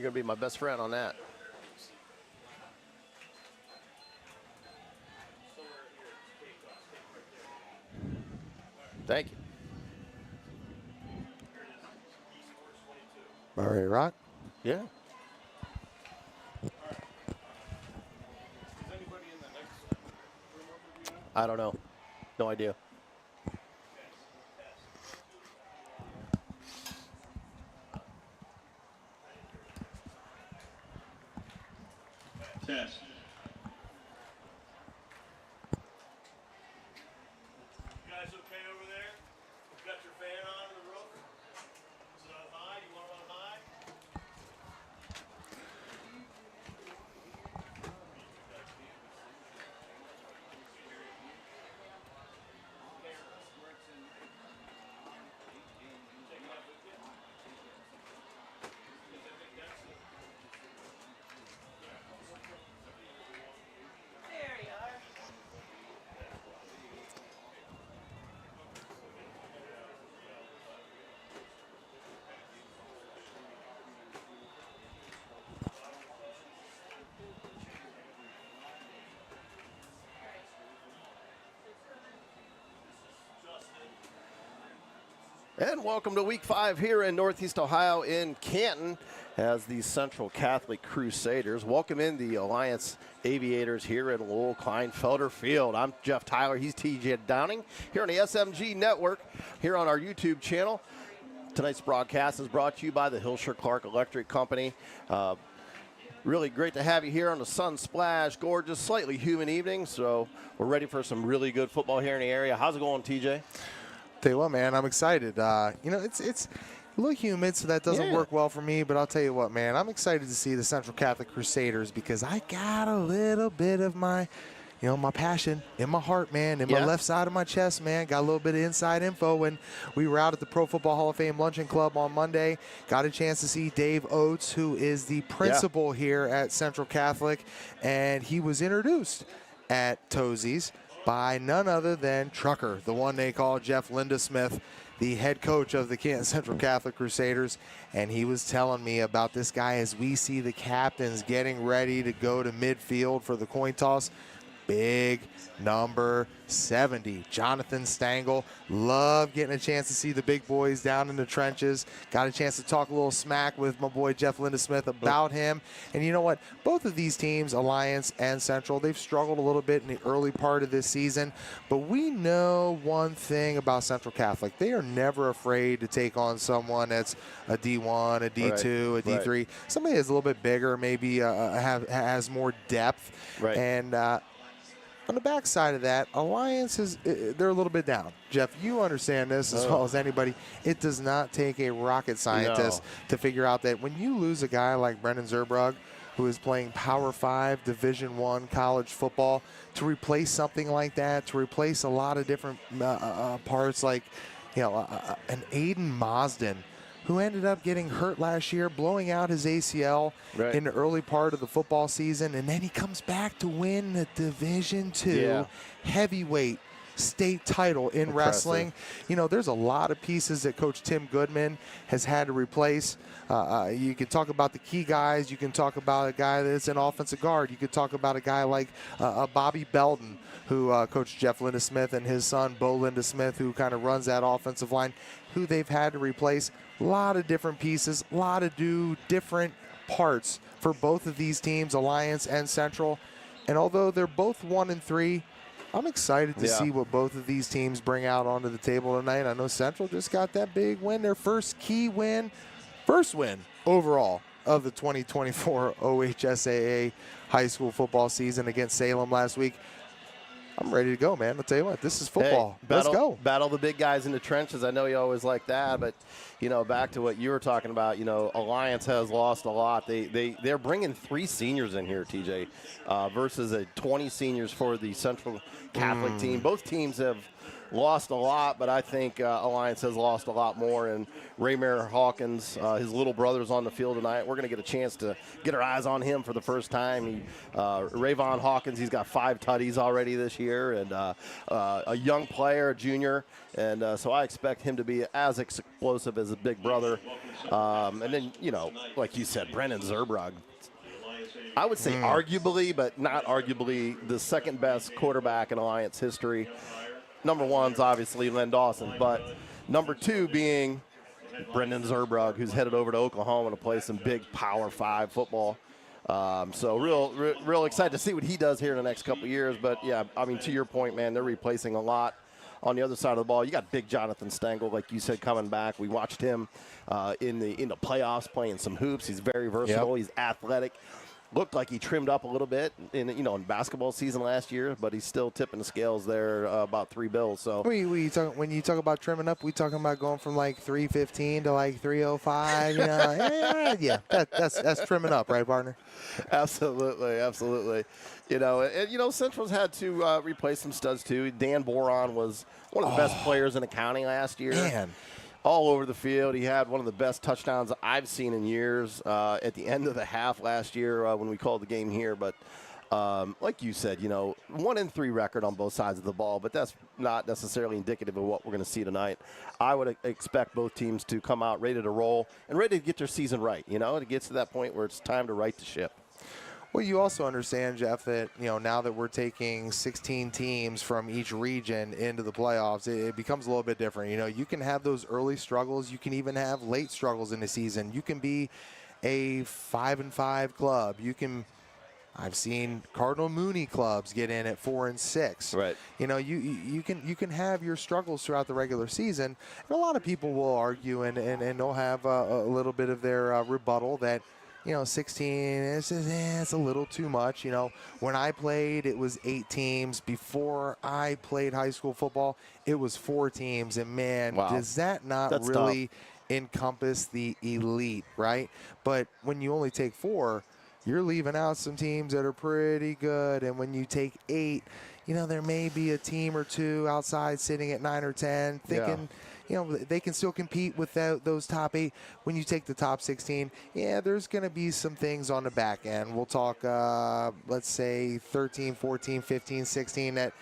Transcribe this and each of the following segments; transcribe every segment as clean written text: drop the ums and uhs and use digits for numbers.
going to be my best friend on that. Thank you. All right, Rock? Yeah. I don't know. No idea. Test. You guys okay over there? You got your fan on the roof? Is it on high? You want it on high? There you are. And welcome to Week 5 here in Northeast Ohio in Canton as the Central Catholic Crusaders welcome in the Alliance Aviators here at Lowell Kleinfelder Field. I'm Jeff Tyler. He's TJ Downing here on the SMG Network here on our YouTube channel. Tonight's broadcast is brought to you by the Hilshire Clark Electric Company. Really great to have you here on the sun splash, gorgeous, slightly humid evening. So we're ready for some really good football here in the area. How's it going, TJ? Tell you what, man, I'm excited. You know, it's a little humid, so that doesn't work well for me. But I'll tell you what, man, I'm excited to see the Central Catholic Crusaders because I got a little bit of my, you know, my passion in my heart, man, in my left side of my chest, man. Got a little bit of inside info when we were out at the Pro Football Hall of Fame Luncheon Club on Monday. Got a chance to see Dave Oates, who is the principal here at Central Catholic, and he was introduced at Tozie's by none other than Trucker, the one they call Jeff Lindesmith, the head coach of the Canton Central Catholic Crusaders. And he was telling me about this guy as we see the captains getting ready to go to midfield for the coin toss. Big number 70, Jonathan Stangl. Love getting a chance to see the big boys down in the trenches. Got a chance to talk a little smack with my boy Jeff Lindesmith about him. And you know what? Both of these teams, Alliance and Central, they've struggled a little bit in the early part of this season. But we know one thing about Central Catholic. They are never afraid to take on someone that's a D1, a D2, a D3. Somebody that's a little bit bigger, maybe has more depth. And on the backside of that, Alliance they're a little bit down. Jeff, you understand this as well as anybody. It does not take a rocket scientist to figure out that when you lose a guy like Brendan Zerbrug, who is playing Power 5 Division I college football, to replace something like that, to replace a lot of different parts like, you know, an Aiden Mosden, who ended up getting hurt last year, blowing out his ACL in the early part of the football season, and then he comes back to win the Division II heavyweight state title in wrestling. You know, there's a lot of pieces that Coach Tim Goodman has had to replace. You can talk about the key guys. You can talk about a guy that's an offensive guard. You could talk about a guy like Bobby Belden, who Coach Jeff Lindesmith and his son, Bo Lindesmith, who kind of runs that offensive line, who they've had to replace. A lot of different pieces, a lot of different parts for both of these teams, Alliance and Central. And although they're both 1-3, I'm excited to see what both of these teams bring out onto the table tonight. I know Central just got that big win, their first key win, first win overall of the 2024 OHSAA high school football season against Salem last week. I'm ready to go, man. I'll tell you what, this is football. Let's go. Battle the big guys in the trenches. I know you always like that, but, you know, back to what you were talking about, you know, Alliance has lost a lot. They're bringing 3 seniors in here, TJ, versus 20 seniors for the Central Catholic team. Both teams have lost a lot, but I think Alliance has lost a lot more. And Raymare Hawkins, his little brother's on the field tonight. We're going to get a chance to get our eyes on him for the first time. Rayvon Hawkins, he's got 5 tutties already this year, and a young player, a junior. And so I expect him to be as explosive as his big brother. And then, like you said, Brennan Zerbrug. I would say arguably, but not arguably, the second best quarterback in Alliance history. Number one's obviously Len Dawson, but number 2 being Brendan Zerbrug, who's headed over to Oklahoma to play some big Power 5 football. So real excited to see what he does here in the next couple of years. But, yeah, I mean, to your point, man, they're replacing a lot on the other side of the ball. You got big Jonathan Stengel, like you said, coming back. We watched him in the playoffs playing some hoops. He's very versatile. Yep. He's athletic. Looked like he trimmed up a little bit in basketball season last year, but he's still tipping the scales there about 3 bills. So when you talk about trimming up, we talking about going from like 315 to like 305. That's trimming up, right, partner? Absolutely. Central's had to replace some studs too. Dan Boron was one of the best players in the county last year. Man. All over the field. He had one of the best touchdowns I've seen in years at the end of the half last year when we called the game here. But like you said, 1-3 record on both sides of the ball, but that's not necessarily indicative of what we're going to see tonight. I would expect both teams to come out ready to roll and ready to get their season right. It gets to that point where it's time to right the ship. Well, you also understand, Jeff, that now that we're taking 16 teams from each region into the playoffs, it becomes a little bit different. You can have those early struggles. You can even have late struggles in the season. You can be a 5-5 club. I've seen Cardinal Mooney clubs get in at 4-6. Right. You can have your struggles throughout the regular season. And a lot of people will argue and they'll have a little bit of their rebuttal that 16, it's a little too much. When I played, it was 8 teams. Before I played high school football, it was 4 teams. And, man, wow. Does that not That's really tough. encompass the elite, right? But when you only take 4, you're leaving out some teams that are pretty good. And when you take 8, there may be a team or 2 outside sitting at 9 or 10 thinking – they can still compete with those top 8. When you take the top 16, there's going to be some things on the back end. We'll talk, let's say, 13, 14, 15, 16 that,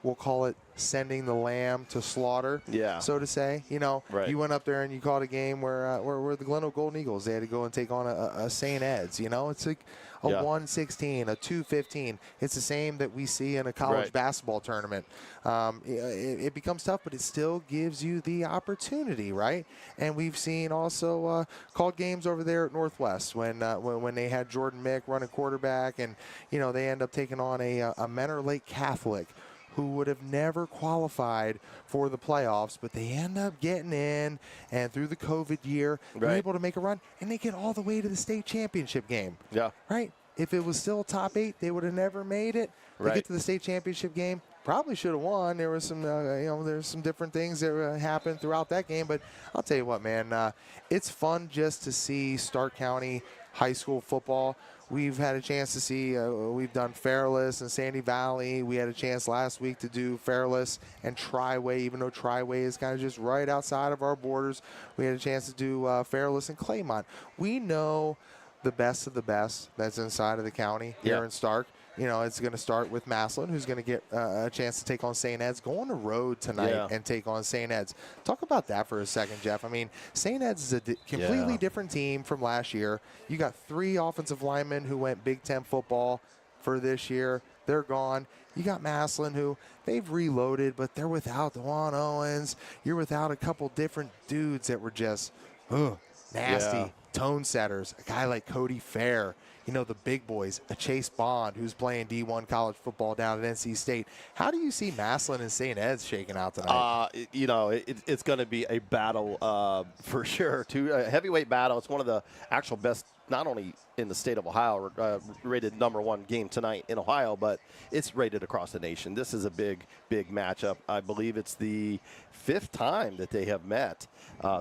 we'll call it sending the lamb to slaughter, so to say. Right. You went up there and you caught a game where the Glendale Golden Eagles, they had to go and take on a St. Ed's. It's like a 1-16, a 2-15. It's the same that we see in a college basketball tournament. It becomes tough, but it still gives you the opportunity, right? And we've seen also called games over there at Northwest when they had Jordan Mick running quarterback, and they end up taking on a Menor Lake Catholic who would have never qualified for the playoffs, but they end up getting in, and through the COVID year, they're able to make a run, and they get all the way to the state championship game. Yeah. Right? If it was still top 8, they would have never made it. They get to the state championship game, probably should have won. There was some, there's some different things that happened throughout that game, but I'll tell you what, man, it's fun just to see Stark County high school football. We've had a chance to see, we've done Fairless and Sandy Valley. We had a chance last week to do Fairless and Triway, even though Triway is kind of just right outside of our borders. We had a chance to do Fairless and Claymont. We know the best of the best that's inside of the county here in Stark. It's going to start with Maslin, who's going to get a chance to take on St. Ed's. Go on the road tonight and take on St. Ed's. Talk about that for a second, Jeff. I mean, St. Ed's is a completely different team from last year. You got 3 offensive linemen who went Big Ten football for this year. They're gone. You got Maslin, who they've reloaded, but they're without DeJuan Owens. You're without a couple different dudes that were just nasty tone setters. A guy like Cody Fair. The big boys, a Chase Bond, who's playing D1 college football down at NC State. How do you see Maslin and St. Ed's shaking out tonight? It's going to be a battle for sure. A heavyweight battle. It's one of the actual best, not only in the state of Ohio, rated #1 game tonight in Ohio, but it's rated across the nation. This is a big, big matchup. I believe it's the 5th time that they have met.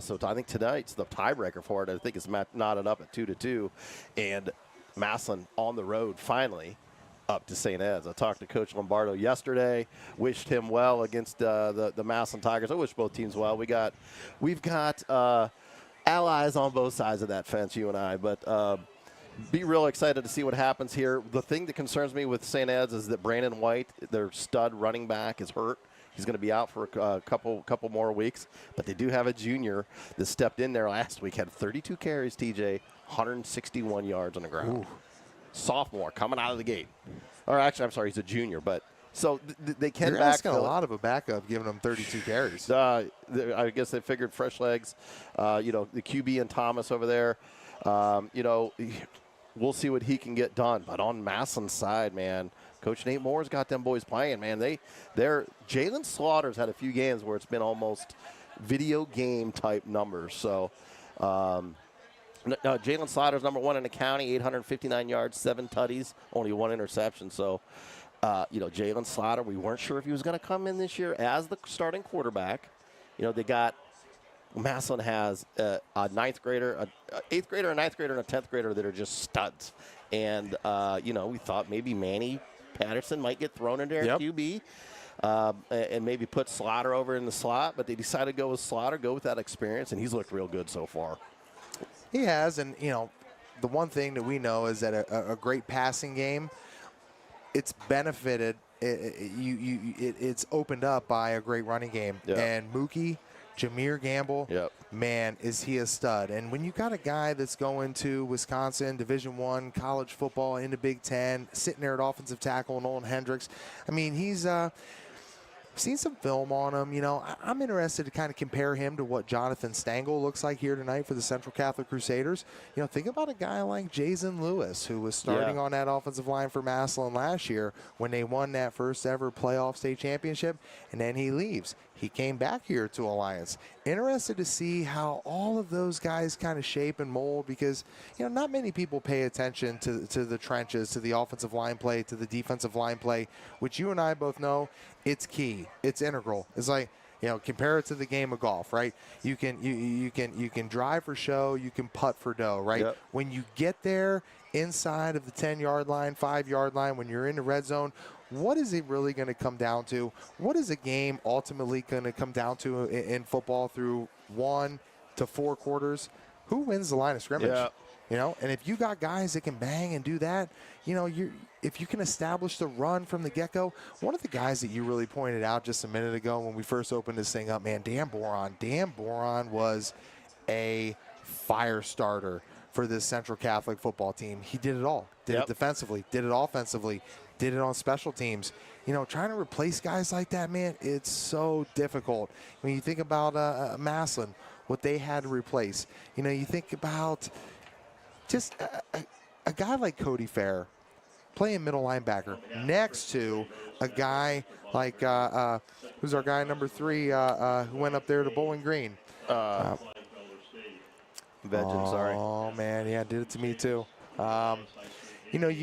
So I think tonight's the tiebreaker for it. I think it's knotted up at 2-2. And Maslin on the road finally up to St. Ed's. I talked to Coach Lombardo yesterday, wished him well against the Massillon Tigers. I wish both teams well. We've got allies on both sides of that fence, you and I, but be real excited to see what happens here. The thing that concerns me with St. Ed's is that Brandon White, their stud running back, is hurt. He's going to be out for a couple more weeks, but they do have a junior that stepped in there last week, had 32 carries, TJ, 161 yards on the ground. Ooh. Sophomore coming out of the gate. Or actually, I'm sorry, he's a junior, but so they can You're asking a lot of a backup giving them 32 carries. I guess they figured fresh legs, the QB and Thomas over there, we'll see what he can get done. But on Massillon's side, man, Coach Nate Moore's got them boys playing, man. They're Jalen Slaughter's had a few games where it's been almost video game type numbers. So Jalen Slaughter's number 1 in the county, 859 yards, 7 tutties, only 1 interception. So, Jalen Slaughter, we weren't sure if he was going to come in this year as the starting quarterback. They got Massillon has a 9th grader, an 8th grader, a 9th grader, and a 10th grader that are just studs. And, we thought maybe Manny Patterson might get thrown in there at QB and maybe put Slaughter over in the slot. But they decided to go with Slaughter, go with that experience, and he's looked real good so far. He has, and, the one thing that we know is that a great passing game, it's benefited. It's opened up by a great running game. Yep. And Mookie, Jameer Gamble, man, is he a stud. And when you got a guy that's going to Wisconsin, Division I, college football, into Big Ten, sitting there at offensive tackle, Nolan Hendricks, I mean, he's seen some film on him. I'm interested to kind of compare him to what Jonathan Stangl looks like here tonight for the Central Catholic Crusaders. Think about a guy like Jason Lewis, who was starting on that offensive line for Massillon last year when they won that first ever playoff state championship, and then he leaves. He came back here to Alliance. Interested to see how all of those guys kind of shape and mold, because not many people pay attention to the trenches, to the offensive line play, to the defensive line play, which you and I both know it's key. It's integral. It's like, compare it to the game of golf, right? You can drive for show, you can putt for dough, right? Yep. When you get there inside of the 10-yard line, 5-yard line, when you're in the red zone, what is it really going to come down to? What is a game ultimately going to come down to in football through 1 to 4 quarters? Who wins the line of scrimmage? Yeah. And if you got guys that can bang and do that, if you can establish the run from the get-go. One of the guys that you really pointed out just a minute ago when we first opened this thing up, man, Dan Boron was a fire starter for this Central Catholic football team. He did it all. Did it defensively, did it offensively, did it on special teams. Trying to replace guys like that, man, it's so difficult. When you think about Massillon, what they had to replace. You think about just a guy like Cody Fair playing middle linebacker next to a guy like, who's our guy number 3 who went up there to Bowling Green? Oh, man, yeah, did it to me too. You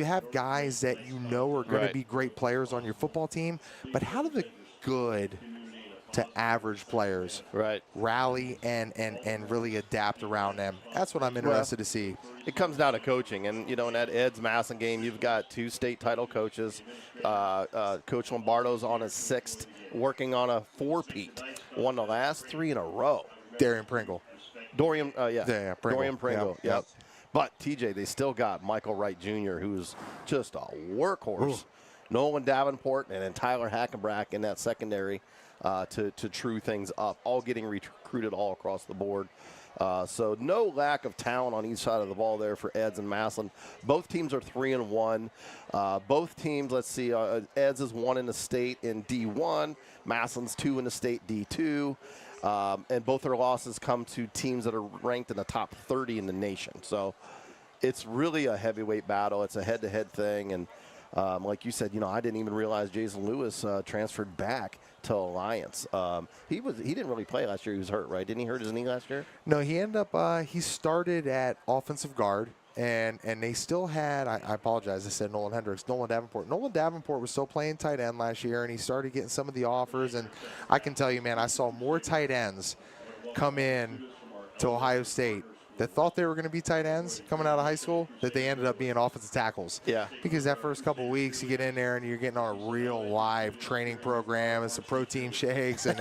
have guys that are going to be great players on your football team, but how do the good to average players rally and really adapt around them? That's what I'm interested to see. It comes down to coaching, and in that Ed's Massillon game, you've got 2 state title coaches. Coach Lombardo's on his 6th, working on a 4-peat, won the last 3 in a row. Dorian Pringle. Pringle. Dorian Pringle. Yep. But TJ, they still got Michael Wright Jr., who's just a workhorse. Ooh. Nolan Davenport and then Tyler Hackenbrack in that secondary to true things up, all getting recruited all across the board. So no lack of talent on each side of the ball there for Eds and Massillon. Both teams are 3-1. Both teams, let's see, Eds is 1 in the state in D1. Massillon's 2 in the state D2. And both their losses come to teams that are ranked in the top 30 in the nation. So it's really a heavyweight battle. It's a head-to-head thing. And like you said, I didn't even realize Jason Lewis transferred back to Alliance. He didn't really play last year. He was hurt, right? Didn't he hurt his knee last year? No, he ended up he started at offensive guard. And they still had, I apologize, I said Nolan Hendricks, Nolan Davenport. Nolan Davenport was still playing tight end last year, and he started getting some of the offers. And I can tell you, man, I saw more tight ends come in to Ohio State that thought they were going to be tight ends coming out of high school, that they ended up being offensive tackles. Yeah. Because that first couple of weeks, you get in there and you're getting on a real live training program and some protein shakes and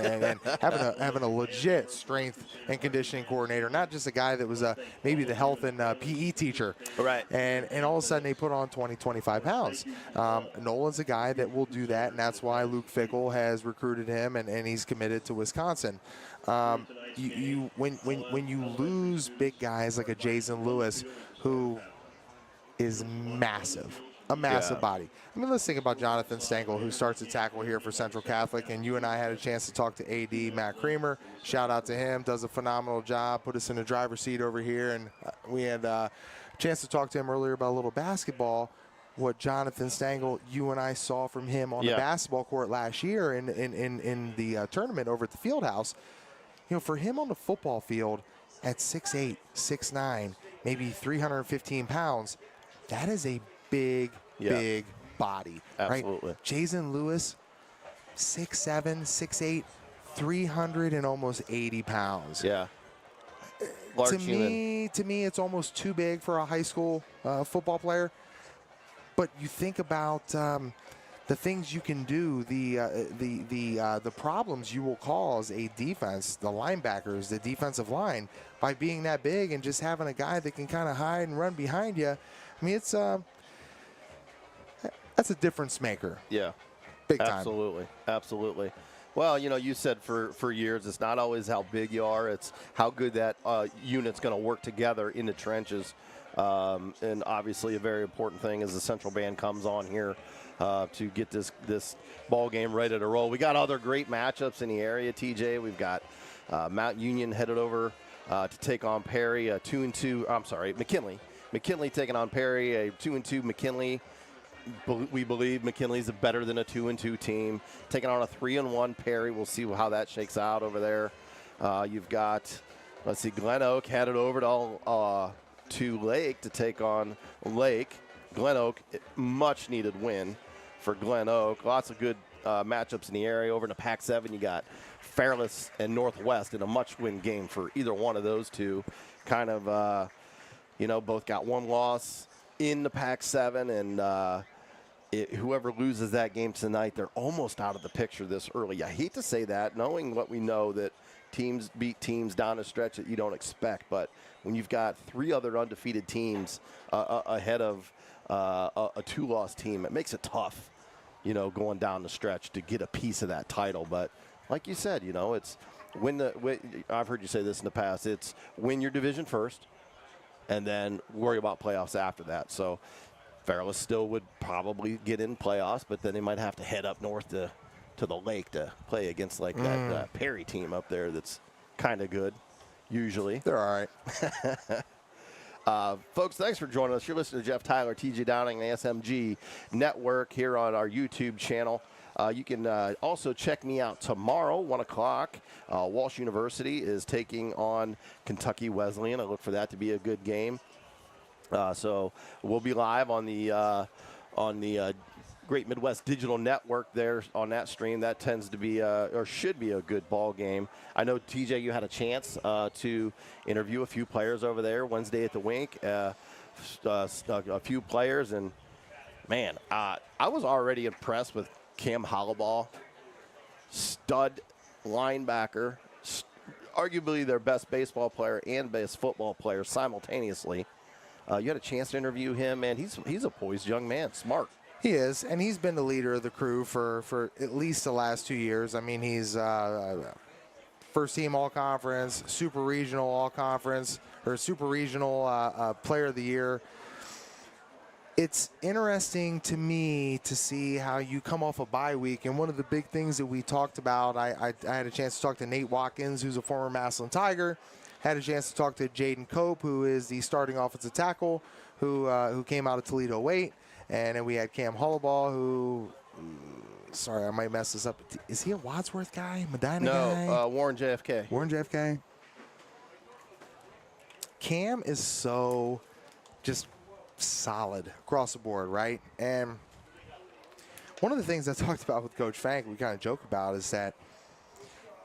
having a legit strength and conditioning coordinator, not just a guy that was maybe the health and PE teacher. Right. And all of a sudden they put on 20, 25 pounds. Nolan's a guy that will do that, and that's why Luke Fickell has recruited him, and he's committed to Wisconsin. When you lose big guys like a Jason Lewis, who is massive, a massive body. I mean, let's think about Jonathan Stengel, who starts at tackle here for Central Catholic, and you and I had a chance to talk to AD Matt Creamer. Shout out to him, does a phenomenal job, put us in the driver's seat over here, and we had a chance to talk to him earlier about a little basketball. What Jonathan Stengel, you and I saw from him on the basketball court last year in the tournament over at the field house. You know, for him on the football field at 6'8", 6'9", maybe 315 pounds, that is a big body. Absolutely. Right? Jason Lewis, 6'7", 6'8", 300 and almost 80 pounds. Yeah. Large to me, it's almost too big for a high school football player. But you think about the things you can do, the problems you will cause a defense, the linebackers, the defensive line, by being that big and just having a guy that can kind of hide and run behind you. I mean, it's that's a difference maker. Yeah. Big time. Absolutely. Absolutely. Well, you know, you said for years, it's not always how big you are. It's how good that unit's going to work together in the trenches. And obviously a very important thing as the Central Band comes on here to get this ball game ready to roll. We got other great matchups in the area, TJ. We've got Mount Union headed over to take on Perry, a 2-2. I'm sorry, McKinley. McKinley taking on Perry, a 2-2 McKinley. We believe McKinley's better than a 2-2 team. Taking on a 3-1 Perry. We'll see how that shakes out over there. You've got, let's see, Glen Oak headed over to Lake to take on Lake. Glen Oak, much needed win for Glen Oak. Lots of good matchups in the area. Over in the Pac-7, you got Fairless and Northwest in a much-win game for either one of those two. Kind of, both got one loss in the Pac-7, and whoever loses that game tonight, they're almost out of the picture this early. I hate to say that, knowing what we know, that teams beat teams down a stretch that you don't expect. But when you've got three other undefeated teams ahead of a two-loss team, it makes it tough, going down the stretch to get a piece of that title. But like you said, it's I've heard you say this in the past, it's win your division first and then worry about playoffs after that. So Fairless still would probably get in playoffs, but then they might have to head up north to the Lake to play against that Perry team up there that's kind of good usually. They're all right. Folks, thanks for joining us. You're listening to Jeff Tyler, TJ Downing, and the SMG Network here on our YouTube channel. You can also check me out tomorrow, 1 o'clock. Walsh University is taking on Kentucky Wesleyan. I look for that to be a good game. So we'll be live on the Great Midwest Digital Network there on that stream. That tends to be or should be a good ball game. I know, TJ, you had a chance to interview a few players over there Wednesday at the Wink, a few players, and man, I was already impressed with Cam Hollabaugh, stud linebacker, arguably their best baseball player and best football player simultaneously. You had a chance to interview him, man. He's a poised young man, smart. He is, and he's been the leader of the crew for at least the last 2 years. I mean, he's first team all-conference, super regional all-conference, or super regional player of the year. It's interesting to me to see how you come off a bye week, and one of the big things that we talked about, I had a chance to talk to Nate Watkins, who's a former Massillon Tiger, had a chance to talk to Jaden Cope, who is the starting offensive tackle, who came out of Toledo weight. And then we had Cam Hollabaugh, who, sorry, I might mess this up. Is he a Wadsworth guy, Medina guy? No, Warren JFK. Warren JFK. Cam is so just solid across the board, right? And one of the things I talked about with Coach Fank, we kind of joke about, is that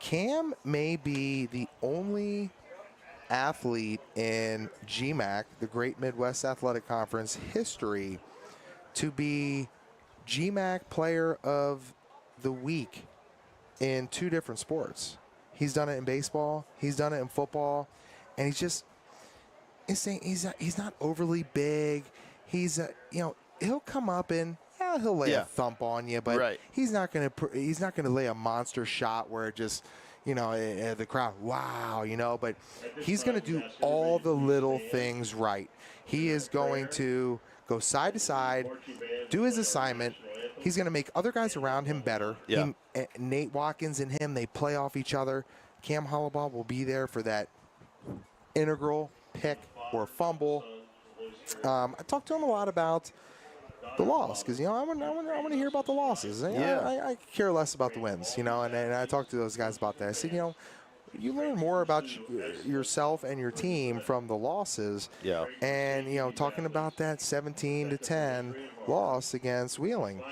Cam may be the only athlete in GMAC, the Great Midwest Athletic Conference history, to be GMAC Player of the Week in 2 different sports. He's done it in baseball, he's done it in football, and he's not overly big. He's he'll come up and he'll lay a thump on you, but he's not gonna lay a monster shot where it just the crowd, wow, but he's going to do all the little things right. He is going to go side to side, do his assignment. He's going to make other guys around him better. Yeah. Nate Watkins and him, they play off each other. Cam Hollabaugh will be there for that integral pick or fumble. I talked to him a lot about the loss, because I want to hear about the losses. I care less about the wins, and I talked to those guys about that. I said, you learn more about yourself and your team from the losses. Yeah. And talking about that 17-10 loss against Wheeling,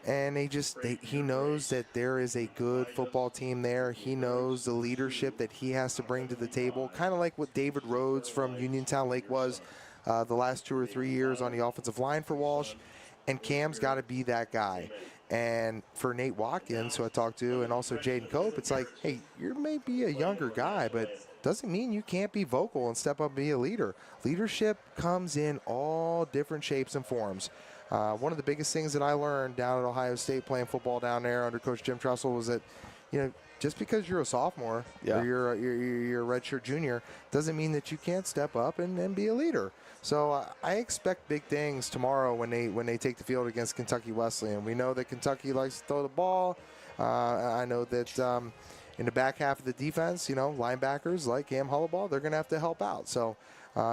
and he knows that there is a good football team there. He knows the leadership that he has to bring to the table, kind of like what David Rhodes from Uniontown Lake was the last 2 or 3 years on the offensive line for Walsh. And Cam's got to be that guy. And for Nate Watkins, who I talked to, and also Jaden Cope, it's like, hey, you may be a younger guy, but doesn't mean you can't be vocal and step up and be a leader. Leadership comes in all different shapes and forms. One of the biggest things that I learned down at Ohio State playing football down there under Coach Jim Tressel was that, just because you're a sophomore or you're a redshirt junior doesn't mean that you can't step up and be a leader. So I expect big things tomorrow when they take the field against Kentucky Wesleyan. We know that Kentucky likes to throw the ball. I know that in the back half of the defense, linebackers like Cam Hollabaugh, they're going to have to help out. So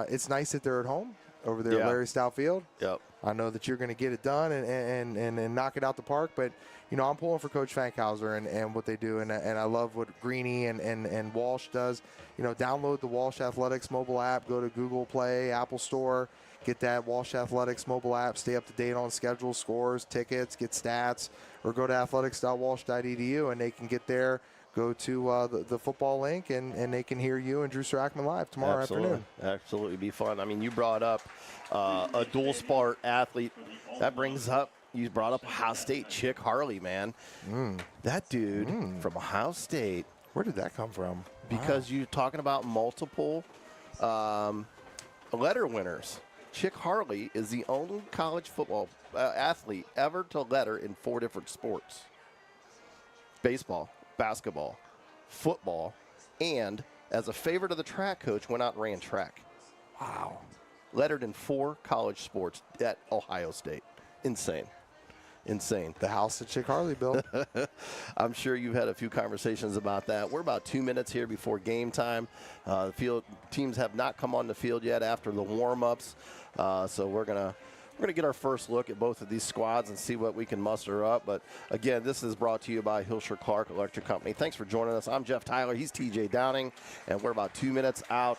it's nice that they're at home over there at Larry Stout Field. Yep. I know that you're going to get it done and knock it out the park, but I'm pulling for Coach Fankhauser and what they do, and I love what Greeny and Walsh does. Download the Walsh Athletics mobile app, go to Google Play, Apple Store, get that Walsh Athletics mobile app, stay up to date on schedules, scores, tickets, get stats, or go to athletics.walsh.edu, and they can get there. Go to the football link, and they can hear you and Drew Serackman live tomorrow afternoon. Absolutely, be fun. I mean, you brought up a dual sport athlete. That brings up, you brought up Ohio State, Chick Harley, man. That dude from Ohio State. Where did that come from? Because you're talking about multiple letter winners. Chick Harley is the only college football athlete ever to letter in 4 different sports: baseball, basketball, football, and as a favorite of the track coach, went out and ran track. Wow. Lettered in 4 college sports at Ohio State. Insane. The house that Chick Harley built. I'm sure you've had a few conversations about that. We're about 2 minutes here before game time. The field teams have not come on the field yet after the warm-ups, so we're gonna get our first look at both of these squads and see what we can muster up. But again, this is brought to you by Hilscher Clark Electric Company. Thanks for joining us. I'm Jeff Tyler. He's TJ Downing, and we're about 2 minutes out.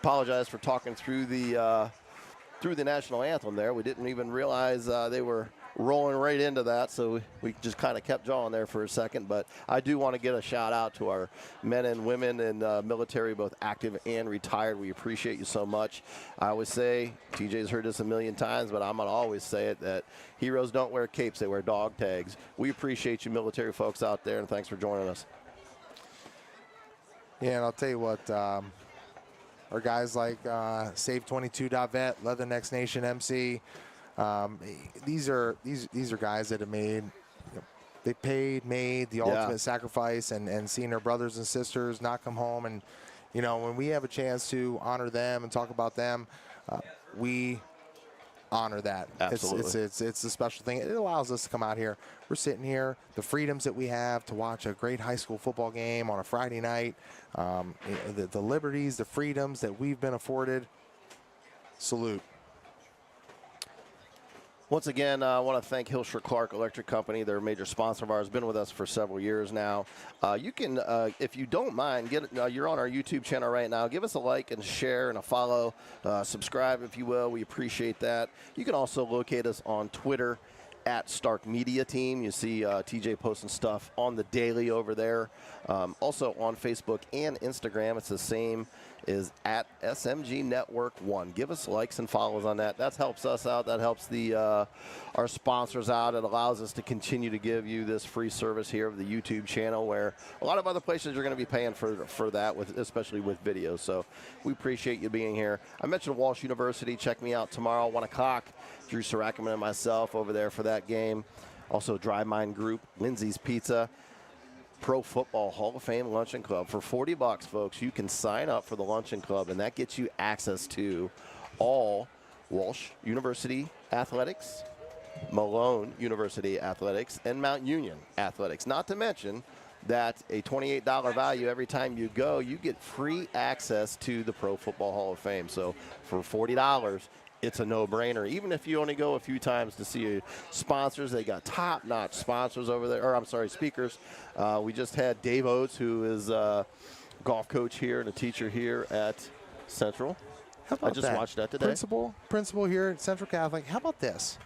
Apologize for talking through the national anthem there. We didn't even realize they were rolling right into that, so we just kind of kept jawing there for a second. But I do want to get a shout out to our men and women in military, both active and retired. We appreciate you so much. I always say, TJ's heard this a million times, but I'm going to always say it, that heroes don't wear capes, they wear dog tags. We appreciate you military folks out there, and thanks for joining us. Yeah, and I'll tell you what, our guys like Save22.vet, Leathernecks Nation MC, these are guys that have made the ultimate sacrifice and seen their brothers and sisters not come home. And when we have a chance to honor them and talk about them, we honor that. Absolutely. It's a special thing. It allows us to come out here. We're sitting here, the freedoms that we have to watch a great high school football game on a Friday night, the liberties, the freedoms that we've been afforded. Salute. Once again, I want to thank Hilscher Clark Electric Company. They're a major sponsor of ours, been with us for several years now. You can, if you don't mind, you're on our YouTube channel right now. Give us a like and share and a follow. Subscribe, if you will. We appreciate that. You can also locate us on Twitter at Stark Media Team. You see TJ posting stuff on the daily over there. Also on Facebook and Instagram, it's the same as at SMG Network 1. Give us likes and follows on that. That helps us out. That helps our sponsors out. It allows us to continue to give you this free service here of the YouTube channel, where a lot of other places are going to be paying for that, especially with videos. So we appreciate you being here. I mentioned Walsh University. Check me out tomorrow, 1 o'clock. Drew Sarackerman and myself over there for that game. Also, Dry Mind Group, Lindsay's Pizza, Pro Football Hall of Fame Luncheon Club. For $40, folks, you can sign up for the Luncheon Club, and that gets you access to all Walsh University athletics, Malone University athletics, and Mount Union athletics. Not to mention that a $28 value every time you go, you get free access to the Pro Football Hall of Fame. So for $40, it's a no-brainer. Even if you only go a few times to see sponsors, they got top-notch sponsors over there, or I'm sorry, speakers. We just had Dave Oates, who is a golf coach here and a teacher here at Central. How about I just watched that today. Principal here at Central Catholic. How about this?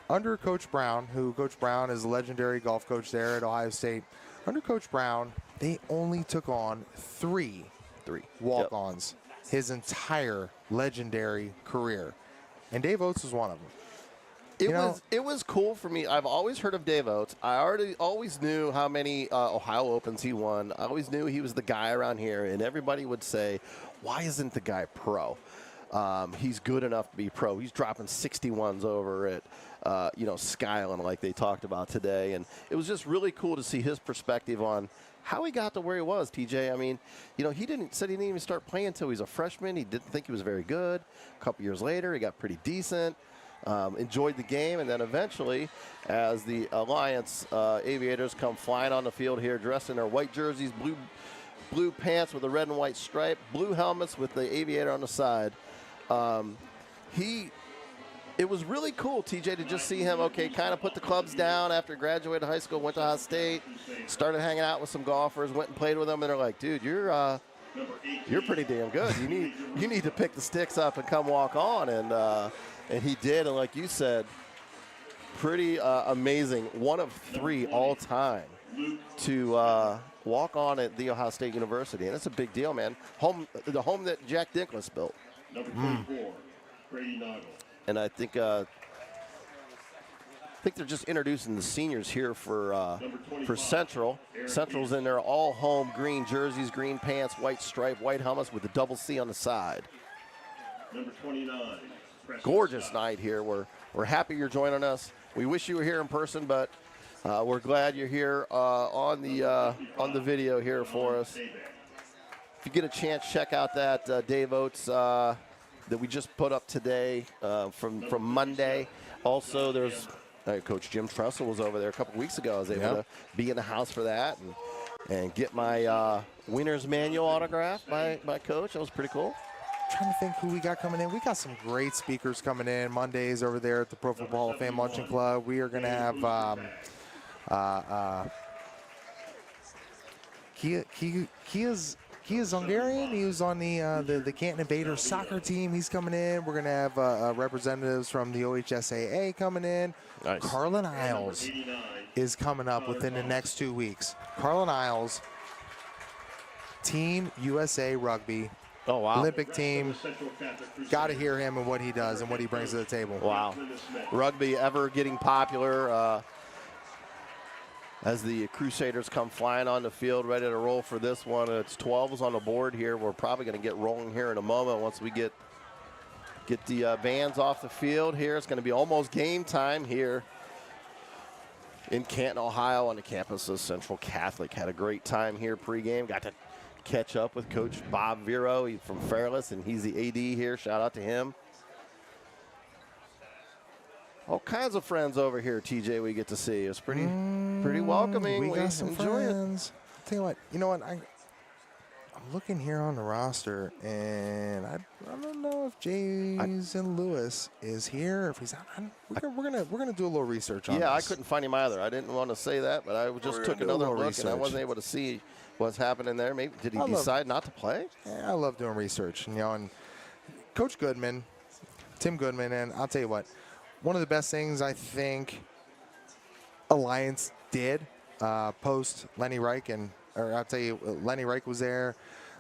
Under Coach Brown, Coach Brown is a legendary golf coach there at Ohio State. Under Coach Brown, they only took on three walk-ons his entire legendary career. And Dave Oates was one of them. It was cool for me. I've always heard of Dave Oates. I always knew how many Ohio Opens he won. I always knew he was the guy around here, and everybody would say, why isn't the guy pro? He's good enough to be pro. He's dropping 61s over at Skyline, like they talked about today. And it was just really cool to see his perspective on how he got to where he was, TJ. I mean, he didn't even start playing until he was a freshman. He didn't think he was very good. A couple years later, he got pretty decent, enjoyed the game, and then eventually, as the Alliance Aviators come flying on the field here, dressed in their white jerseys, blue pants with a red and white stripe, blue helmets with the Aviator on the side. It was really cool, TJ, to just see him, kind of put the clubs down after he graduated high school, went to Ohio State, started hanging out with some golfers, went and played with them, and they're like, dude, you're pretty damn good. You need to pick the sticks up and come walk on, and he did, and like you said, pretty amazing. One of 3 all-time to walk on at The Ohio State University, and that's a big deal, man. The home that Jack Dinkless built. Number 24, Brady Noggle. And I think they're just introducing the seniors here for Central. Central's in their all-home green jerseys, green pants, white stripe, white helmets with the double C on the side. Number 29. Gorgeous night here. We're happy you're joining us. We wish you were here in person, but we're glad you're here on the video here for us. If you get a chance, check out that Dave Oates that we just put up today from Monday. Also, there's Coach Jim Tressel was over there a couple weeks ago. I was able to be in the house for that and get my winner's manual autographed by Coach. That was pretty cool. Trying to think who we got coming in. We got some great speakers coming in Mondays over there at the Pro Football Hall of Fame Luncheon Club. We are going to have Kia's Hungarian. He was on the Canton Invaders soccer team. He's coming in. We're going to have representatives from the OHSAA coming in. Nice. Carlin Isles is coming up within the next 2 weeks. Carlin Isles, Team USA Rugby. Oh, wow. Olympic team. Got to hear him and what he does and what he brings to the table. Wow. Rugby ever getting popular as the Crusaders come flying on the field, ready to roll for this one. It's 12s on the board here. We're probably going to get rolling here in a moment once we get the bands off the field here. It's going to be almost game time here in Canton, Ohio on the campus of Central Catholic. Had a great time here pregame. Got to catch up with Coach Bob Vero. He's from Fairless, and he's the AD here. Shout out to him. All kinds of friends over here, TJ, we get to see. It's pretty welcoming. We got some enjoy friends. I'll tell you what, I'm looking here on the roster, and I don't know if Jason Lewis is here. If he's out, we're gonna do a little research on this. Yeah, I couldn't find him either. I didn't want to say that, but I just took another look, research. and I wasn't able to see what's happening there. Maybe did he decide not to play? Yeah, I love doing research, and Coach Goodman, Tim Goodman, and I'll tell you what, one of the best things I think Alliance did post Lenny Reich, or I'll tell you, Lenny Reich was there.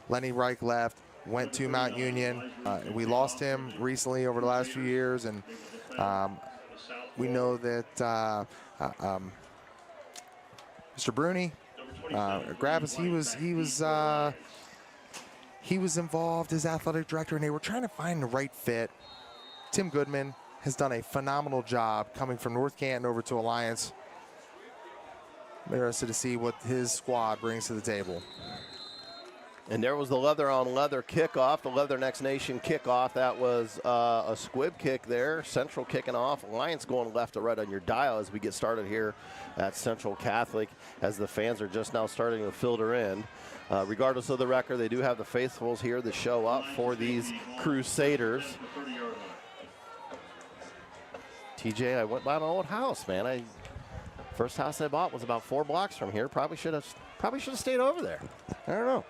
Lenny Reich left, went to Mount Union. We lost him recently over the last few years, and we know that Mr. Bruni, Gravis, he was involved as athletic director, and they were trying to find the right fit. Tim Goodman has done a phenomenal job coming from North Canton over to Alliance. I'm interested to see what his squad brings to the table. And there was the leather on leather kickoff, the Leather Next Nation kickoff. That was a squib kick there. Central kicking off. Alliance going left to right on your dial as we get started here at Central Catholic, as the fans are just now starting to filter in. Regardless of the record, they do have the faithfuls here that show up for these Crusaders. TJ, I went by an old house, man. First house I bought was about 4 blocks from here. Probably should have stayed over there. I don't know.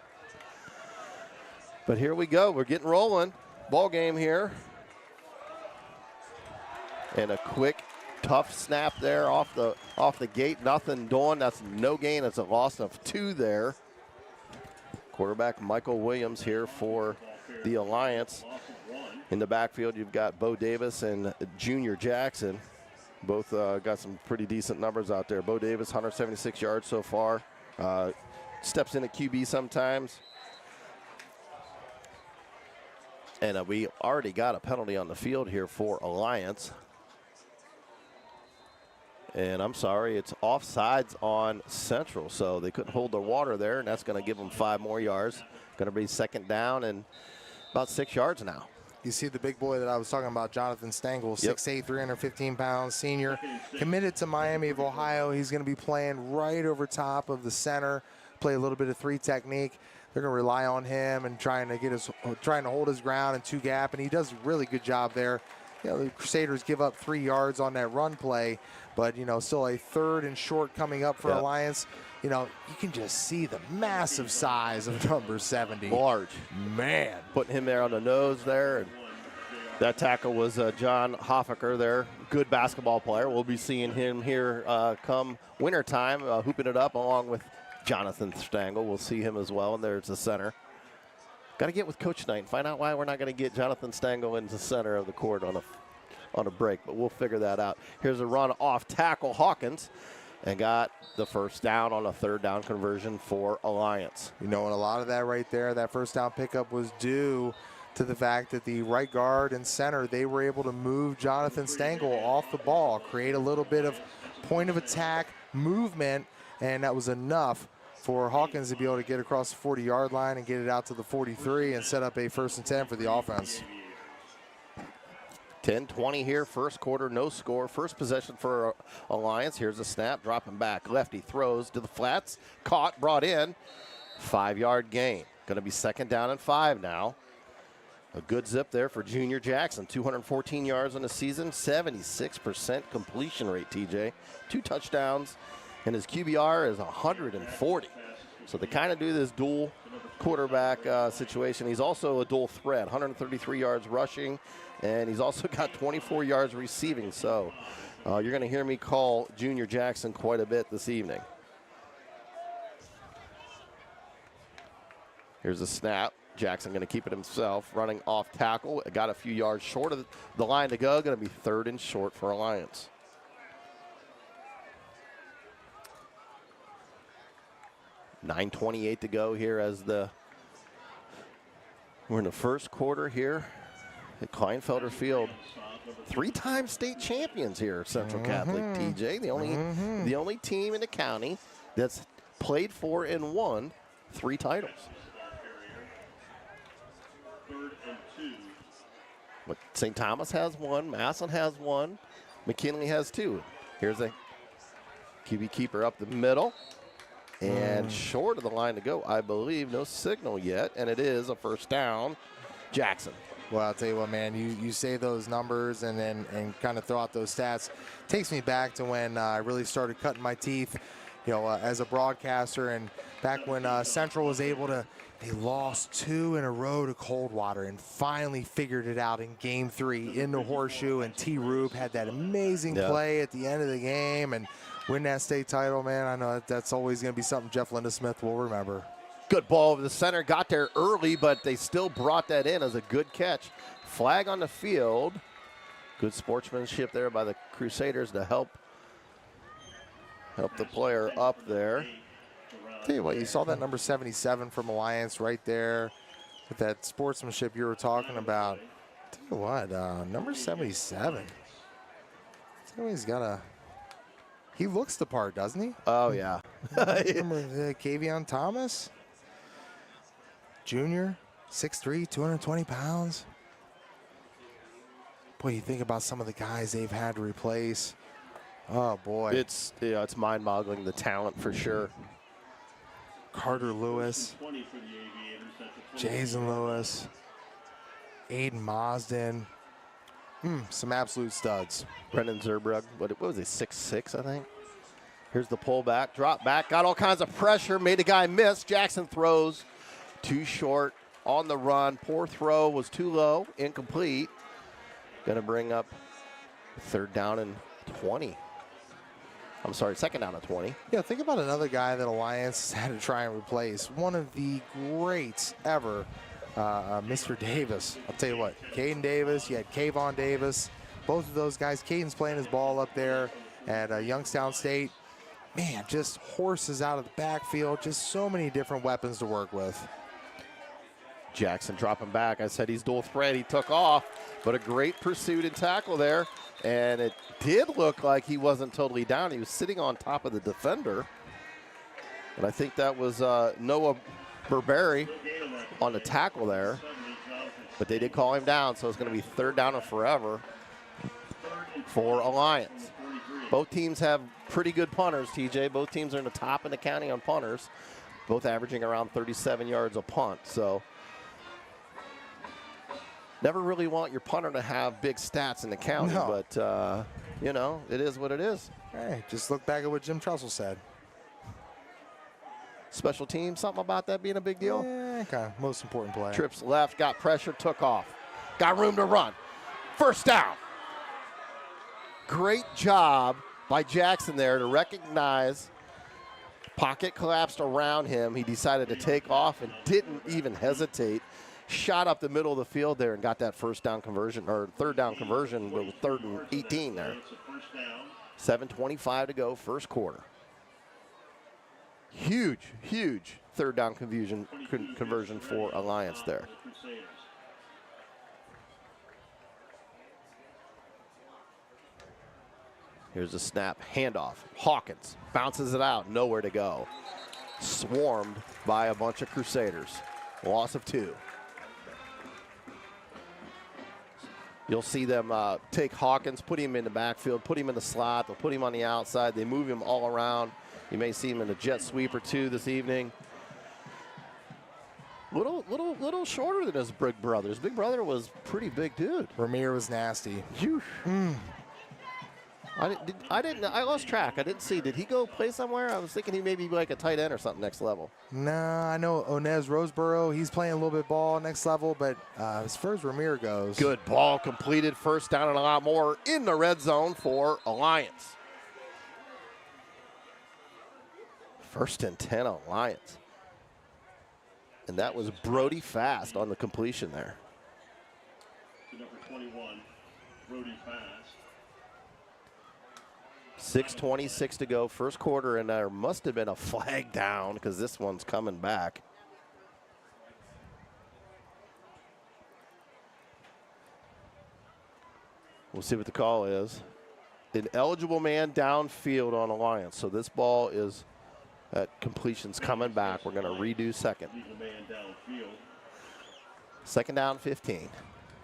But here we go. We're getting rolling. Ball game here. And a quick, tough snap there off the gate. Nothing doing. That's no gain. It's a loss of 2 there. Quarterback Michael Williams here for the Alliance. In the backfield, you've got Bo Davis and Junior Jackson. Both got some pretty decent numbers out there. Bo Davis, 176 yards so far. Steps in at QB sometimes. And we already got a penalty on the field here for Alliance. And I'm sorry, it's offsides on Central. So they couldn't hold their water there, and that's going to give them 5 more yards. Going to be second down and about 6 yards now. You see the big boy that I was talking about, Jonathan Stengel, 6'8", 315 pounds, senior, committed to Miami of Ohio. He's going to be playing right over top of the center, play a little bit of 3 technique. They're going to rely on him and trying to hold his ground in 2 gap, and he does a really good job there. You know, the Crusaders give up 3 yards on that run play, but, you know, still a 3rd and short coming up for Alliance. You know, you can just see the massive size of number 70. Large. Man. Putting him there on the nose there. And that tackle was John Hoffaker there. Good basketball player. We'll be seeing him here come wintertime, hooping it up along with Jonathan Stengel. We'll see him as well. And there's the center. Got to get with Coach Knight and find out why we're not going to get Jonathan Stengel into the center of the court on a break, but we'll figure that out. Here's a run off tackle Hawkins, and got the first down on a 3rd down conversion for Alliance. You know, and a lot of that right there, that first down pickup was due to the fact that the right guard and center, they were able to move Jonathan Stengel off the ball, create a little bit of point of attack movement, and that was enough for Hawkins to be able to get across the 40-yard line and get it out to the 43 and set up a 1st and 10 for the offense. 10-20 here, first quarter, no score. First possession for Alliance. Here's a snap, dropping back. Lefty throws to the flats, caught, brought in. 5-yard gain. Going to be 2nd down and 5 now. A good zip there for Junior Jackson. 214 yards on the season, 76% completion rate, TJ. 2 touchdowns, and his QBR is 140. So they kind of do this dual quarterback situation. He's also a dual threat, 133 yards rushing, and he's also got 24 yards receiving. So you're going to hear me call Junior Jackson quite a bit this evening. Here's a snap. Jackson going to keep it himself, running off tackle. Got a few yards short of the line to go. Going to be 3rd and short for Alliance. .928 to go here as we're in the first quarter here at Kleinfelder Field. 3-time state champions here at Central Catholic, TJ. The only team in the county that's played for and won 3 titles. But St. Thomas has 1, Masson has 1, McKinley has 2. Here's a QB keeper up the middle. And short of the line to go, I believe. No signal yet, and it is a 1st down. Jackson. Well, I'll tell you what, man, you say those numbers and kind of throw out those stats. Takes me back to when I really started cutting my teeth, you know, as a broadcaster, and back when Central was able to, they lost 2 in a row to Coldwater and finally figured it out in game 3 in the Horseshoe, and T. Rube had that amazing play at the end of the game, and win that state title, man. I know that's always going to be something Jeff Lindesmith will remember. Good ball over the center. Got there early, but they still brought that in as a good catch. Flag on the field. Good sportsmanship there by the Crusaders to help the player up there. Tell you what, you saw that number 77 from Alliance right there with that sportsmanship you were talking about. Tell you what, number 77. He looks the part, doesn't he? Oh, yeah. Remember Kavion Thomas? Junior, 6'3", 220 pounds. Boy, you think about some of the guys they've had to replace. Oh, boy. It's mind-boggling, the talent for sure. Carter Lewis, Jason Lewis, Aiden Mosden. Some absolute studs. Brendan Zerbrug, what was he, 6'6", I think? Here's the pullback, drop back, got all kinds of pressure, made a guy miss. Jackson throws too short on the run. Poor throw was too low, incomplete. Gonna bring up third down and 20. I'm sorry, second down and 20. Yeah, think about another guy that Alliance had to try and replace. One of the greats ever, Mr. Davis. I'll tell you what, Caden Davis, you had Kayvon Davis. Both of those guys, Caden's playing his ball up there at Youngstown State. Man, just horses out of the backfield, just so many different weapons to work with. Jackson dropping back. I said he's dual threat. He took off, but a great pursuit and tackle there. And it did look like he wasn't totally down. He was sitting on top of the defender. And I think that was Noah Burberry on the tackle there. But they did call him down, so it's going to be third down and forever for Alliance. Both teams have pretty good punters, TJ. Both teams are in the top in the county on punters, both averaging around 37 yards a punt. So never really want your punter to have big stats in the county, but, you know, it is what it is. Hey, just look back at what Jim Trussell said. Special team, something about that being a big deal? Yeah, kind of most important play. Trips left, got pressure, took off. Got room to run. First down. Great job by Jackson there to recognize pocket collapsed around him. He decided to take off and didn't even hesitate. Shot up the middle of the field there and got that first down conversion, or third down conversion with 3rd and 18 there. 7:25 to go, first quarter. Huge, huge third down conversion for Alliance there. Here's a snap, handoff. Hawkins bounces it out, nowhere to go. Swarmed by a bunch of Crusaders. Loss of 2. You'll see them take Hawkins, put him in the backfield, put him in the slot, they'll put him on the outside, they move him all around. You may see him in a jet sweep or 2 this evening. Little shorter than his big brother. His big brother was pretty big dude. Ramir was nasty. I lost track. I didn't see. Did he go play somewhere? I was thinking he may be like a tight end or something next level. Nah, I know Onez Roseboro, he's playing a little bit ball next level, but as far as Ramir goes. Good ball completed, first down and a lot more in the red zone for Alliance. 1st and 10 Alliance. And that was Brody Fast on the completion there. To number 21, Brody Fast. 6:26 to go, first quarter, and there must have been a flag down because this one's coming back. We'll see what the call is. An eligible man downfield on Alliance, so this ball is at completion's coming back. We're going to redo second. Second down, 15.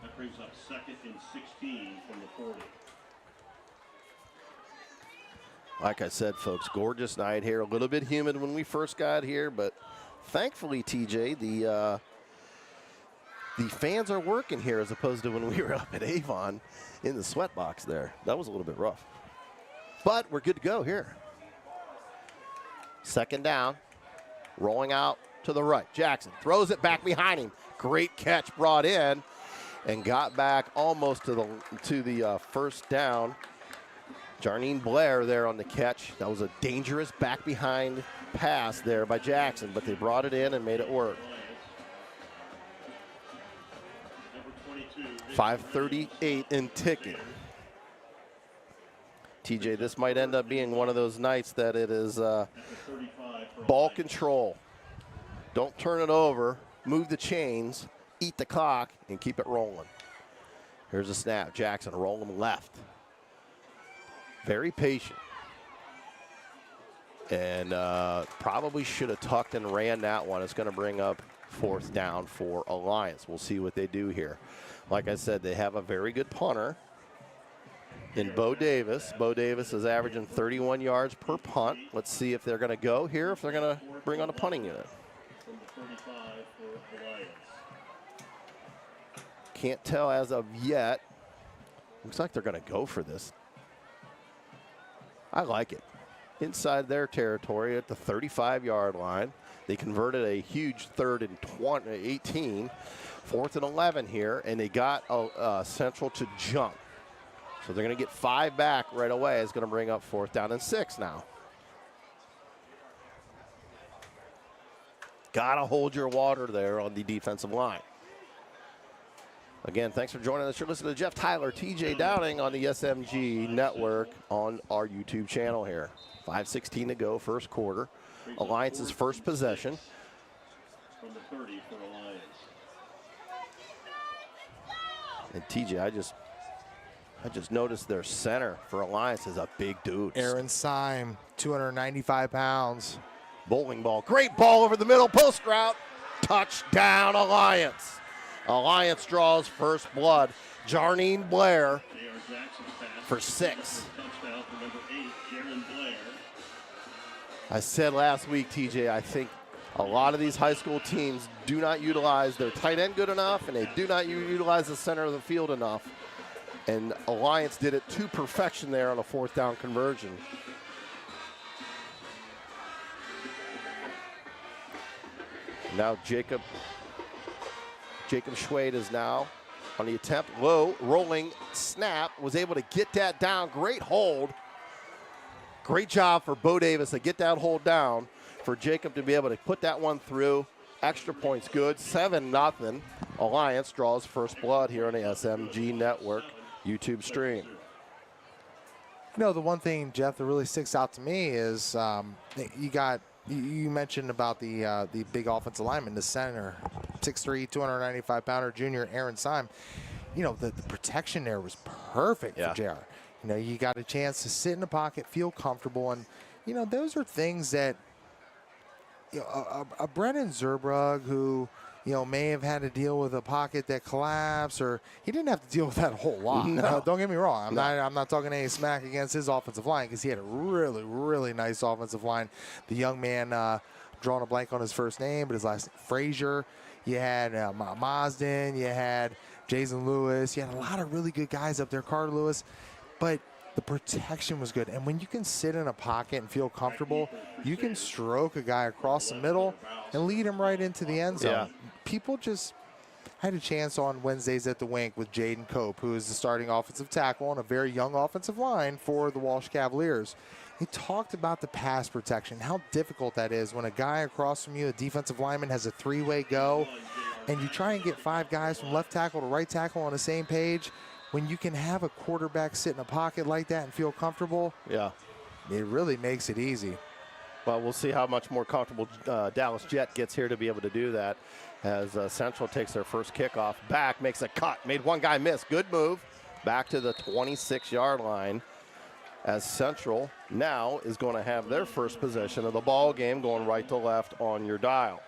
That brings up 2nd and 16 from the 40. Like I said, folks, gorgeous night here. A little bit humid when we first got here, but thankfully, TJ, the fans are working here as opposed to when we were up at Avon in the sweat box there. That was a little bit rough. But we're good to go here. Second down, rolling out to the right. Jackson throws it back behind him. Great catch brought in and got back almost to the first down Jarnine Blair there on the catch. That was a dangerous back behind pass there by Jackson, but they brought it in and made it work. 5:38 and ticking. TJ, this might end up being one of those nights that it is ball control. Don't turn it over, move the chains, eat the clock, and keep it rolling. Here's a snap. Jackson rolling left. Very patient. And probably should have tucked and ran that one. It's going to bring up 4th down for Alliance. We'll see what they do here. Like I said, they have a very good punter in Bo Davis. Bo Davis is averaging 31 yards per punt. Let's see if they're going to go here, if they're going to bring on a punting unit. Can't tell as of yet. Looks like they're going to go for this. I like it. Inside their territory at the 35-yard line. They converted a huge 3rd and 18, 4th and 11 here, and they got Central to jump. So they're going to get 5 back right away. It's going to bring up 4th down and 6 now. Got to hold your water there on the defensive line. Again, thanks for joining us. You're listening to Jeff Tyler, TJ Downing on the SMG Network on our YouTube channel here. 5:16 to go, first quarter. Alliance's first possession. From the 30 for Alliance. And TJ, I just noticed their center for Alliance is a big dude. Aaron Syme, 295 pounds. Bowling ball. Great ball over the middle. Post route. Touchdown, Alliance. Alliance draws first blood. Jarnine Blair for 6. Touchdown for number 8, Jaron Blair. I said last week, TJ, I think a lot of these high school teams do not utilize their tight end good enough, and they do not utilize the center of the field enough. And Alliance did it to perfection there on a 4th down conversion. Now Jacob Schwade is now on the attempt. Low, rolling, snap, was able to get that down. Great hold. Great job for Bo Davis to get that hold down, for Jacob to be able to put that one through. Extra points good, 7-0. Alliance draws first blood here on the SMG Network YouTube stream. You know, the one thing, Jeff, that really sticks out to me is you mentioned about the big offensive lineman, the center, 6'3", 295-pounder junior Aaron Syme. You know, the protection there was perfect for JR. You know, you got a chance to sit in the pocket, feel comfortable, and, you know, those are things that, you know, a Brennan Zerbrug who, you know, may have had to deal with a pocket that collapsed, or he didn't have to deal with that a whole lot. No. Don't get me wrong. I'm not talking any smack against his offensive line, because he had a really, really nice offensive line. The young man, drawing a blank on his first name, but his last name, Frazier. You had Mazden. You had Jason Lewis. You had a lot of really good guys up there, Carter Lewis. But the protection was good. And when you can sit in a pocket and feel comfortable, you can stroke a guy across the middle and lead him right into the end zone. Yeah. People just had a chance on Wednesdays at the Wink with Jaden Cope, who is the starting offensive tackle on a very young offensive line for the Walsh Cavaliers. He talked about the pass protection, how difficult that is when a guy across from you, a defensive lineman, has a 3-way go, and you try and get 5 guys from left tackle to right tackle on the same page. When you can have a quarterback sit in a pocket like that and feel comfortable, it really makes it easy. Well, we'll see how much more comfortable Dallas Jet gets here to be able to do that, as Central takes their first kickoff back, makes a cut, made one guy miss. Good move. Back to the 26-yard line, as Central now is going to have their first possession of the ball game, going right to left on your dial.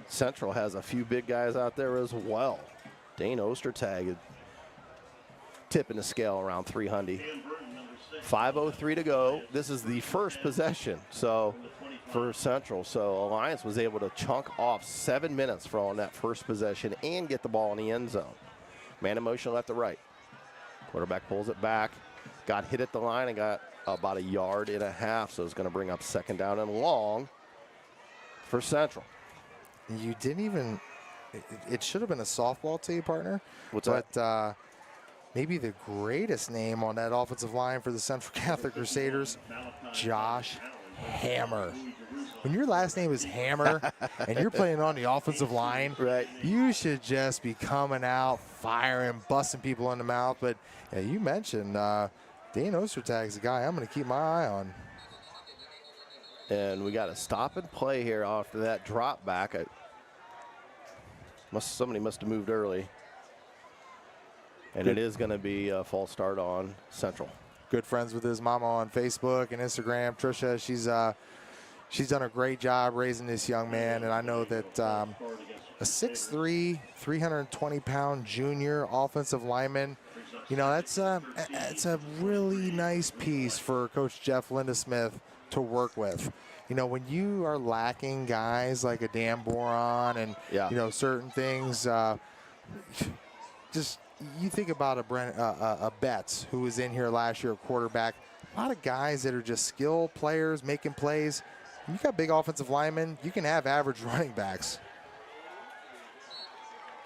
Central has a few big guys out there as well. Dane Ostertag tipping the scale around 300. 5:03 to go. This is the first possession for Central. So Alliance was able to chunk off 7 minutes for on that first possession and get the ball in the end zone. Man in motion left to right. Quarterback pulls it back. Got hit at the line and got about 1.5 yards. So it's going to bring up 2nd down and long for Central. You didn't even it should have been a softball team partner. What's that? But maybe the greatest name on that offensive line for the Central Catholic Crusaders, Josh Hammer. When your last name is Hammer and you're playing on the offensive line, Right. you should just be coming out, firing, busting people in the mouth. But yeah, you mentioned Dane Ostertag's a guy I'm going to keep my eye on. And we got a stop and play here after that drop back. Somebody must have moved early. And it is going to be a false start on Central. Good friends with his mama on Facebook and Instagram. Trisha, she's done a great job raising this young man, and I know that a 6'3", 320-pound junior offensive lineman, you know, that's a really nice piece for Coach Jeff Lindesmith to work with. You know, when you are lacking guys like a Dan Boron and you know, certain things, just you think about a Betts who was in here last year, a quarterback. A lot of guys that are just skill players making plays. You got big offensive linemen, you can have average running backs.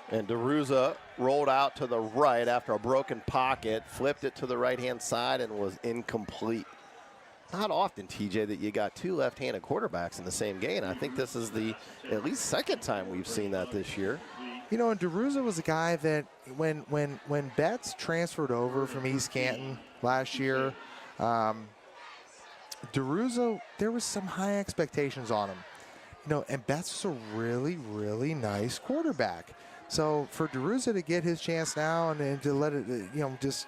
And DeRuza rolled out to the right after a broken pocket, flipped it to the right-hand side, and was incomplete. Not often, TJ, that you got two left-handed quarterbacks in the same game. I think this is the at least second time we've seen that this year. You know, and DeRuza was a guy that when Betts transferred over from East Canton last year, DeRuza, there was some high expectations on him. You know, and Betts was a really, really nice quarterback. So for DeRuza to get his chance now and to let it, you know, just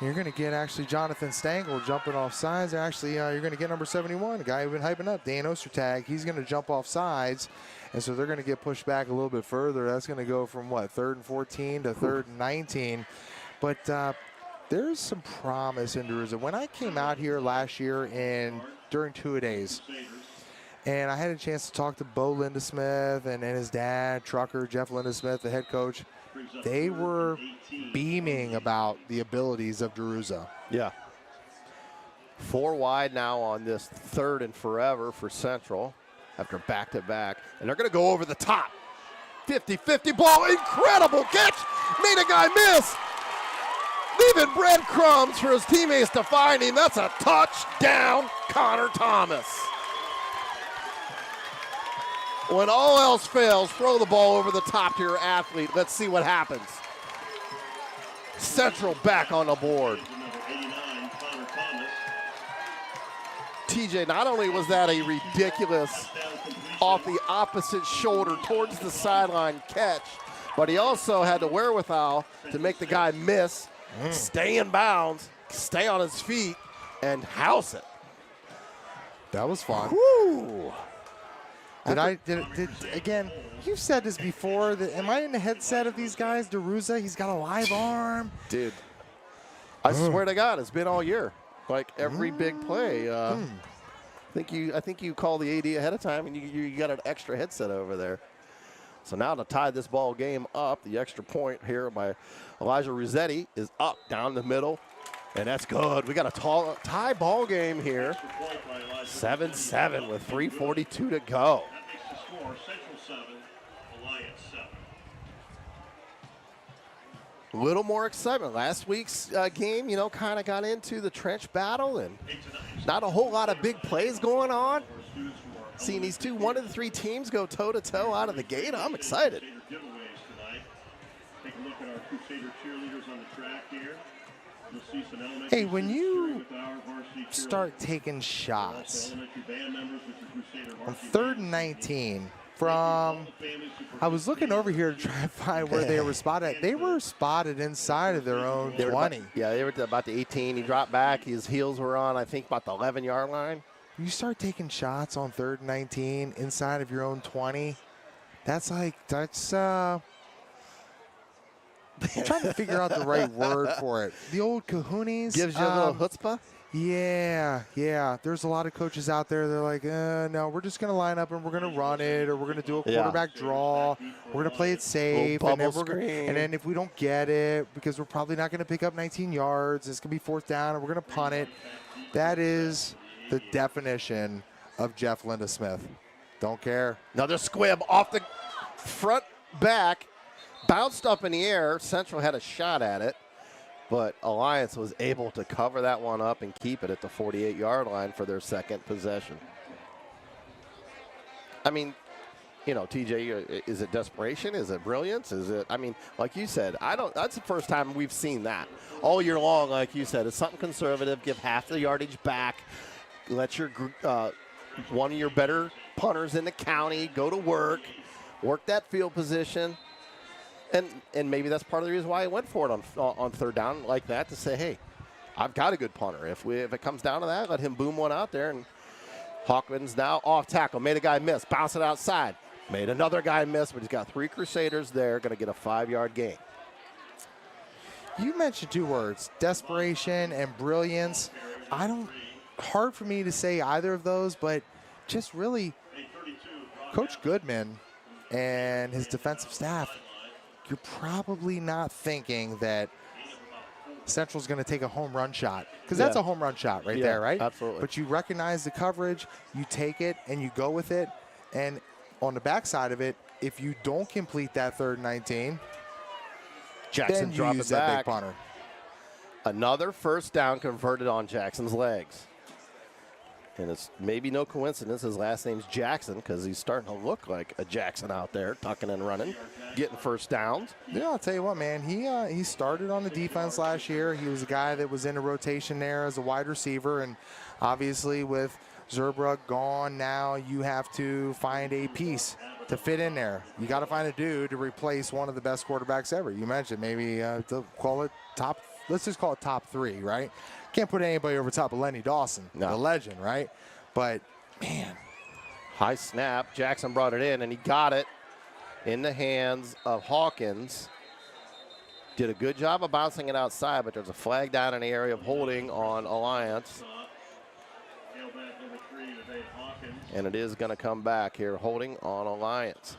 you're going to get actually Jonathan Stangl jumping off sides. Actually, you're going to get number 71, a guy we've been hyping up, Dan Ostertag. He's going to jump off sides, and so they're going to get pushed back a little bit further. That's going to go from, what, 3rd and 14 to 3rd and 19. But there's some promise in DeRuza. When I came out here last year during two-a-days, and I had a chance to talk to Bo Lindesmith and his dad, Trucker, Jeff Lindesmith, the head coach, they were beaming about the abilities of DeRuza. Yeah. 4 wide now on this 3rd and forever for Central after back-to-back. And they're going to go over the top. 50-50 ball. Incredible catch. Made a guy miss. Leaving breadcrumbs for his teammates to find him. That's a touchdown, Connor Thomas. When all else fails, throw the ball over the top to your athlete. Let's see what happens. Central back on the board. TJ, not only was that a ridiculous off the opposite shoulder towards the sideline catch, but he also had the wherewithal to make the guy miss, stay in bounds, stay on his feet, and house it. That was fun. Woo! Again, you've said this before. Am I in the headset of these guys? DeRuza, he's got a live arm. Dude, I swear to God, it's been all year. Like every big play. I think you call the AD ahead of time, and you got an extra headset over there. So now to tie this ball game up, the extra point here by Elijah Rossetti is up down the middle, and that's good. We got a tie ball game here. 7-7 with 3:42 to go. A little more excitement. Last week's game, you know, kind of got into the trench battle and not a whole lot of big plays going on. Seeing these one of the 3 teams go toe-to-toe out of the gate, I'm excited. Hey, when you start taking shots on 3rd and 19 from, I was looking over here to try and find where they were spotted. They were spotted inside of their own 20. They were about the 18. He dropped back. His heels were on, I think, about the 11-yard line. You start taking shots on 3rd and 19 inside of your own 20. That's I'm trying to figure out the right word for it. The old kahunas. Gives you a little chutzpah? Yeah. There's a lot of coaches out there. They're like, no, we're just going to line up and we're going to run it, or we're going to do a quarterback draw. We're going to play it safe. And then if we don't get it, because we're probably not going to pick up 19 yards, it's going to be 4th down, and we're going to punt it. That is the definition of Jeff Lindesmith. Don't care. Another squib off the front, back, bounced up in the air. Central had a shot at it, but Alliance was able to cover that one up and keep it at the 48-yard line for their second possession. I mean, you know, TJ, is it desperation? Is it brilliance? Is it, I mean, like you said, that's the first time we've seen that. All year long, like you said, it's something conservative, give half the yardage back, let your one of your better punters in the county go to work that field position. And maybe that's part of the reason why I went for it on third down like that, to say, hey, I've got a good punter. If it comes down to that, let him boom one out there. And Hawkins now off tackle, made a guy miss, bounce it outside, made another guy miss, but he's got 3 Crusaders there, going to get a 5-yard gain. You mentioned 2 words, desperation and brilliance. Hard for me to say either of those, but just really, Coach Goodman and his defensive staff, you're probably not thinking that Central's going to take a home run shot, because that's a home run shot right there, right? Absolutely. But you recognize the coverage, you take it, and you go with it. And on the backside of it, if you don't complete that 3rd and 19, Jackson then you dropped use it that back. big punter. Another first down converted on Jackson's legs. And it's maybe no coincidence his last name's Jackson, because he's starting to look like a Jackson out there, tucking and running, getting first downs. Yeah, I'll tell you what, man. He started on the defense last year. He was a guy that was in a rotation there as a wide receiver. And obviously with Zerbrug gone now, you have to find a piece to fit in there. You got to find a dude to replace one of the best quarterbacks ever. You mentioned maybe to call it top. Let's just call it top 3, right? Can't put anybody over top of Lenny Dawson, the legend, right? But, man. High snap. Jackson brought it in, and he got it in the hands of Hawkins. Did a good job of bouncing it outside, but there's a flag down in the area of holding on Alliance. And it is going to come back here, holding on Alliance.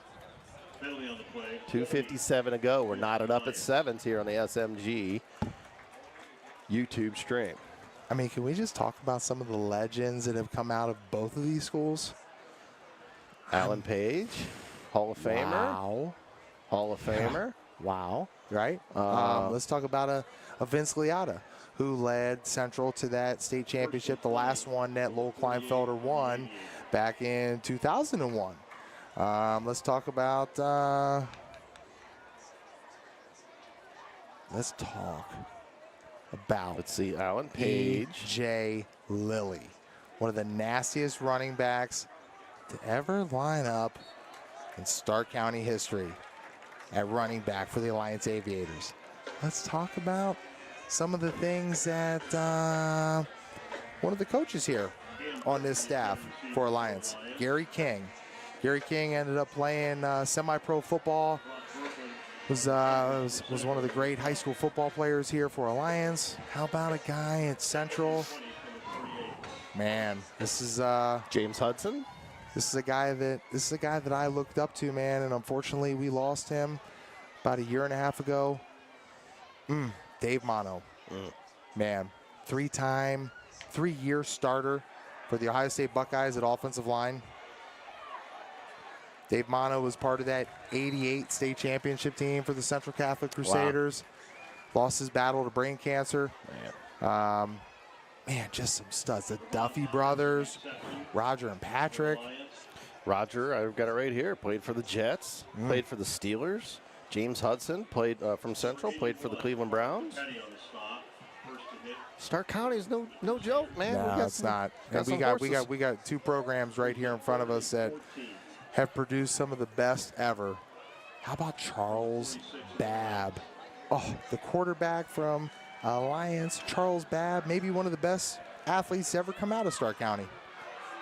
2:57 to go. We're knotted up at 7s here on the SMG YouTube stream. I mean, can we just talk about some of the legends that have come out of both of these schools? Alan Page, Hall of Famer. Wow. Hall of Famer. Wow. Right? Let's talk about a Vince Liotta, who led Central to that state championship, the last one that Lowell Kleinfelder won back in 2001. Let's talk about Let's see, Alan Page. E.J. Lilly, one of the nastiest running backs to ever line up in Stark County history at running back for the Alliance Aviators. Let's talk about some of the things that one of the coaches here on this staff for Alliance, Gary King. Gary King ended up playing semi-pro football. Was one of the great high school football players here for Alliance. How about a guy at Central? Man, this is James Hudson. This is a guy that I looked up to, man, and unfortunately we lost him about a year and a half ago. Dave Mono, man, 3-year starter for the Ohio State Buckeyes at offensive line. Dave Mono was part of that 88 state championship team for the Central Catholic Crusaders. Wow. Lost his battle to brain cancer. Man, just some studs. The Duffy brothers, Roger and Patrick. Roger, I've got it right here, played for the Jets, played for the Steelers. James Hudson played from Central, played for the Cleveland Browns. Stark County is no joke, man. No, it's not. And we got 2 programs right here in front of us that have produced some of the best ever. How about Charles Babb? Oh, the quarterback from Alliance, Charles Babb, maybe one of the best athletes to ever come out of Stark County.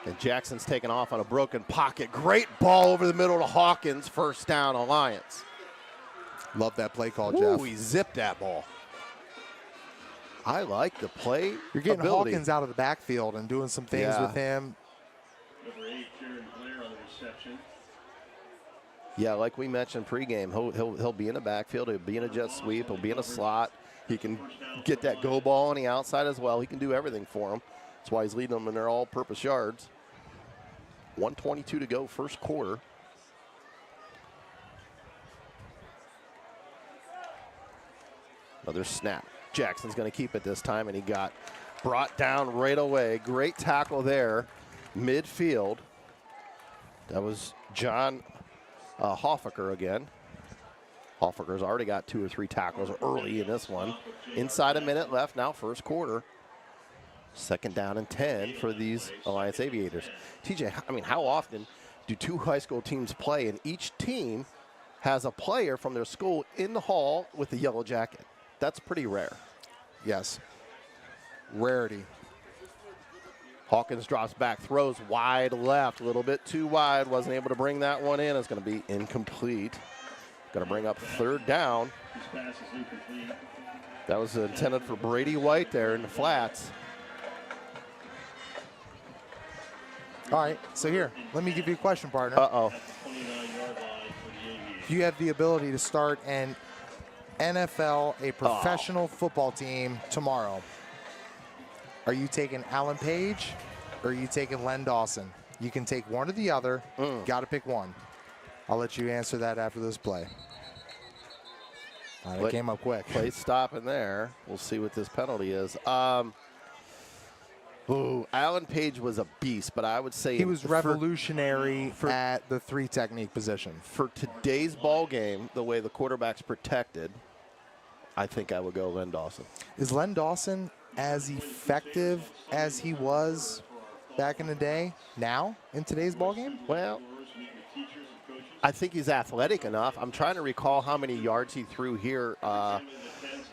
And Jackson's taken off on a broken pocket. Great ball over the middle to Hawkins. First down, Alliance. Love that play call, Jeff. Ooh, he zipped that ball. I like the play. You're getting ability. Hawkins out of the backfield and doing some things with him. Yeah, like we mentioned pregame, he'll be in the backfield. He'll be in a jet sweep. He'll be in a slot. He can get that go ball on the outside as well. He can do everything for them. That's why he's leading them in their all-purpose yards. 1:22 to go, first quarter. Another snap. Jackson's going to keep it this time, and he got brought down right away. Great tackle there, midfield. That was John Hoffaker again. Hoffaker's already got 2 or 3 tackles early in this one. Inside a minute left now, first quarter. 2nd down and 10 for these Alliance Aviators. TJ, I mean, how often do 2 high school teams play, and each team has a player from their school in the hall with a yellow jacket? That's pretty rare. Yes. Rarity. Hawkins drops back, throws wide left, a little bit too wide. Wasn't able to bring that one in. It's going to be incomplete. Going to bring up 3rd down. That was intended for Brady White there in the flats. All right, so here, let me give you a question, partner. Uh-oh. If you have the ability to start an NFL, a professional football team tomorrow, are you taking Alan Page or are you taking Len Dawson? You can take one or the other. Got to pick one. I'll let you answer that after this play. All right, it came up quick. Play stopping there. We'll see what this penalty is. Alan Page was a beast, but I would say he was revolutionary at the 3 technique position. For today's ball game, the way the quarterback's protected, I think I would go Len Dawson. Is Len Dawson as effective as he was back in the day now in today's ball game? Well, I think he's athletic enough. I'm trying to recall how many yards he threw here.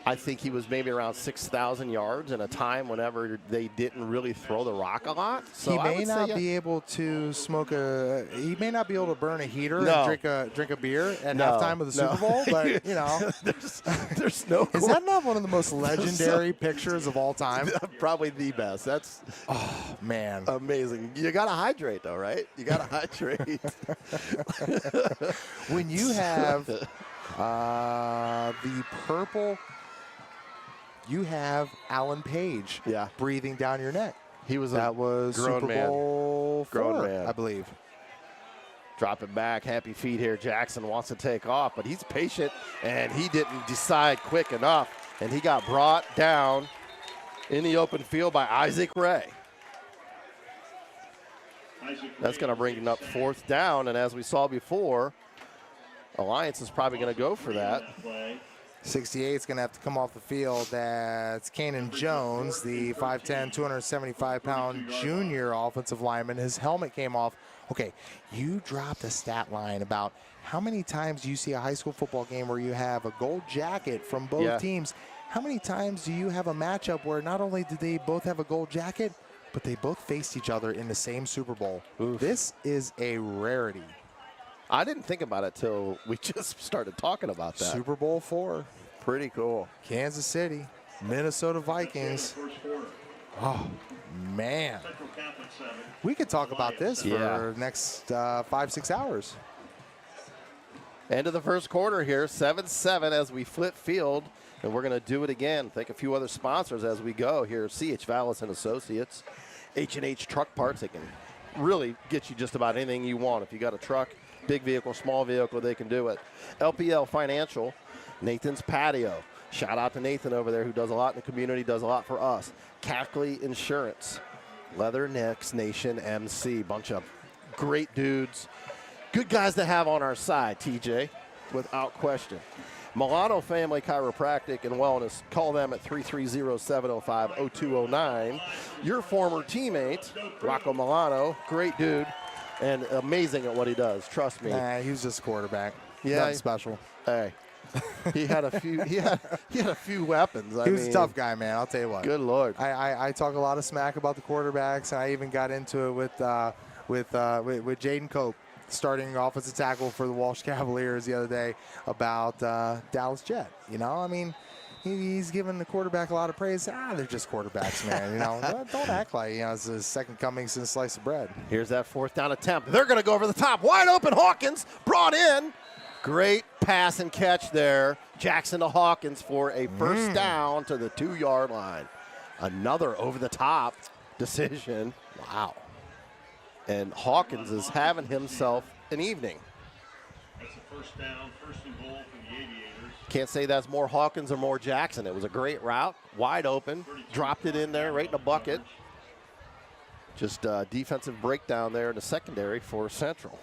I think he was maybe around 6,000 yards in a time whenever they didn't really throw the rock a lot. So he may not be able to smoke he may not be able to burn a heater and drink a beer at halftime of the Super Bowl, but you know, there's no. Is that not one of the most legendary pictures of all time? Probably the best. That's man, amazing. You got to hydrate though, right? You got to hydrate. When you have the purple. You have Alan Page breathing down your neck. That was Super Bowl 4, I believe. Drop it back, happy feet here. Jackson wants to take off, but he's patient, and he didn't decide quick enough, and he got brought down in the open field by Isaac Ray. That's going to bring it up 4th down, and as we saw before, Alliance is probably going to go for that. 68 is going to have to come off the field. That's Canton Jones, the 5'10", 275-pound junior offensive lineman. His helmet came off. Okay, you dropped a stat line about how many times do you see a high school football game where you have a gold jacket from both teams? How many times do you have a matchup where not only did they both have a gold jacket, but they both faced each other in the same Super Bowl? Oof. This is a rarity. I didn't think about it till we just started talking about that. Super Bowl 4. Pretty cool. Kansas City, Minnesota Vikings. Oh, man. We could talk about this for the next 5-6 hours. End of the first quarter here, 7-7 as we flip field, and we're going to do it again. Thank a few other sponsors as we go here. C.H. Vallis and Associates, H&H Truck Parts. They can really get you just about anything you want. If you got a truck, big vehicle, small vehicle, they can do it. LPL Financial, Nathan's Patio. Shout out to Nathan over there who does a lot in the community, does a lot for us. Cackley Insurance, Leather Necks Nation MC. Bunch of great dudes. Good guys to have on our side, TJ, without question. Milano Family Chiropractic and Wellness. Call them at 330-705-0209. Your former teammate, Rocco Milano, great dude and amazing at what he does. Trust me. Nah, he was just a quarterback. Yeah, nothing special. Hey, he had a few. He had a few weapons. He was a tough guy, man. I'll tell you what. Good Lord. I talk a lot of smack about the quarterbacks, and I even got into it with Jaden Cope, starting offensive tackle for the Walsh Cavaliers the other day, about Dallas Jet. You know, I mean, he's giving the quarterback a lot of praise. They're just quarterbacks, man. You know, don't act like it's the second coming since sliced bread. Here's that 4th down attempt. They're going to go over the top. Wide open. Hawkins brought in. Great pass and catch there. Jackson to Hawkins for a first down to the 2-yard line. Another over the top decision. Wow. And Hawkins is having himself an evening. That's a first down, 1st and goal for the Aviators. Can't say that's more Hawkins or more Jackson. It was a great route, wide open, dropped it in there right in the bucket. Just defensive breakdown there in the secondary for Central.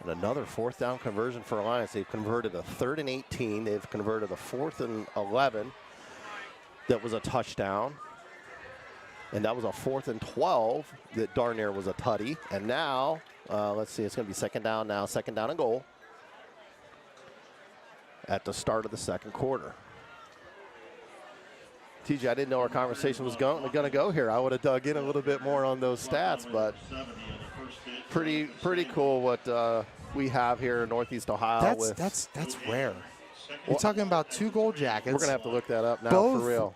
And another 4th down conversion for Alliance. They've converted a 3rd and 18. They've converted a 4th and 11. That was a touchdown. And that was a 4th and 12 that darn near was a tutty. And now, let's see, it's going to be 2nd down now, 2nd down and goal at the start of the 2nd quarter. TJ, I didn't know our conversation was going to go here. I would have dug in a little bit more on those stats, but pretty cool what we have here in Northeast Ohio. That's rare. You're talking about 2 gold jackets. We're going to have to look that up now Both for real.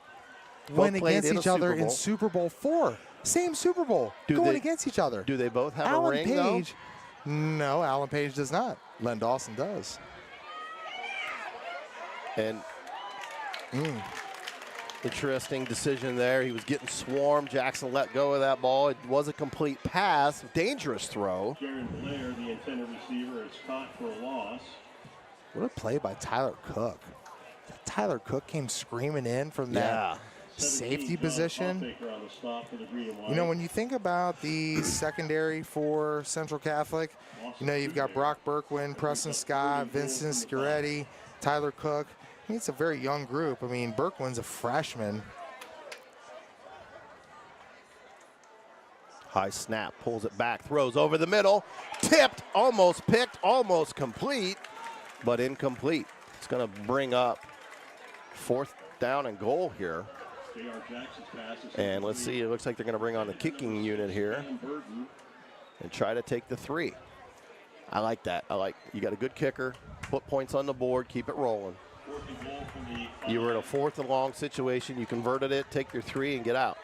Went Both played against in each other Super Bowl. in Super Bowl 4. Same Super Bowl. Going against each other. Do they both have Alan a ring, Page, no, Alan Page does not. Len Dawson does. And interesting decision there. He was getting swarmed. Jackson let go of that ball. It was a complete pass. Dangerous throw. Jaron Blair, the intended receiver, is caught for a loss. What a play by Tyler Cook. Tyler Cook came screaming in from that safety position. You know, when you think about the secondary for Central Catholic, you know, you've got Brock Berkwin, Preston Scott, Vincent Sciretti, Tyler Cook. I mean, it's a very young group. I mean, Berkwin's a freshman. High snap, pulls it back, throws over the middle, tipped, almost picked, almost complete, but incomplete. It's going to bring up 4th down and goal here. And let's see, it looks like they're going to bring on the kicking unit here and try to take the 3. I like that. You got a good kicker, put points on the board, keep it rolling. You were in a 4th and long situation. You converted it, take your 3 and get out.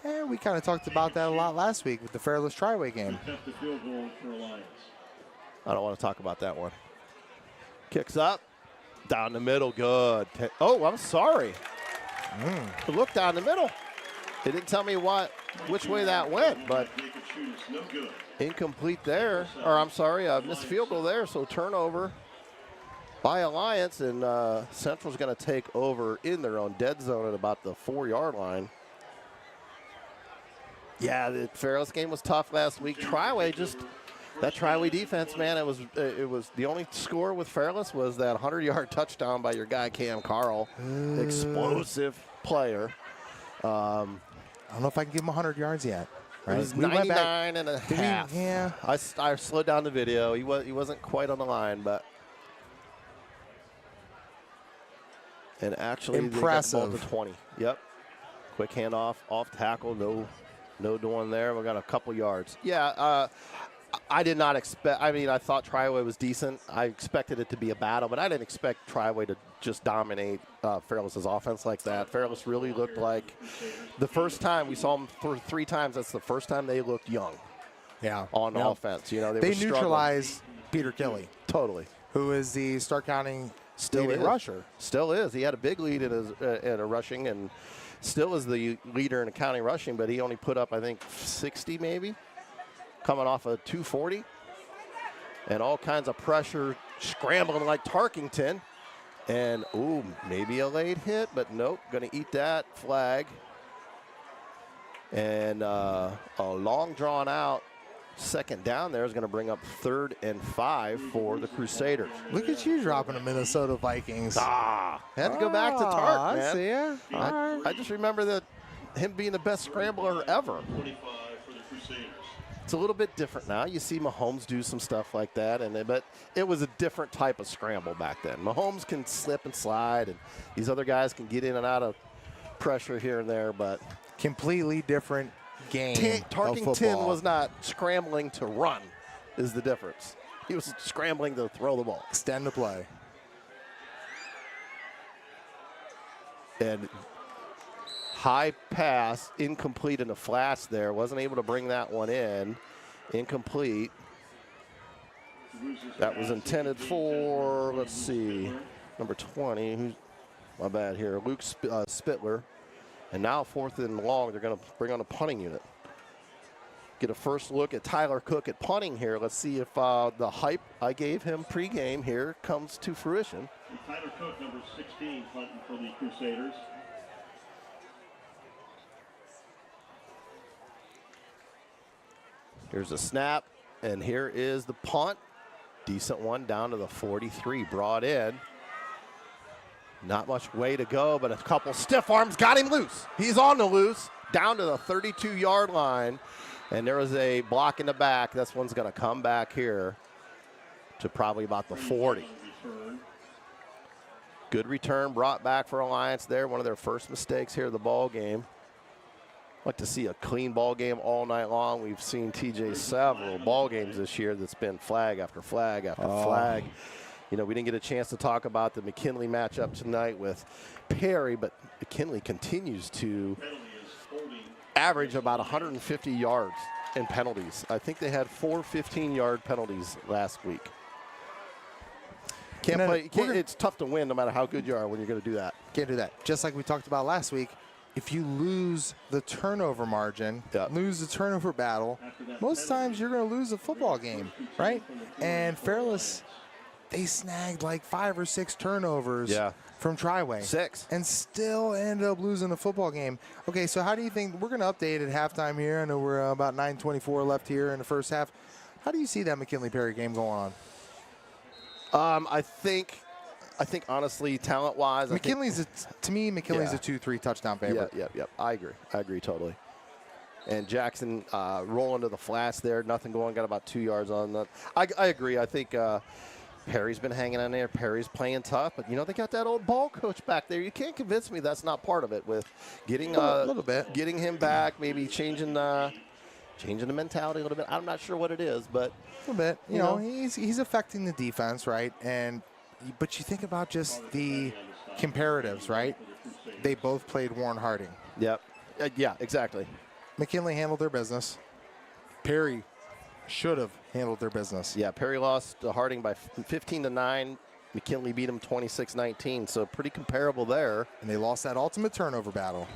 Yeah, we kind of talked about that a lot last week with the Fairless Triway game. I don't want to talk about that one. Kicks up, down the middle, good. Oh, I'm sorry. Look down the middle. They didn't tell me which way that went, but incomplete there. Or I'm sorry, missed field goal there, so turnover by Alliance, and Central's going to take over in their own dead zone at about the 4-yard line. Yeah, the Fairless game was tough last week. Triway that Triway defense, man, it was the only score with Fairless was that 100-yard touchdown by your guy Cam Carl, explosive player. I don't know if I can give him 100 yards yet. Right? It was 99 and a half. Yeah. I slowed down the video. He wasn't quite on the line, but and actually impressive. They got the ball to 20. Yep. Quick handoff, off tackle, no doing there. We got a couple yards. Yeah, I did not expect. I mean, I thought Triway was decent. I expected it to be a battle, but I didn't expect Triway to just dominate Fairless's offense like that. Fairless really looked like the first time we saw them for 3 times. That's the first time they looked young. Yeah. On offense, you know, they neutralized Peter Kelly. Totally. Who is the Stark County leading rusher? Still is. He had a big lead in a rushing, and still is the leader in the county rushing. But he only put up, I think, 60 maybe, coming off a 240, and all kinds of pressure, scrambling like Tarkington, and ooh, maybe a late hit, but nope, going to eat that flag, and a long drawn out second down there is going to bring up 3rd and 5 for the Crusaders. Look at you dropping the Minnesota Vikings. Had to go back to Tark, man. I see ya. I just remember that him being the best scrambler ever. 25 for the Crusaders. It's a little bit different now. You see Mahomes do some stuff like that, but it was a different type of scramble back then. Mahomes can slip and slide, and these other guys can get in and out of pressure here and there, but completely different game. Tarkington was not scrambling to run, is the difference. He was scrambling to throw the ball. Extend the play. And high pass, incomplete in the flats there. Wasn't able to bring that one in. Incomplete. That was intended for, let's see, number 20. My bad here. Luke Spittler. And now 4th and long, they're going to bring on a punting unit. get a first look at Tyler Cook at punting here. Let's see if the hype I gave him pregame here comes to fruition. Tyler Cook, number 16, punting for the Crusaders. Here's a snap, and here is the punt. Decent one down to the 43, brought in. Not much way to go, but a couple stiff arms got him loose. He's on the loose, down to the 32-yard line, and there was a block in the back. This one's going to come back here to probably about the 40. Good return brought back for Alliance there. One of their first mistakes here of the ball game. Like to see a clean ball game all night long. We've seen TJ several ball games this year that's been flag after flag after flag. You know, we didn't get a chance to talk about the McKinley matchup tonight with Perry, but McKinley continues to average about 150 yards in penalties. I think they had 4 15-yard penalties last week. It's tough to win no matter how good you are when you're going to do that. Can't do that. Just like we talked about last week, if you lose the turnover margin, lose the turnover battle, most times you're going to lose a football game, right? And Fairless, they snagged like 5 or 6 turnovers from Triway. 6. And still ended up losing the football game. Okay, so how do you think, we're going to update at halftime here. I know we're about 9:24 left here in the first half. How do you see that McKinley-Perry game going on? I think honestly, talent-wise, McKinley's a 2-3 touchdown favorite. Yep. I agree totally. And Jackson rolling to the flats there, nothing going, got about 2 yards on that. I agree. I think Perry's been hanging in there. Perry's playing tough, but you know they got that old ball coach back there. You can't convince me that's not part of it with getting a little bit, getting him back, maybe changing the mentality a little bit. I'm not sure what it is, but a little bit. You know, he's affecting the defense, right? But you think about just the comparatives, right? They both played Warren Harding. Yep. Yeah, exactly. McKinley handled their business. Perry should have handled their business. Yeah, Perry lost to Harding by 15-9. McKinley beat him 26-19, so pretty comparable there. And they lost that ultimate turnover battle.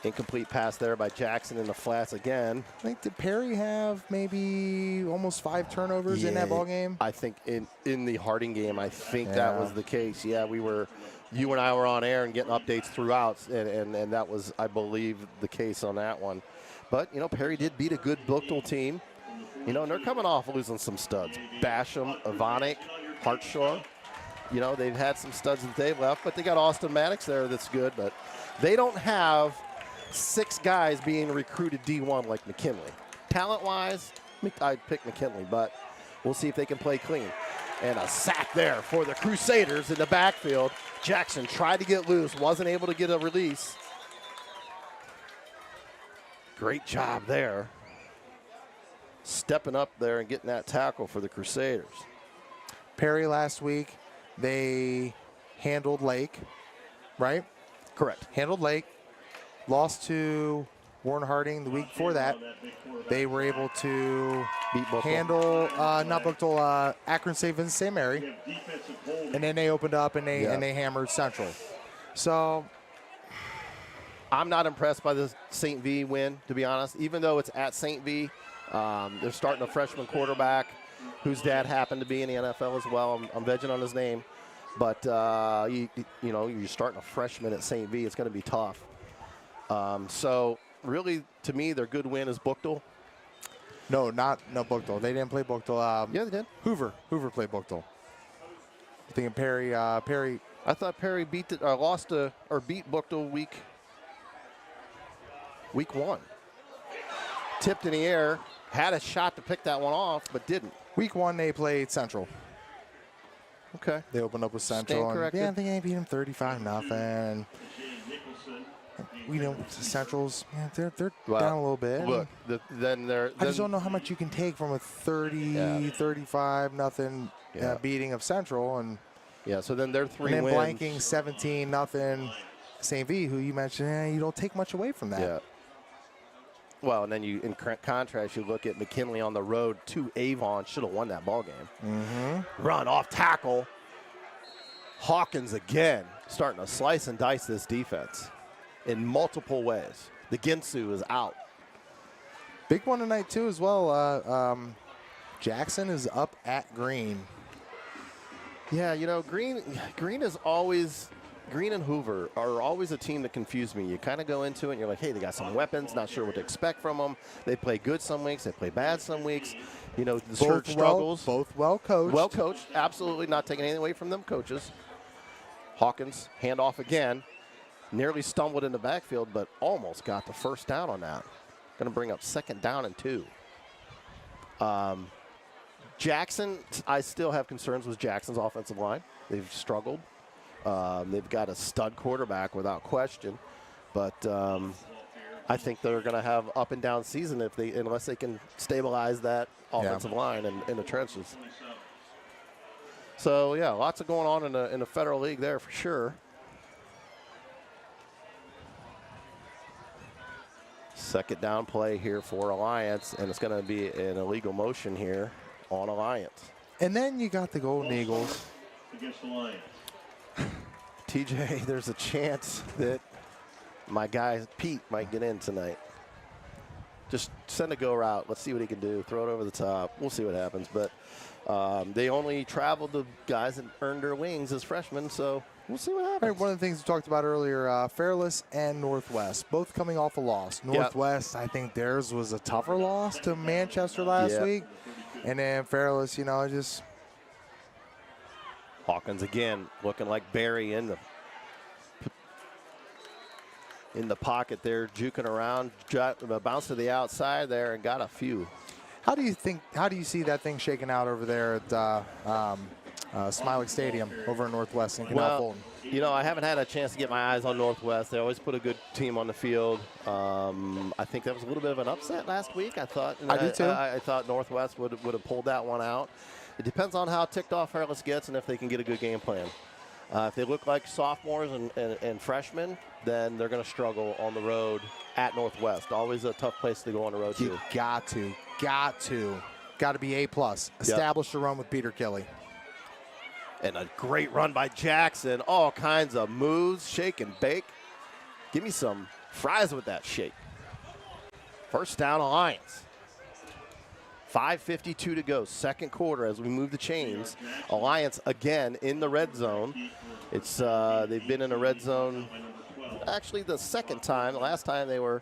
Incomplete pass there by Jackson in the flats again. I think, did Perry have maybe almost 5 turnovers in that ball game? I think in the Harding game, I think that was the case. Yeah, you and I were on air and getting updates throughout, and that was, I believe, the case on that one. But, you know, Perry did beat a good Buchtel team. You know, and they're coming off losing some studs. Basham, Ivonic, Hartshaw. You know, they've had some studs that they've left, but they got Austin Maddox there that's good. But they don't have 6 guys being recruited D1 like McKinley. Talent-wise, I'd pick McKinley, but we'll see if they can play clean. And a sack there for the Crusaders in the backfield. Jackson tried to get loose, wasn't able to get a release. Great job there. Stepping up there and getting that tackle for the Crusaders. Perry last week, they handled Lake, right? Correct. Handled Lake. Lost to Warren Harding the week before that. They were able to handle, not Buchtel, Akron St. Mary. And then they opened up and they hammered Central. So I'm not impressed by the St. V win, to be honest. Even though it's at St. V, they're starting a freshman quarterback whose dad happened to be in the NFL as well. I'm vegging on his name. But, you know, you're starting a freshman at St. V. It's going to be tough. So, really, to me, their good win is Buchtel. No Buchtel. They didn't play Buchtel. Yeah, they did. Hoover played Buchtel. I think Perry. I thought Perry beat beat Buchtel week 1. Tipped in the air, had a shot to pick that one off, but didn't. Week 1 they played Central. Okay. They opened up with Central. I think they beat them 35-0. You know, Central's, they're down a little bit. Look, I just don't know how much you can take from a 35-0 beating of Central. And so then they're 3 and then wins. blanking 17-0 St. V, who you mentioned, you don't take much away from that. Yeah. Well, and then in contrast, you look at McKinley on the road to Avon, should have won that ball game. Mm-hmm. Run off tackle. Hawkins again starting to slice and dice this defense in multiple ways. The Ginsu is out. Big one tonight, too, as well. Jackson is up at green. Yeah, you know, Green is always, Green and Hoover are always a team that confuse me. You kind of go into it and you're like, hey, they got some weapons, not sure what to expect from them. They play good some weeks, they play bad some weeks. You know, the church struggles. Both well coached. Well coached, absolutely not taking anything away from them coaches. Hawkins, handoff again. Nearly stumbled in the backfield, but almost got the first down on that. Going to bring up 2nd down and 2. Jackson, I still have concerns with Jackson's offensive line. They've struggled. They've got a stud quarterback without question, but I think they're going to have up and down season unless they can stabilize that offensive line in the trenches. So yeah, lots of going on in the Federal League there for sure. 2nd down play here for Alliance, and it's going to be an illegal motion here on Alliance. And then you got the Golden Eagles. Against Alliance. TJ, there's a chance that my guy Pete might get in tonight. Just send a go route. Let's see what he can do. Throw it over the top. We'll see what happens. But they only traveled the guys that earned their wings as freshmen, so we'll see what happens. Right, one of the things we talked about earlier, Fairless and Northwest, both coming off a loss. Northwest, I think theirs was a tougher loss to Manchester last week. And then Fairless, you know, just... Hawkins again looking like Barry in the pocket there, juking around, bounced to the outside there and got a few. How do you see that thing shaking out over there at Smilik Stadium over in Northwest in Canal Fulton? You know, I haven't had a chance to get my eyes on Northwest. They always put a good team on the field. I think that was a little bit of an upset last week. I thought I did too. I thought Northwest would have pulled that one out. It depends on how ticked off Fairless gets and if they can get a good game plan. If they look like sophomores and freshmen, then they're going to struggle on the road at Northwest. Always a tough place to go on the road, You got to be A+. Establish the run with Peter Kelly. And a great run by Jackson. All kinds of moves, shake and bake. Give me some fries with that shake. 1st down Alliance. 5:52 to go, 2nd quarter as we move the chains. Alliance again in the red zone. It's they've been in the red zone actually the 2nd time. The last time they were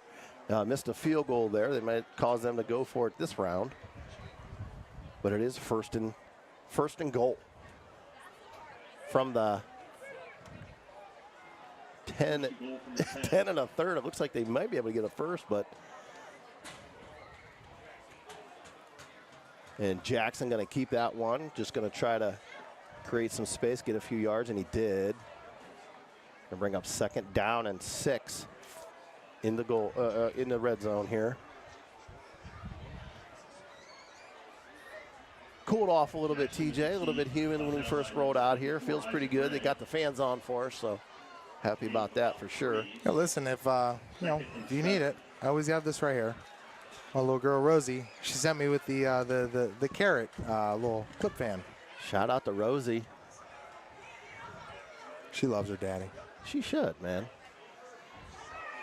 missed a field goal there. They might cause them to go for it this round. But it is first and goal from the 10 and a third. It looks like they might be able to get a first, but and Jackson going to keep that one. Just going to try to create some space, get a few yards, and he did. Going to bring up 2nd down and 6 in the goal in the red zone here. Cooled off a little bit, TJ. A little bit humid when we first rolled out here. Feels pretty good. They got the fans on for us, so happy about that for sure. Yeah, listen, if if you need it, I always have this right here. My little girl Rosie, she sent me with the carrot little clip fan. Shout out to Rosie. She loves her daddy. She should, man.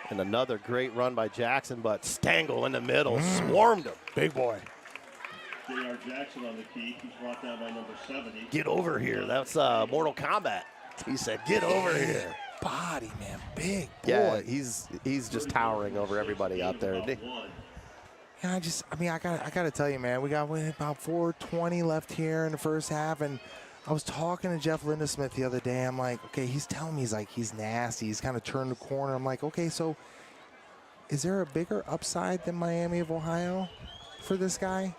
And another great run by Jackson, but Stengel in the middle swarmed him. Big boy. J.R. Jackson on the key. He's brought down by number 70. Get over here. That's Mortal Kombat. He said, get over here. Body, man. Big boy. Yeah, he's just towering over everybody out there. Yeah, I gotta tell you, man, we got about 4:20 left here in the first half, and I was talking to Jeff Lindesmith the other day. I'm like, okay, he's telling me he's nasty. He's kind of turned the corner. I'm like, okay, so is there a bigger upside than Miami of Ohio for this guy?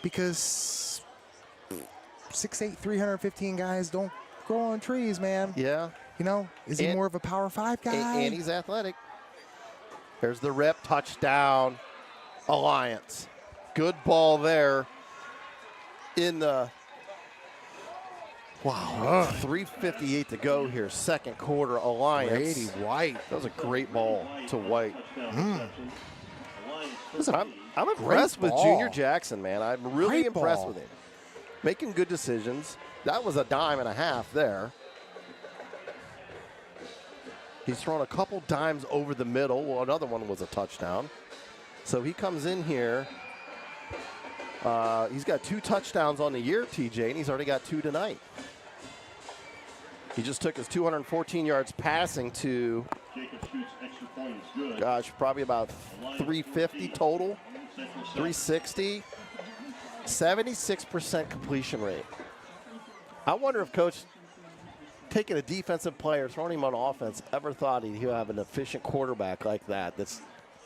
Because 6'8", 315 guys don't grow on trees, man. Yeah. You know, is he more of a Power 5 guy? And he's athletic. There's the rip, touchdown. Alliance. Good ball there in the 3:58 to go here, 2nd quarter. Alliance. Brady White. That was a great ball to White. Listen, I'm impressed with ball. Junior Jackson, man. I'm really Great impressed ball. with him. Making good decisions. That was a dime and a half there. He's thrown a couple dimes over the middle. Well, another one was a touchdown. So he comes in here. He's got 2 touchdowns on the year, TJ, and he's already got 2 tonight. He just took his 214 yards passing to, gosh, probably about 350 total, 360, 76% completion rate. I wonder if Coach, taking a defensive player, throwing him on offense, ever thought he'd have an efficient quarterback like that.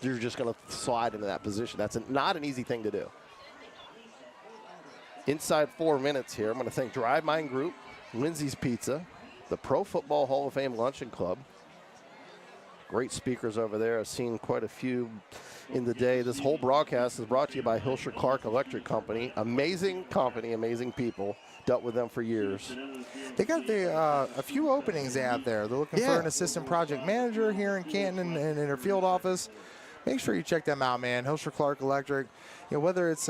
You're just going to slide into that position. That's not an easy thing to do. Inside 4 minutes here, I'm going to thank Drive Mine Group, Lindsay's Pizza, the Pro Football Hall of Fame Luncheon Club. Great speakers over there. I've seen quite a few in the day. This whole broadcast is brought to you by Hilscher Clark Electric Company. Amazing company, amazing people. Dealt with them for years. They got a few openings out there. They're looking for an assistant project manager here in Canton and in their field office. Make sure you check them out, man. Hilscher Clark Electric. You know, whether it's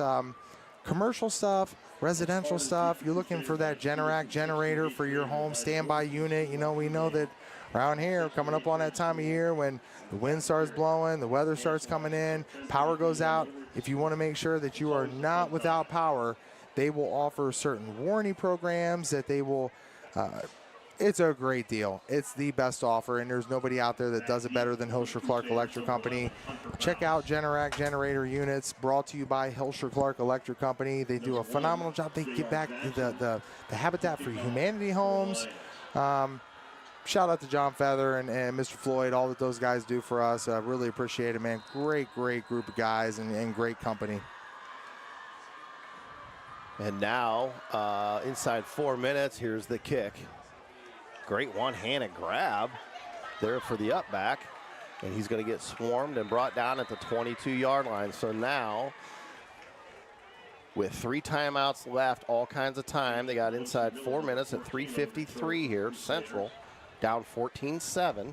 commercial stuff, residential stuff, you're looking for that Generac generator for your home standby unit. You know, we know that around here, coming up on that time of year when the wind starts blowing, the weather starts coming in, power goes out. If you want to make sure that you are not without power, they will offer certain warranty programs that they will it's a great deal. It's the best offer, and there's nobody out there that does it better than Hilscher Clark Electric Company. Check out Generac generator units, brought to you by Hilscher Clark Electric Company. They do a phenomenal job. They give back the Habitat for Humanity homes. Shout out to John Feather and Mr. Floyd, all that those guys do for us. I really appreciate it, man. Great group of guys and great company. And now, inside 4 minutes, here's the kick. Great one-handed grab there for the up back. And he's going to get swarmed and brought down at the 22-yard line. So now, with 3 timeouts left, all kinds of time, they got inside 4 minutes at 3:53 here, Central, down 14-7.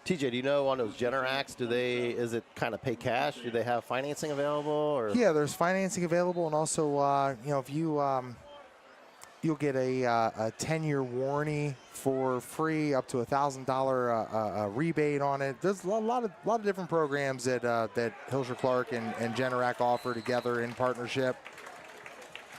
TJ, do you know on those Generacs, is it kind of pay cash? Do they have financing available? Or? Yeah, there's financing available, and also, you know, if you you'll get a 10-year warranty for free, up to $1,000 rebate on it. There's a lot of different programs that that Hilscher Clark and Generac offer together in partnership.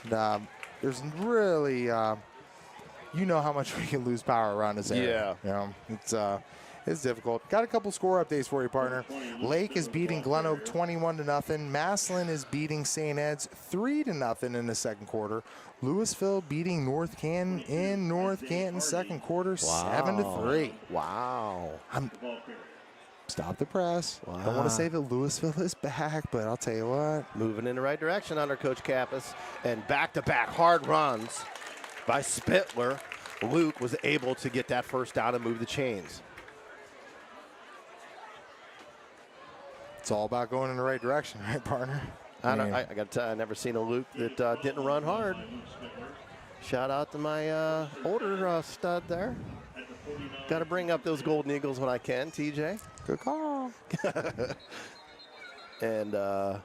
And, there's really, you know how much we can lose power around this area. Yeah. You know, it's difficult. Got a couple score updates for you, partner. Lake is beating Glen Oak 21-0. Massillon is beating St. Ed's 3-0 in the second quarter. Louisville beating North Canton in North Canton second quarter, 7-3. Wow. Stop the press. Wow. Don't want to say that Louisville is back, but I'll tell you what. Moving in the right direction under Coach Kappas. And back-to-back hard runs by Spittler. Luke was able to get that first down and move the chains. It's all about going in the right direction, right, partner? I got to tell you, I've never seen a Luke that didn't run hard. Shout out to my older stud there. Got to bring up those Golden Eagles when I can, TJ. Good call. And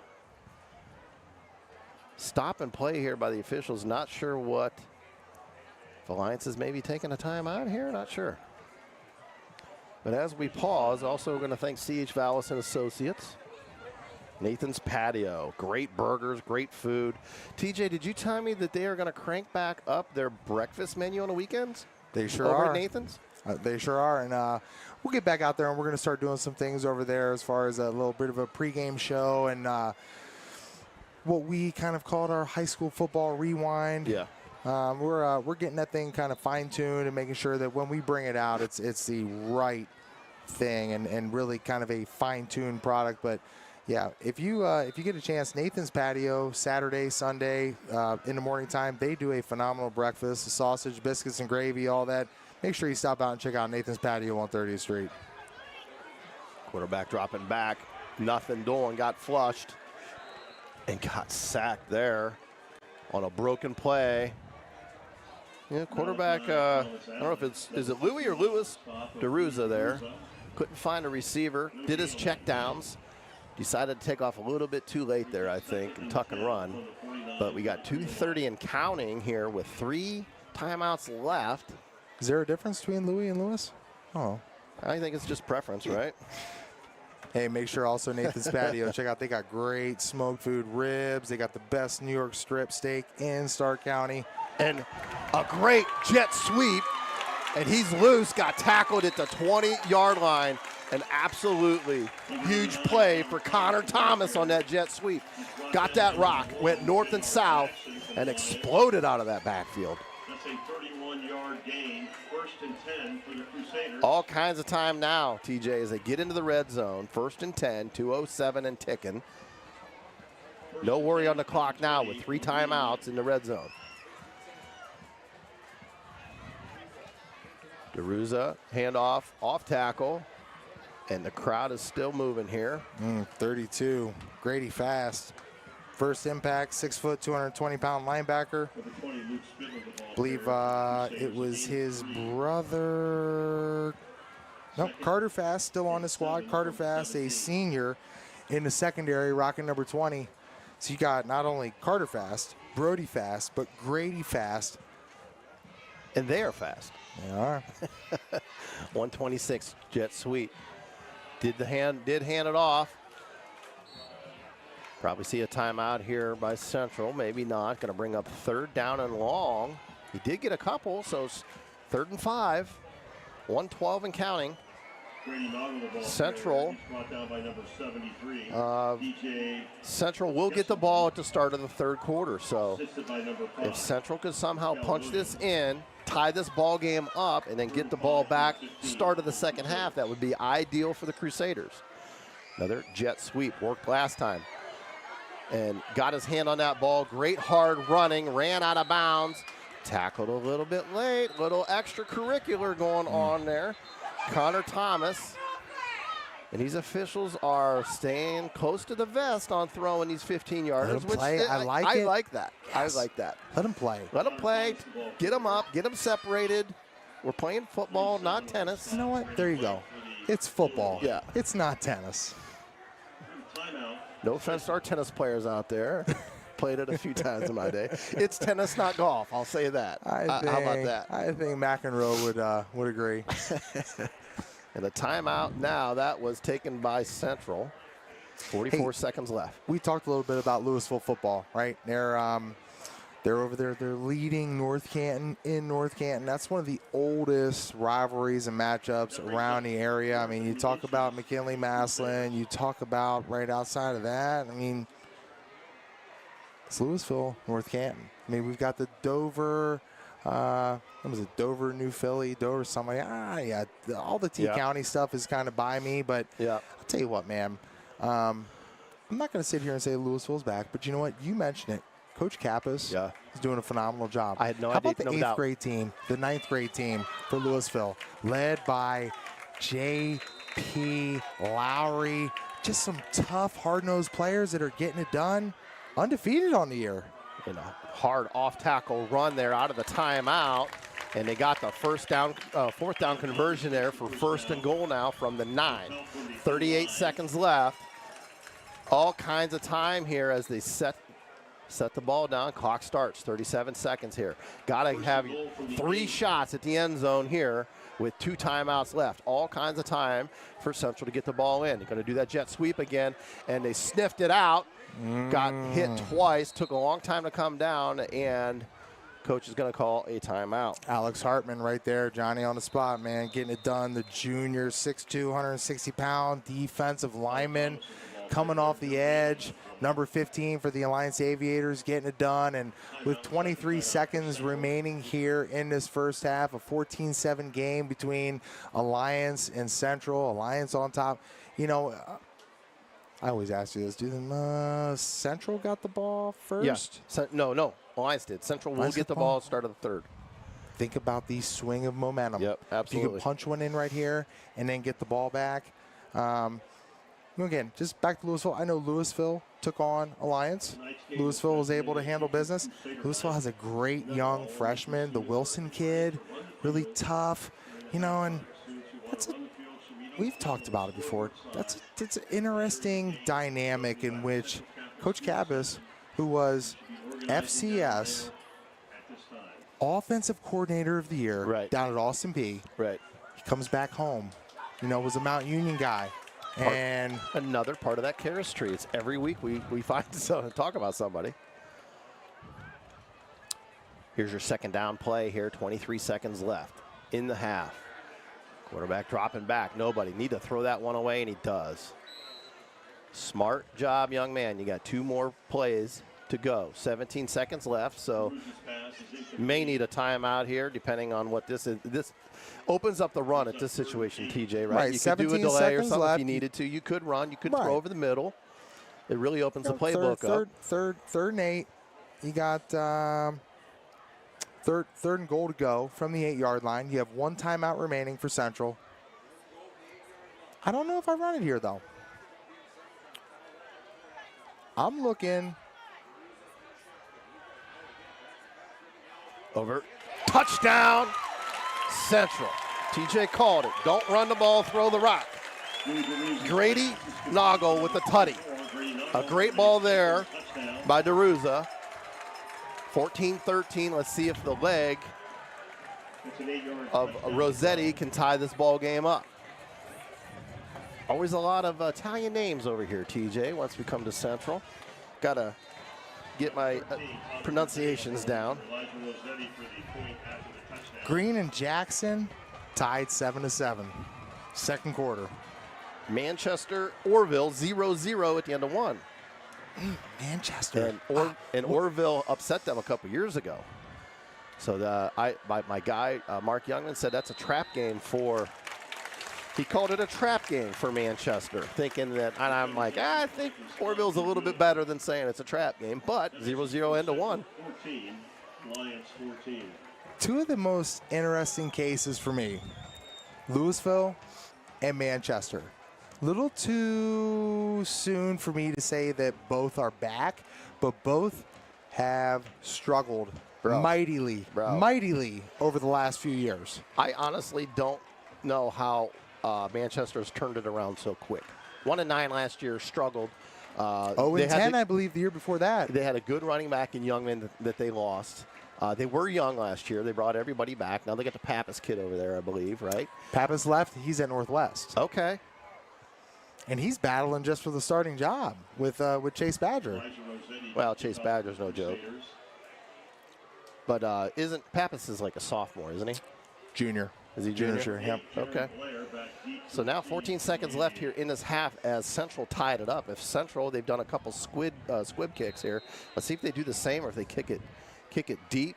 stop and play here by the officials. Not sure what. If Alliance is maybe taking a time out here, not sure. But as we pause, also going to thank C.H. Vallis and Associates. Nathan's Patio, great burgers, great food. TJ, did you tell me that they are going to crank back up their breakfast menu on the weekends? They sure over are. At Nathan's? They sure are. And we'll get back out there, and we're going to start doing some things over there as far as a little bit of a pregame show and what we kind of called our high school football rewind. Yeah. We're getting that thing kind of fine-tuned and making sure that when we bring it out, it's the right thing and really kind of a fine-tuned product. But yeah, if you get a chance, Nathan's Patio, Saturday, Sunday, in the morning time, they do a phenomenal breakfast, the sausage, biscuits, and gravy, all that. Make sure you stop out and check out Nathan's Patio on 30th Street. Quarterback dropping back, nothing doing, got flushed, and got sacked there on a broken play. Yeah, quarterback, I don't know if is it Louis or Lewis DeRuza there. Couldn't find a receiver, did his check downs. Decided to take off a little bit too late there, I think, and tuck and run. But we got 2:30 and counting here with 3 timeouts left. Is there a difference between Louis and Lewis? Oh. I think it's just preference, right? Hey, make sure also Nathan's Patio. Check out, they got great smoked food ribs. They got the best New York strip steak in Stark County. And a great jet sweep. And he's loose, got tackled at the 20-yard line. An absolutely huge play for Connor Thomas on that jet sweep. Got that rock, went north and south, and exploded out of that backfield. That's a 31-yard gain, 1st and 10 for the Crusaders. All kinds of time now, TJ, as they get into the red zone. 1st and 10, 2:07 and ticking. No worry on the clock now with 3 timeouts in the red zone. DeRuza, handoff, off tackle, and the crowd is still moving here. 32, Grady Fast. First impact, 6 foot, 220-pound linebacker. I believe it was his brother. Nope, Carter Fast still on the squad. Carter Fast, a senior in the secondary, rocking number 20. So you got not only Carter Fast, Brody Fast, but Grady Fast. And they are fast. They are. 126 jet sweep. Did hand it off. Probably see a timeout here by Central. Maybe not. Going to bring up 3rd down and long. He did get a couple, so it's 3rd and 5. 112 and counting. Central. Central will get the ball at the start of the 3rd quarter. So if Central could somehow punch this in, tie this ball game up, and then get the ball back start of the 2nd half, that would be ideal for the Crusaders. Another jet sweep, worked last time. And got his hand on that ball. Great hard running, ran out of bounds. Tackled a little bit late, little extracurricular going on there. Connor Thomas. And these officials are staying close to the vest on throwing these 15-yarders. Let him play. I like that. Yes. I like that. Let him play. Let them play. Get them up. Get them separated. We're playing football, not tennis. You know what? There you go. It's football. Yeah. It's not tennis. No offense to our tennis players out there. Played it a few times in my day. It's tennis, not golf. I'll say that. How about that? I think McEnroe would agree. And a timeout now. That was taken by Central. 44 seconds left. We talked a little bit about Louisville football, right? They're over there. They're leading North Canton in North Canton. That's one of the oldest rivalries and matchups around the area. I mean, you talk about McKinley Massillon. You talk about right outside of that. I mean, it's Louisville, North Canton. I mean, we've got the Dover. What was it? Dover, New Philly, Dover, somebody. Yeah. All the T-County stuff is kind of by me, but I'll tell you what, man. I'm not going to sit here and say Louisville's back, but you know what? You mentioned it. Coach Kappas is doing a phenomenal job. I had no How idea. about the 8th grade team, the 9th grade team for Louisville, led by J.P. Lowry. Just some tough, hard-nosed players that are getting it done. Undefeated on the year. And a hard off-tackle run there out of the timeout. And they got the 4th down conversion there for 1st and goal now from the 9. 38 seconds left. All kinds of time here as they set the ball down. Clock starts, 37 seconds here. Got to have 3 shots at the end zone here with 2 timeouts left. All kinds of time for Central to get the ball in. They're going to do that jet sweep again, and they sniffed it out. Got hit twice, took a long time to come down, and coach is going to call a timeout. Alex Hartman right there, Johnny on the spot, man, getting it done. The junior, 6'2", 160-pound defensive lineman coming off the edge. Number 15 for the Alliance Aviators getting it done. And with 23 seconds remaining here in this first half, a 14-7 game between Alliance and Central. Alliance on top. You know, I always ask you this. Do Central got the ball first? Yeah. No. Alliance did. Central will get the ball at the start of the 3rd. Think about the swing of momentum. Yep, absolutely. You can punch one in right here and then get the ball back. Again, just back to Louisville. I know Louisville took on Alliance. Louisville was able to handle business. Louisville has a great young freshman, the Wilson kid, really tough. You know, and we've talked about it before. It's an interesting dynamic in which Coach Kappas, who was FCS Offensive coordinator of the year Right. down at Austin Peay. Right. He comes back home, you know, was a Mount Union guy. And Another part of that Karras tree. It's every week we find talk about somebody. Here's your second down play here, 23 seconds left in the half. Quarterback dropping back, nobody. Need to throw that one away, and he does. Smart job, young man. You got 2 more plays to go. 17 seconds left, so may need a timeout here, depending on what this is. This opens up the run at this situation, TJ, right? Right, You could do a delay or something left. if you needed to. You could run. You could Right. throw over the middle. It really opens the playbook up. Third and 8. You got third and goal to go from the 8-yard line. You have 1 timeout remaining for Central. I don't know if I run it here, though. I'm looking. Over. Touchdown, Central. TJ called it. Don't run the ball, throw the rock. Grady Noggle with the tutty. A great ball there by DeRuza. 14-13. Let's see if the leg of Rossetti can tie this ball game up. Always a lot of Italian names over here, TJ, once we come to Central. Got to get my pronunciations down. Green and Jackson tied 7-7. Second quarter. Manchester, Orville, 0-0 at the end of 1. Manchester. And Orville upset them a couple years ago. So my guy, Mark Youngman, said that's a trap game for, he called it a trap game for Manchester, thinking that, and I'm like, I think Orville's a little bit better than saying it's a trap game, but 0-0 end of 1. 14, Lions 14. 2 of the most interesting cases for me, Louisville and Manchester. Little too soon for me to say that both are back, but both have struggled mightily over the last few years. I honestly don't know how Manchester's turned it around so quick. 1-9 last year, struggled. 0-10, I believe, the year before that. They had a good running back in Youngman that they lost. They were young last year. They brought everybody back. Now they got the Pappas kid over there, I believe, right? Pappas left. He's at Northwest. Okay. And he's battling just for the starting job with Chase Badger. Well, Chase Badger's no joke. But isn't Pappas is like a sophomore, isn't he? Junior. Is he junior? Sure, yep. Okay. So now 14 seconds left here in this half as Central tied it up. If Central, they've done a couple squib kicks here. Let's see if they do the same or if they kick it deep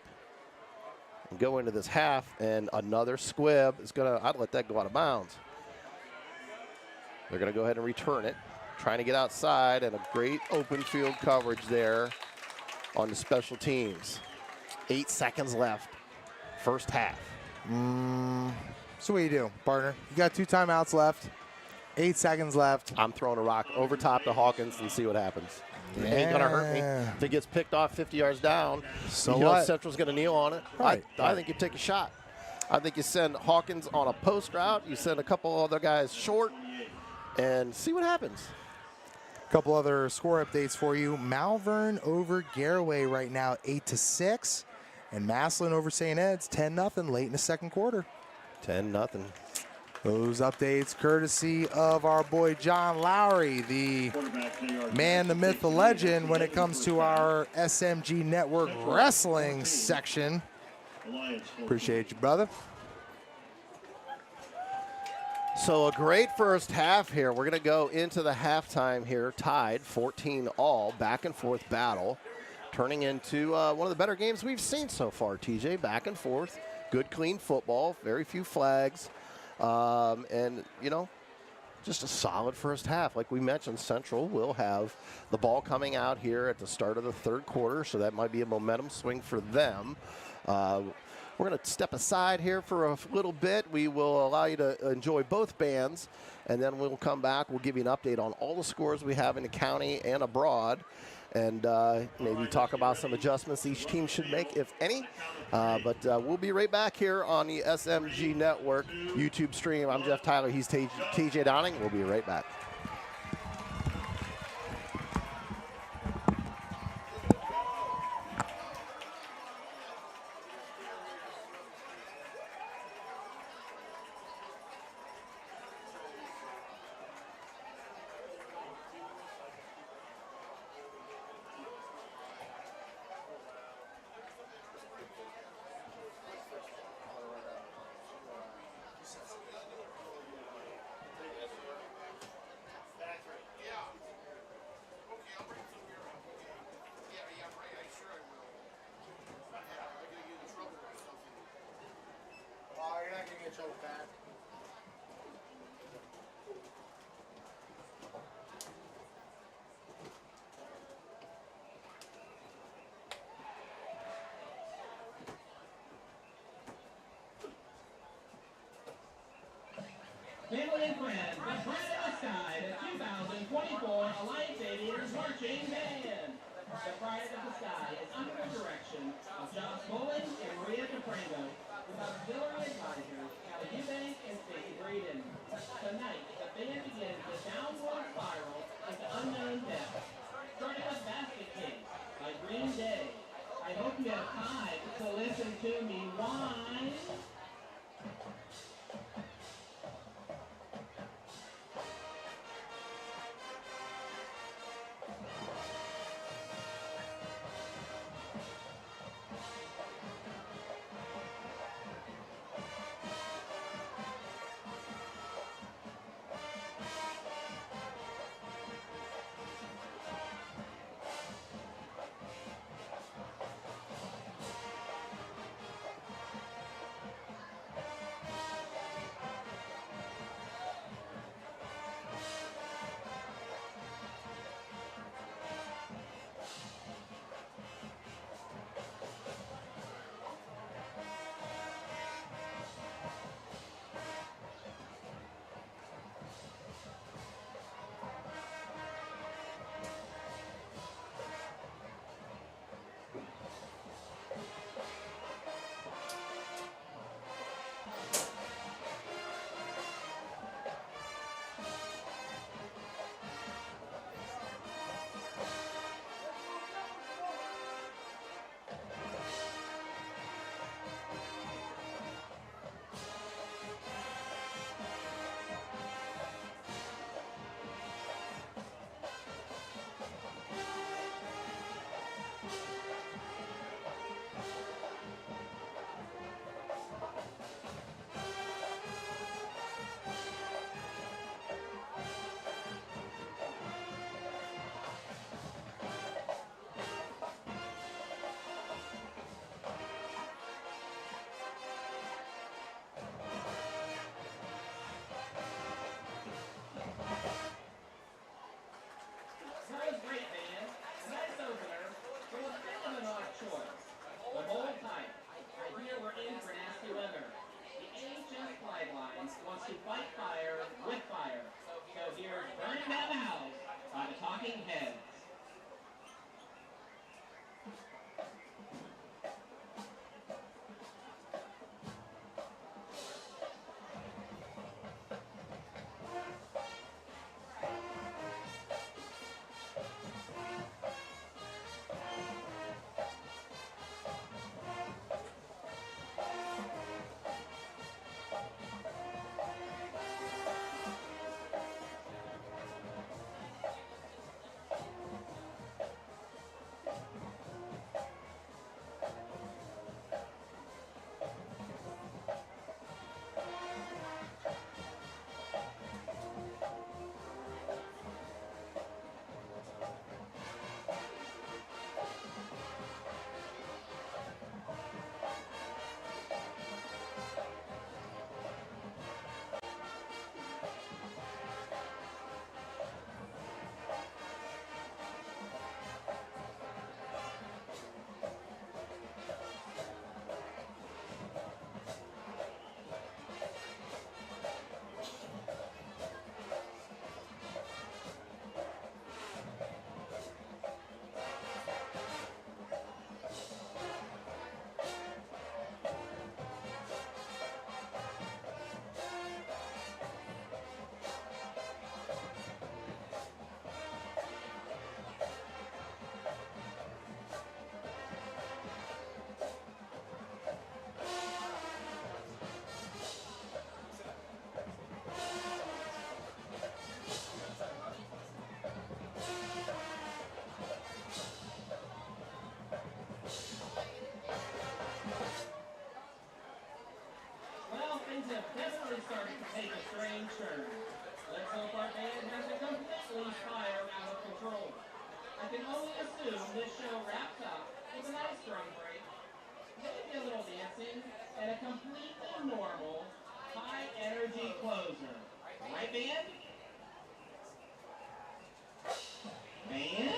and go into this half. And another squib is gonna. I'd let that go out of bounds. They're going to go ahead and return it, trying to get outside, and a great open field coverage there on the special teams. 8 seconds left, first half. So what do you do, partner? You got 2 timeouts left, 8 seconds left. I'm throwing a rock over top to Hawkins and see what happens. It ain't going to hurt me. If it gets picked off 50 yards down, so you know what? Central's going to kneel on it. Right. I think you take a shot. I think you send Hawkins on a post route. You send a couple other guys short and see what happens. A couple other score updates for you. Malvern over Garaway right now, 8-6. And Massillon over St. Ed's, 10-0 late in the second quarter. 10-0. Those updates courtesy of our boy John Lowry, the man, the myth, the legend when it comes to our SMG Network wrestling section. Appreciate you, brother. So a great first half here. We're going to go into the halftime here, tied 14-all, back and forth battle, turning into one of the better games we've seen so far, TJ. Back and forth, good, clean football, very few flags, and, you know, just a solid first half. Like we mentioned, Central will have the ball coming out here at the start of the third quarter, so that might be a momentum swing for them. We're going to step aside here for a little bit. We will allow you to enjoy both bands, and then we'll come back. We'll give you an update on all the scores we have in the county and abroad, and maybe talk about some adjustments each team should make, if any. But we'll be right back here on the SMG Network YouTube stream. I'm Jeff Tyler. He's TJ Downing. We'll be right back. Family and friends, the Pride of the Sky, the 2024 Alliance Aviators Marching Band. The Pride of the Sky is under the direction of Josh Bowling and Maria DeFranco, with auxiliary advisors Callie Eubank and Stacey Braden. Tonight, the band begins the downward spiral into unknown depths, starting with Basket Case by Green Day. I hope you have time to listen to me whine. That was great, man. A nice opener, but a bit of an odd choice. But hold tight. I hear we're in for nasty weather. The AHS flight line wants to fight fire with fire. So here's Burning Down the House by the Talking Heads. Things have definitely started to take a strange turn. Let's hope our band hasn't completely spiraled out of control. I can only assume this show wraps up with a nice drum break, maybe a little dancing, and a completely normal high energy closer. Right band? Band?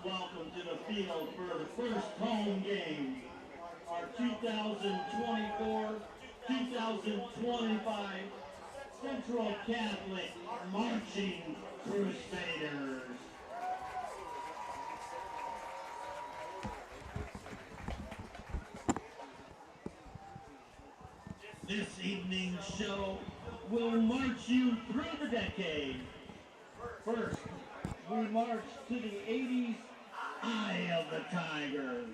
welcome to the field for the first home game. Our 2024-2025 Central Catholic Marching Crusaders. This evening's show will march you through the decade. First, we march to the 80s Eye of the Tiger.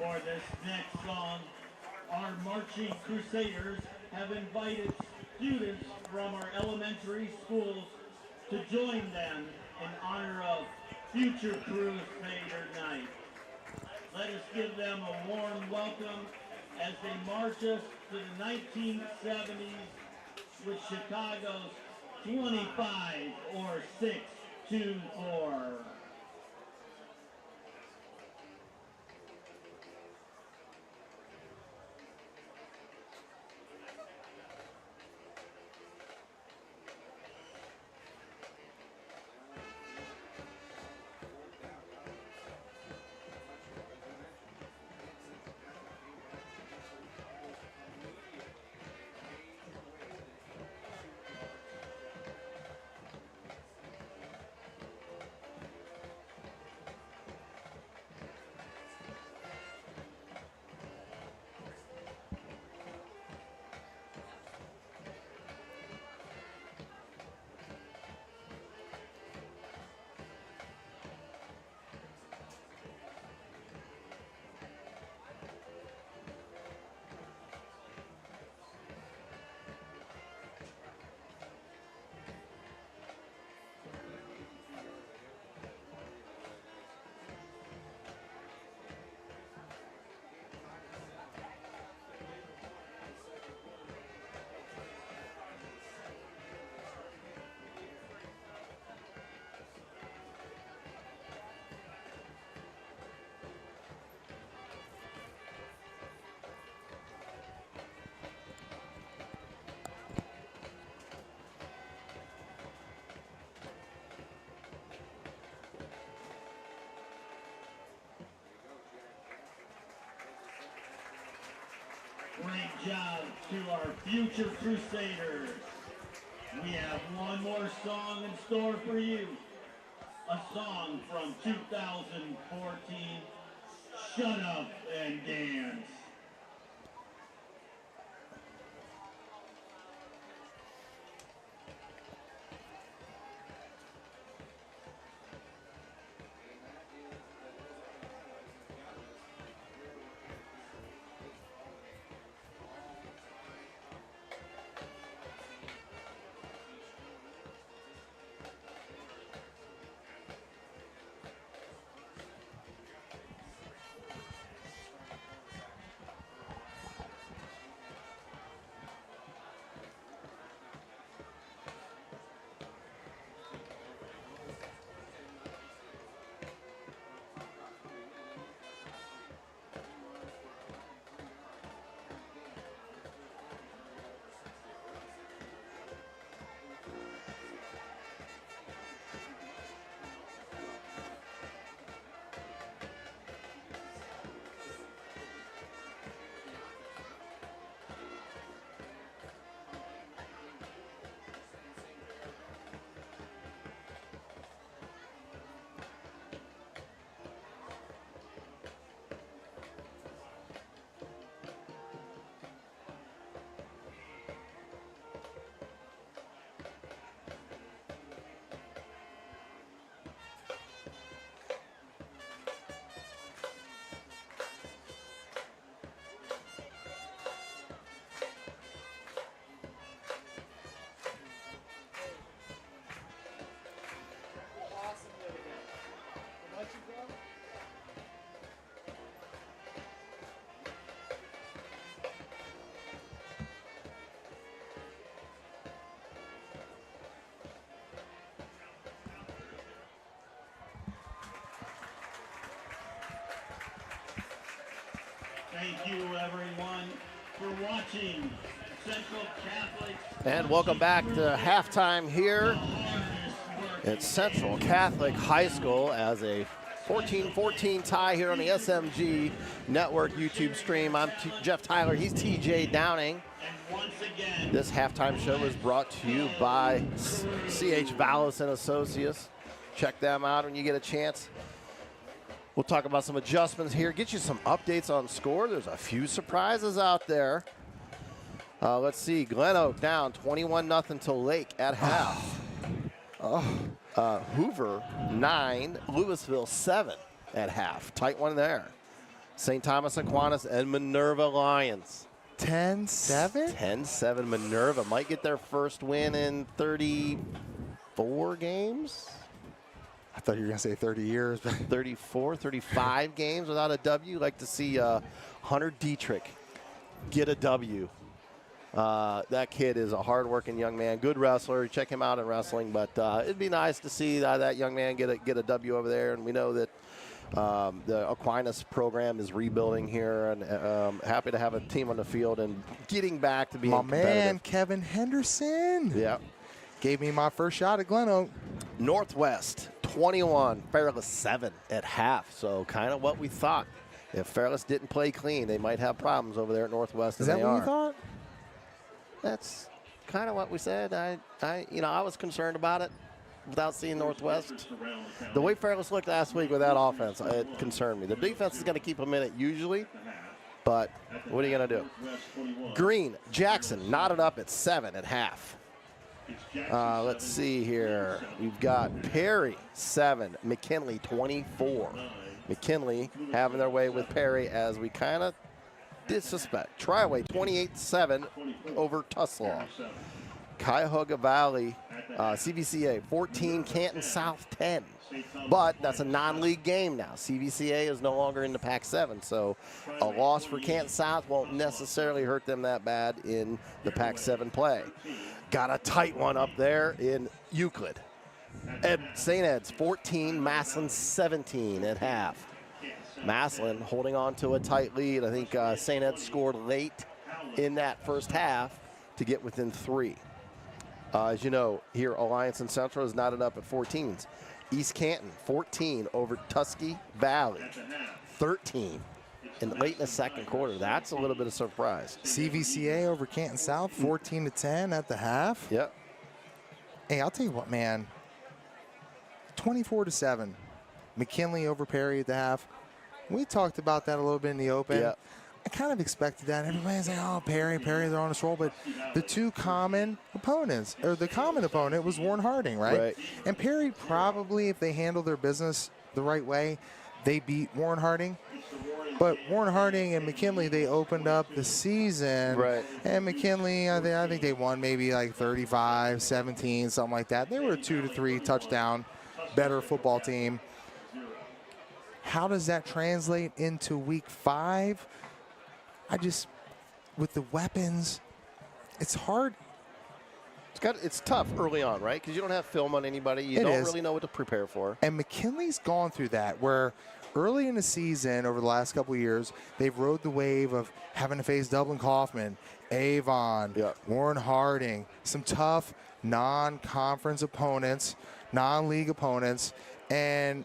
For this next song, our Marching Crusaders have invited students from our elementary schools to join them in honor of Future Crusader Night. Let us give them a warm welcome as they march us to the 1970s with Chicago's 25 or 624. Great job to our Future Crusaders. We have one more song in store for you. A song from 2014, Shut Up and Dance. Thank you, everyone, for watching Central Catholic. And welcome back to halftime here at Central Catholic High School as a 14-14 tie here on the SMG Network YouTube stream. I'm Jeff Tyler. He's TJ Downing. And once again, This halftime show is brought to you by C.H. Vallis and Associates. Check them out when you get a chance. We'll talk about some adjustments here, get you some updates on score. There's a few surprises out there. Let's see, Glen Oak down 21-0 to Lake at half. Hoover 9, Louisville 7 at half. Tight one there. St. Thomas Aquinas and Minerva Lions. 10-7? 10-7 Minerva might get their first win in 34 games. I thought you were going to say 30 years. 34, 35 games without a W. Like to see Hunter Dietrich get a W. That kid is a hard-working young man, good wrestler. Check him out in wrestling, but it'd be nice to see that young man get a W over there. And we know that the Aquinas program is rebuilding here, and happy to have a team on the field and getting back to being competitive. My man, Kevin Henderson. Yeah. Gave me my first shot at Glen Oak. Northwest 21, Fairless 7 at half. So kind of what we thought. If Fairless didn't play clean, they might have problems over there at Northwest. Is that what you thought? That's kind of what we said. I was concerned about it without seeing Northwest. The way Fairless looked last week with that offense, it concerned me. The defense is going to keep them in it usually, but what are you going to do? Green, Jackson knotted up at 7 at half. Let's see here. We've got Perry 7, McKinley 24. McKinley having their way with Perry as we kind of did suspect. Triway 28-7 over Tuslaw. Cuyahoga Valley, CVCA 14, Canton South 10. But that's a non-league game now. CVCA is no longer in the Pac-7, so a loss for Canton South won't necessarily hurt them that bad in the Pac-7 play. Got a tight one up there in Euclid. St. Ed's 14, Massillon 17 at half. Massillon holding on to a tight lead. I think St. Ed scored late in that first half to get within 3. As you know, here Alliance and Central is knotted up at 14s. East Canton 14 over Tuskegee Valley 13 late in the second quarter. That's a little bit of surprise. CVCA over Canton South 14-10 at the half. Yep. Hey, I'll tell you what, man. 24-7. McKinley over Perry at the half. We talked about that a little bit in the open. Yep. I kind of expected that. Everybody's like, oh, Perry, they're on this roll. But the two common opponents, or the common opponent was Warren Harding, right? And Perry probably, if they handle their business the right way, they beat Warren Harding. But Warren Harding and McKinley, they opened up the season. Right. And McKinley, I think they won maybe like 35-17, something like that. They were a 2-3 touchdown, better football team. How does that translate into week 5? With the weapons, it's hard. It's tough early on, right? Because you don't have film on anybody. You don't really know what to prepare for. And McKinley's gone through that where early in the season over the last couple of years, they've rode the wave of having to face Dublin Kaufman, Avon, Warren Harding, some tough non-conference opponents, non-league opponents. And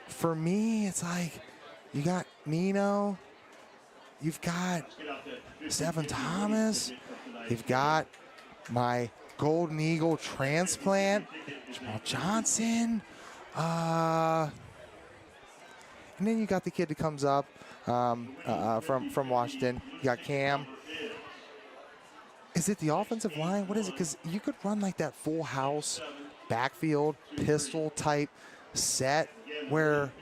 for me, it's like you got Nino, you've got Stephen Thomas, you've got my Golden Eagle transplant, Jamal Johnson, and then you got the kid that comes up from Washington. You got Cam. Is it the offensive line? What is it? Because you could run like that full house backfield pistol type set where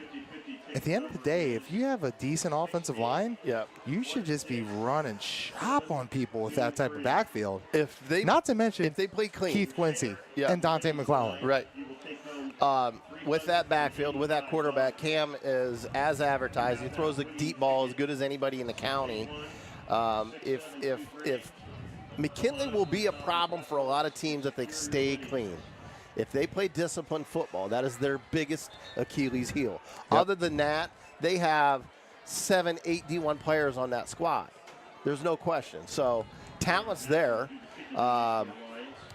at the end of the day, if you have a decent offensive line, you should just be running shop on people with that type of backfield. Not to mention if they play clean, Keith Quincy and Dante McClellan. Right. With that backfield, with that quarterback, Cam is as advertised. He throws a deep ball as good as anybody in the county. If McKinley will be a problem for a lot of teams if they stay clean. If they play disciplined football, that is their biggest Achilles heel. Other than that, they have 7, 8 D1 players on that squad. There's no question. So talent's there.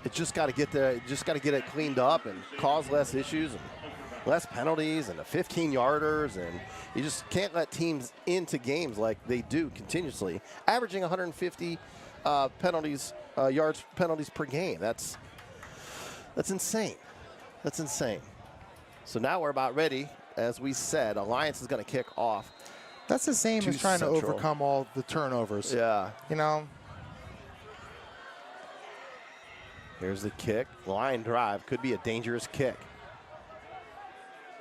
It's just got to get there. Just got to get it cleaned up and cause less issues and less penalties and the 15-yarders. And you just can't let teams into games like they do continuously, averaging 150 yards penalties per game. That's insane. That's insane. So now we're about ready. As we said, Alliance is going to kick off. That's the same as trying Central. to overcome all the turnovers. Yeah. You know. Here's the kick. Line drive. Could be a dangerous kick.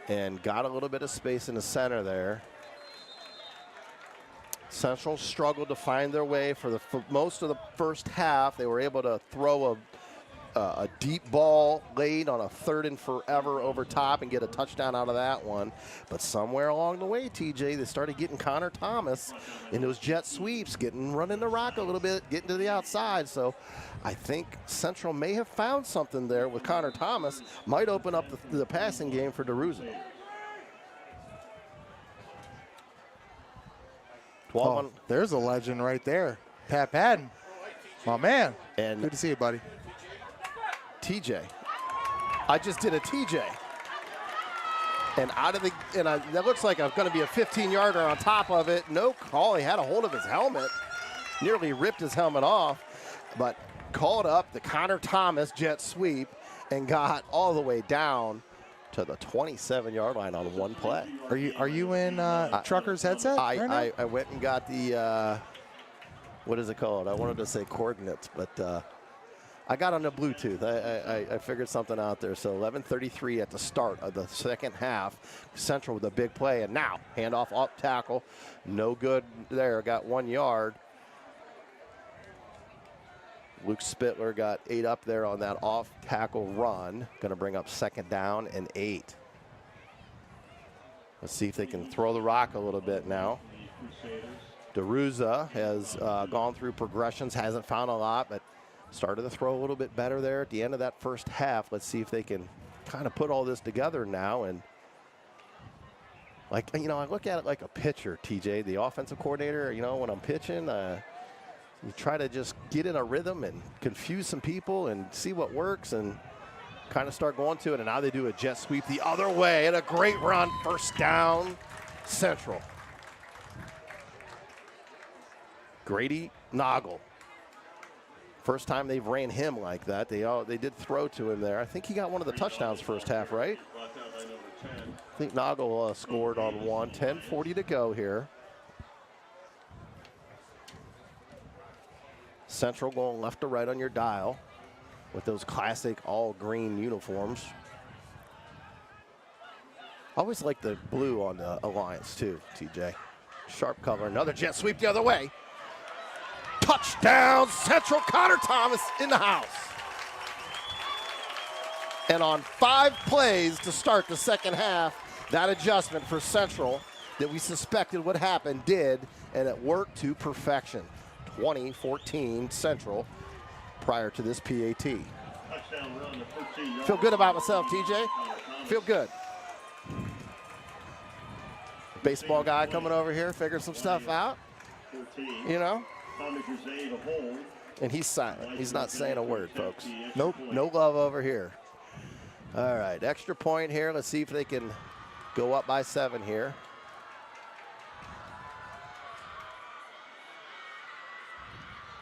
And got a little bit of space in the center there. Central struggled to find their way for most of the first half. They were able to throw a deep ball late on a 3rd and forever over top and get a touchdown out of that one. But somewhere along the way, TJ, they started getting Connor Thomas in those jet sweeps, running the rock a little bit, getting to the outside. So I think Central may have found something there with Connor Thomas. Might open up the passing game for DeRuza. Oh, there's a legend right there. Pat Patton, my man. And good to see you, buddy. TJ. I just did a TJ. And that looks like it's going to be a 15-yarder on top of it. No call. He had a hold of his helmet. Nearly ripped his helmet off. But called up the Connor Thomas jet sweep and got all the way down to the 27-yard line on one play. Are you in Trucker's headset? I went and got the what is it called? I wanted to say coordinates, but I got on the Bluetooth. I figured something out there. So 11:33 at the start of the second half. Central with a big play, and now handoff off tackle, no good there. Got 1 yard. Luke Spittler got 8 up there on that off tackle run. Going to bring up 2nd down and 8. Let's see if they can throw the rock a little bit now. DeRuza has gone through progressions, hasn't found a lot, but started to throw a little bit better there at the end of that first half. Let's see if they can kind of put all this together now. And like, I look at it like a pitcher, TJ, the offensive coordinator. When I'm pitching, you try to just get in a rhythm and confuse some people and see what works and kind of start going to it. And now they do a jet sweep the other way and a great run. 1st down, Central. Grady Noggle. First time they've ran him like that. They did throw to him there. I think he got one of the touchdowns first half, right? I think Noggle scored on one. 10:40 to go here. Central going left to right on your dial with those classic all green uniforms. I always like the blue on the Alliance too, TJ. Sharp color. Another jet sweep the other way. Touchdown, Central. Connor Thomas in the house. And on 5 plays to start the second half, that adjustment for Central that we suspected would happen did, and it worked to perfection. 20-14 Central prior to this PAT. Feel good about myself, TJ. Feel good. Baseball guy coming over here, figuring some stuff out. And he's silent. He's not saying a word, folks. Nope, no love over here. All right, extra point here. Let's see if they can go up by 7 here.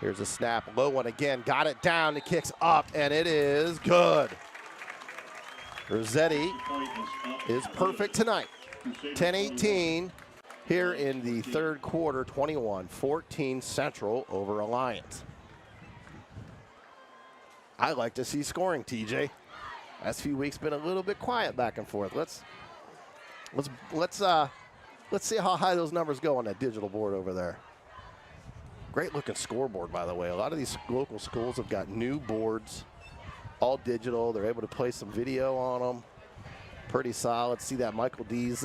Here's a snap, low one again, got it down, the kick's up, and it is good. Rossetti is perfect tonight. 10-18 here in the 3rd quarter, 21-14 Central over Alliance. I like to see scoring, TJ. Last few weeks been a little bit quiet back and forth. Let's see how high those numbers go on that digital board over there. Great looking scoreboard, by the way. A lot of these local schools have got new boards, all digital. They're able to play some video on them. Pretty solid. See that Michael D's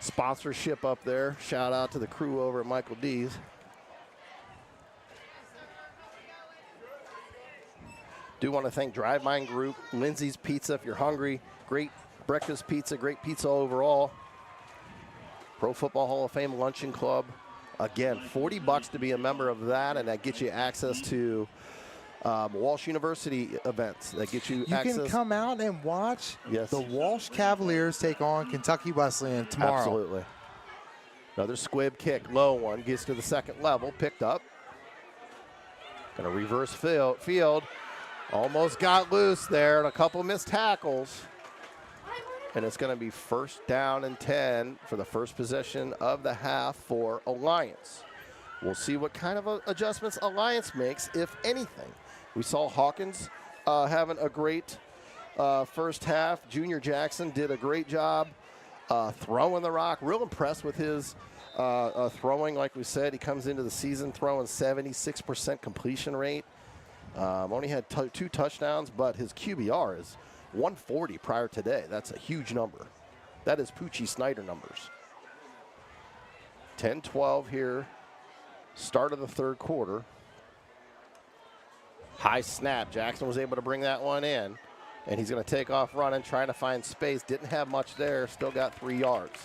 sponsorship up there. Shout out to the crew over at Michael D's. Do want to thank Drive Mine Group, Lindsay's Pizza if you're hungry. Great breakfast pizza, great pizza overall. Pro Football Hall of Fame Luncheon Club. Again, $40 to be a member of that, and that gets you access to Walsh University events. That gets you access. You can come out and watch Yes. the Walsh Cavaliers take on Kentucky Wesleyan tomorrow. Absolutely. Another squib kick, low one, gets to the second level, picked up. Gonna reverse field. Almost got loose there, and a couple missed tackles. And it's gonna be 1st down and 10 for the first possession of the half for Alliance. We'll see what kind of adjustments Alliance makes, if anything. We saw Hawkins having a great first half. Junior Jackson did a great job throwing the rock. Real impressed with his throwing. Like we said, he comes into the season throwing 76% completion rate. Only had 2 touchdowns, but his QBR is 140 prior to today. That's a huge number. That is Poochie Snyder numbers. 10-12 here. Start of the third quarter. High snap. Jackson was able to bring that one in. And he's going to take off running, trying to find space. Didn't have much there. Still got 3 yards.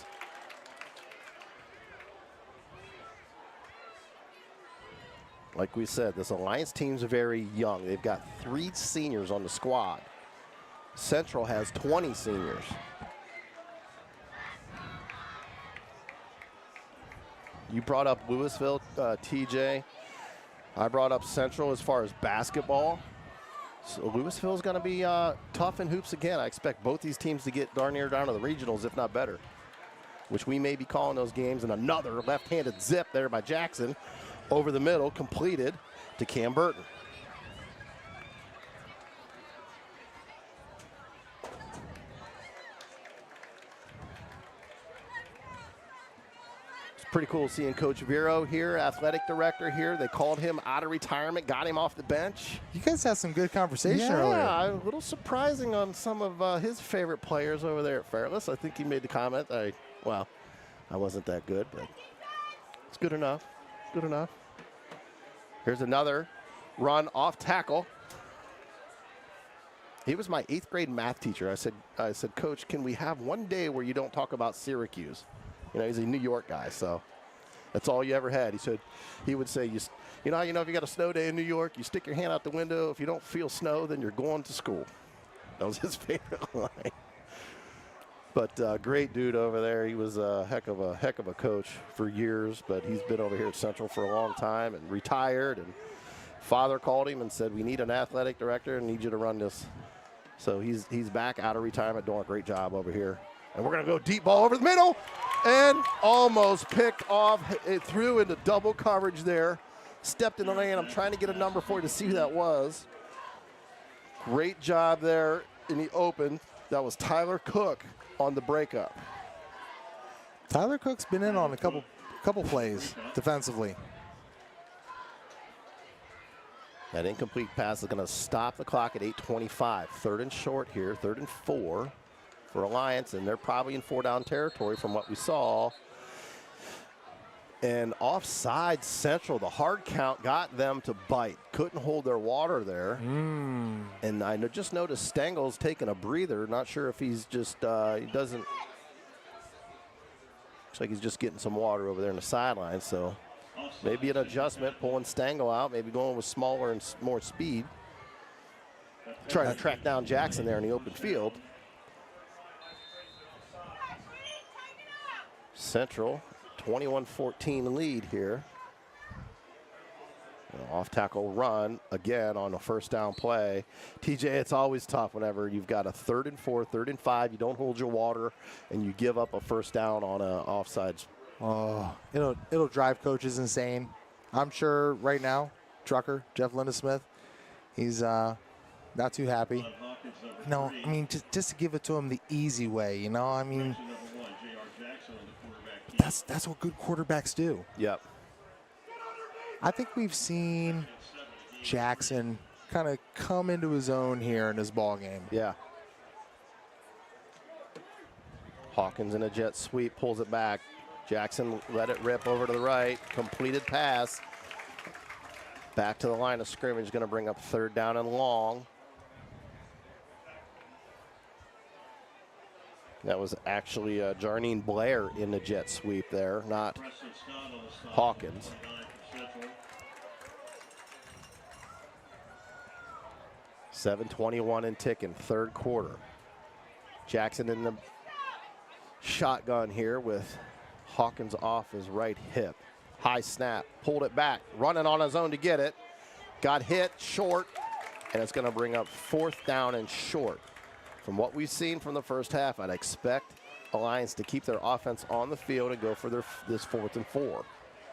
Like we said, this Alliance team's very young. They've got 3 seniors on the squad. Central has 20 seniors. You brought up Louisville, TJ. I brought up Central as far as basketball. So Louisville's going to be tough in hoops again. I expect both these teams to get darn near down to the regionals, if not better, which we may be calling those games. And another left-handed zip there by Jackson over the middle, completed to Cam Burton. Pretty cool seeing Coach Vero here, athletic director here. They called him out of retirement, got him off the bench. You guys had some good conversation earlier. Yeah, a little surprising on some of his favorite players over there at Fairless. I think he made the comment, I wasn't that good, but it's good enough. Good enough. Here's another run off tackle. He was my 8th grade math teacher. I said, Coach, can we have one day where you don't talk about Syracuse? You know, he's a New York guy, so that's all you ever had. He said, he would say, you know, if you got a snow day in New York, you stick your hand out the window. If you don't feel snow, then you're going to school. That was his favorite line. But great dude over there. He was a heck of a coach for years, but he's been over here at Central for a long time and retired. And father called him and said, we need an athletic director and need you to run this. So he's back out of retirement, doing a great job over here. And we're going to go deep ball over the middle and almost picked off. It threw into double coverage there. Stepped in the lane. I'm trying to get a number for you to see who that was. Great job there in the open. That was Tyler Cook on the breakup. Tyler Cook's been in on a couple plays defensively. That incomplete pass is going to stop the clock at 8:25. 3rd and short here, 3rd and 4. For Alliance, and they're probably in 4-down territory from what we saw. And offside Central, the hard count got them to bite. Couldn't hold their water there. And I just noticed Stengel's taking a breather. Not sure if he's just, he doesn't, looks like he's just getting some water over there in the sideline. So maybe an adjustment, pulling Stengel out, maybe going with smaller and more speed. Trying to track down Jackson there in the open field. Central, 21-14 lead here. Off tackle run again on a 1st down play. TJ, it's always tough whenever you've got a 3rd and 4, 3rd and 5. You don't hold your water, and you give up a 1st down on a offsides. Oh, it'll drive coaches insane. I'm sure right now, Trucker Jeff Lindesmith, he's not too happy. No, I mean just to give it to him the easy way. You know, I mean. That's what good quarterbacks do. Yep. I think we've seen Jackson kind of come into his own here in this ball game. Yeah. Hawkins in a jet sweep, pulls it back. Jackson let it rip over to the right. Completed pass. Back to the line of scrimmage, going to bring up 3rd down and long. That was actually Jarnine Blair in the jet sweep there, not Hawkins. 7:21 and ticking, third quarter. Jackson in the shotgun here with Hawkins off his right hip. High snap, pulled it back, running on his own to get it. Got hit short, and it's going to bring up 4th down and short. From what we've seen from the first half, I'd expect Alliance to keep their offense on the field and go for this 4th and 4.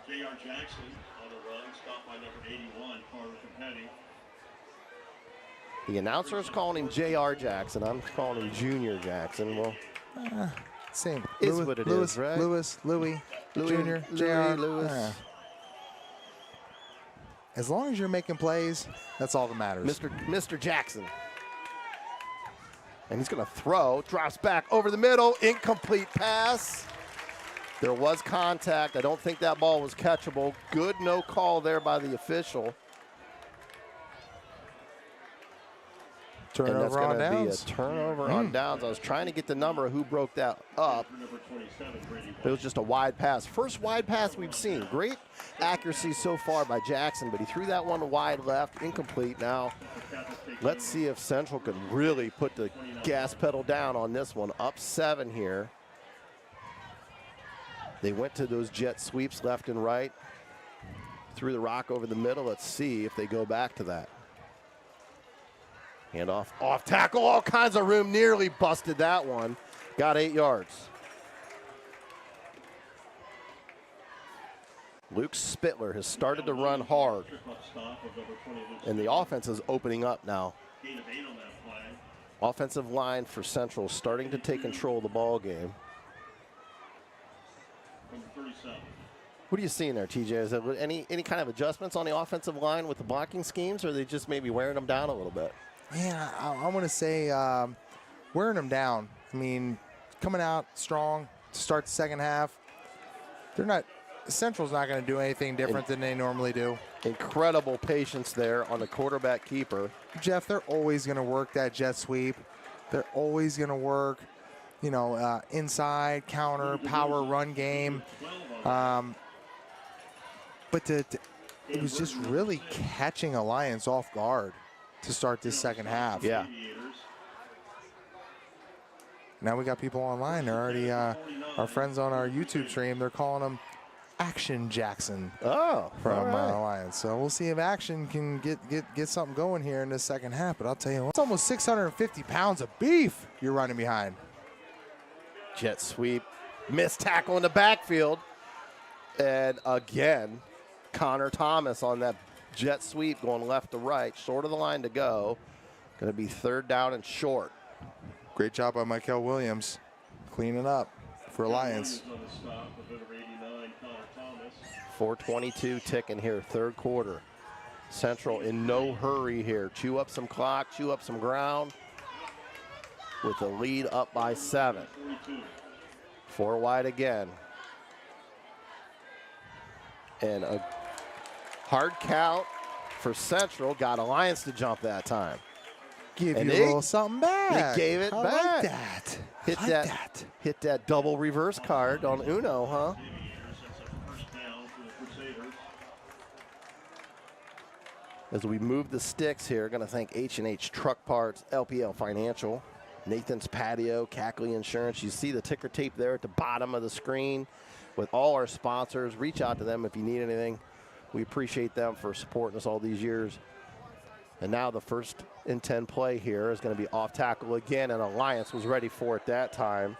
J.R. Jackson on the run, stopped by number 81, Carter Petty. The announcer is calling him J.R. Jackson. I'm calling him Junior Jackson. Well, same. Is what it is, right? Louis, Junior, J.R. Lewis. As long as you're making plays, that's all that matters. Mr. Jackson. And he's going to throw, drops back over the middle, incomplete pass. There was contact. I don't think that ball was catchable. Good no call there by the official. Turnover on downs. And that's going to be a turnover on downs. I was trying to get the number of who broke that up. It was just a wide pass. First wide pass we've seen. Great accuracy so far by Jackson, but he threw that one wide left, incomplete. Now, let's see if Central can really put the gas pedal down on this one. Up 7 here. They went to those jet sweeps left and right. Threw the rock over the middle. Let's see if they go back to that. Hand off tackle, all kinds of room, nearly busted that one. Got 8 yards. Luke Spittler has started to run hard. And the offense is opening up now. Offensive line for Central starting to take control of the ball game. What are you seeing there, TJ? Is there any kind of adjustments on the offensive line with the blocking schemes, or are they just maybe wearing them down a little bit? Yeah, I want to say wearing them down. I mean, coming out strong to start the second half. Central's not going to do anything different than they normally do. Incredible patience there on the quarterback keeper. Jeff, they're always going to work that jet sweep. They're always going to work, inside, counter, power, run game. But it was just really catching Alliance off guard to start this second half. Yeah. Now we got people online. They're already our friends on our YouTube stream. They're calling him Action Jackson. Oh, from Alliance. So we'll see if Action can get something going here in this second half. But I'll tell you what, it's almost 650 pounds of beef you're running behind. Jet sweep, missed tackle in the backfield, and again, Connor Thomas on that jet sweep going left to right, short of the line to go. Going to be 3rd down and short. Great job by Michael Williams cleaning up for Alliance. 4:22 ticking here, 3rd quarter. Central in no hurry here. Chew up some clock, chew up some ground with the lead up by 7. 4 wide again. And a hard count for Central. Got Alliance to jump that time. Give you a little something back. They gave it I back. like that. Hit that double reverse card on Uno, huh? As we move the sticks here, going to thank H&H Truck Parts, LPL Financial, Nathan's Patio, Cackley Insurance. You see the ticker tape there at the bottom of the screen with all our sponsors. Reach out to them if you need anything. We appreciate them for supporting us all these years. And now the 1st and 10 play here is going to be off tackle again, and Alliance was ready for it that time.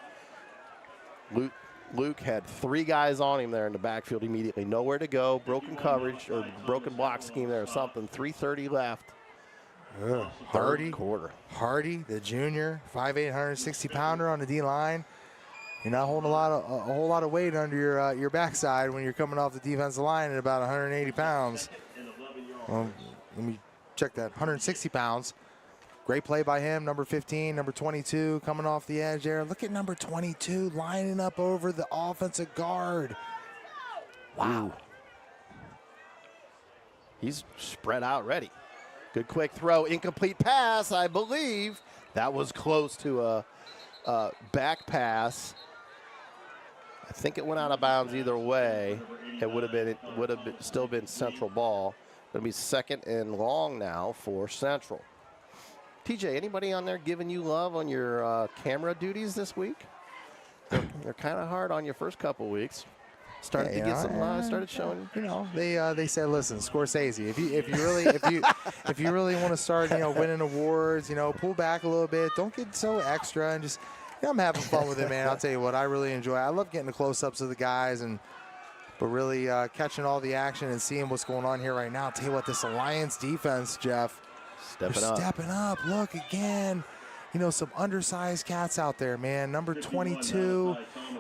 Luke had 3 guys on him there in the backfield immediately. Nowhere to go, broken coverage or broken block scheme there or something. 3:30 left. Third quarter. Hardy, the junior, 5'8", 160-pounder on the D-line. You're not holding a whole lot of weight under your backside when you're coming off the defensive line at about 180 pounds. Well, let me check that. 160 pounds. Great play by him. Number 15, number 22 coming off the edge there. Look at number 22 lining up over the offensive guard. Wow. He's spread out ready. Good quick throw. Incomplete pass, I believe. That was close to back pass. I think it went out of bounds either way. It would have still been Central ball. It'll be 2nd and long now for Central. TJ, anybody on there giving you love on your camera duties this week? They're kind of hard on your first couple weeks. Started to get some. Started showing. You know, they said, listen, Scorsese, if you really want to start, winning awards, pull back a little bit. Don't get so extra and just. I'm having fun with it, man. I'll tell you what, I really enjoy it. I love getting the close-ups of the guys, but really catching all the action and seeing what's going on here right now. I'll tell you what, this Alliance defense, Jeff, stepping up. Look again. Some undersized cats out there, man. Number 22,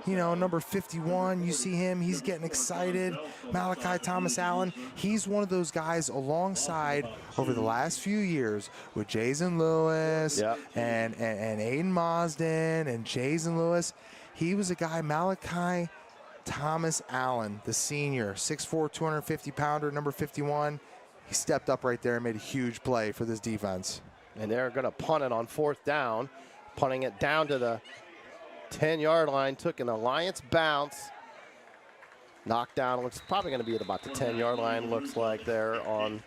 number 51, you see him, he's getting excited. Malachi Thomas Allen, he's one of those guys alongside over the last few years with Jason Lewis and Aiden Mosden and Jason Lewis. He was a guy, Malachi Thomas Allen, the senior, 6'4", 250-pounder, number 51. He stepped up right there and made a huge play for this defense. And they're going to punt it on 4th down, punting it down to the 10-yard line. Took an Alliance bounce. Knocked down. Looks probably going to be at about the 10-yard line, looks like there on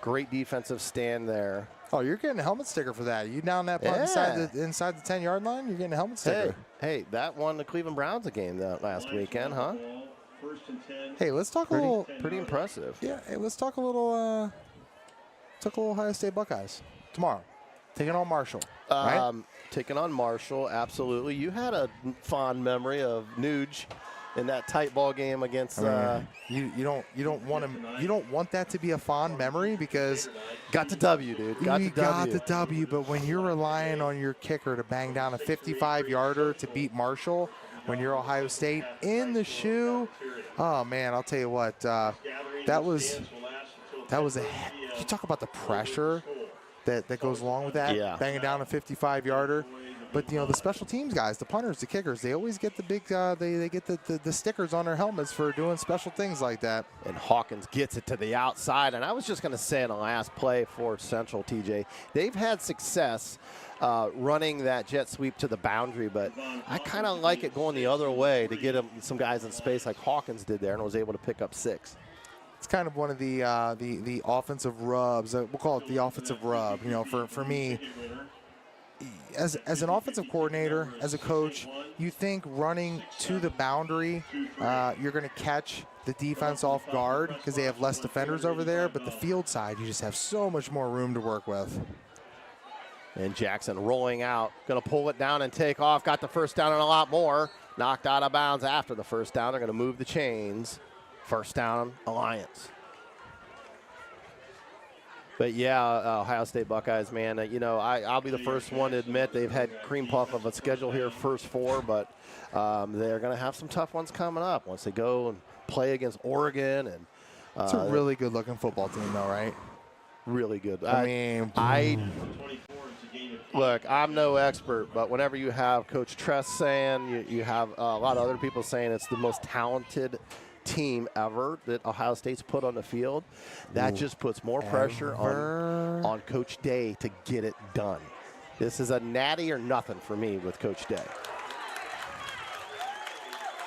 great defensive stand there. Oh, you're getting a helmet sticker for that. You down that punt inside the 10-yard line, you're getting a helmet sticker. Hey, that won the Cleveland Browns a game last weekend, huh? Hey, let's talk a little. Pretty impressive. Yeah, hey, let's talk a little Ohio State Buckeyes. Tomorrow, taking on Marshall, right? Taking on Marshall, absolutely. You had a fond memory of Nuge in that tight ball game against. You don't want that to be a fond memory because got the W, dude. Got the W. But when you're relying on your kicker to bang down a 55-yarder to beat Marshall, when you're Ohio State in the shoe, oh man, I'll tell you what, that was you talk about the pressure that goes along with that, banging down a 55-yarder. But, the special teams guys, the punters, the kickers, they always get the big, they get the stickers on their helmets for doing special things like that. And Hawkins gets it to the outside. And I was just going to say in the last play for Central, TJ, they've had success running that jet sweep to the boundary, but I kind of like it going the other way to get some guys in space like Hawkins did there and was able to pick up 6. It's kind of one of the offensive rubs. We'll call it the offensive rub. For me, as an offensive coordinator, as a coach, you think running to the boundary, you're going to catch the defense off guard because they have less defenders over there. But the field side, you just have so much more room to work with. And Jackson rolling out, going to pull it down and take off. Got the first down and a lot more. Knocked out of bounds after the first down. They're going to move the chains. First down, Alliance. But yeah, Ohio State Buckeyes, man, I'll be the first one to admit they've had cream puff of a schedule here, first 4, but they're going to have some tough ones coming up once they go and play against Oregon. And it's a really good-looking football team, though, right? Really good. Look, I'm no expert, but whenever you have Coach Tress saying, you have a lot of other people saying it's the most talented team ever that Ohio State's put on the field, that just puts more pressure on Coach Day to get it done. This is a natty or nothing for me with Coach Day.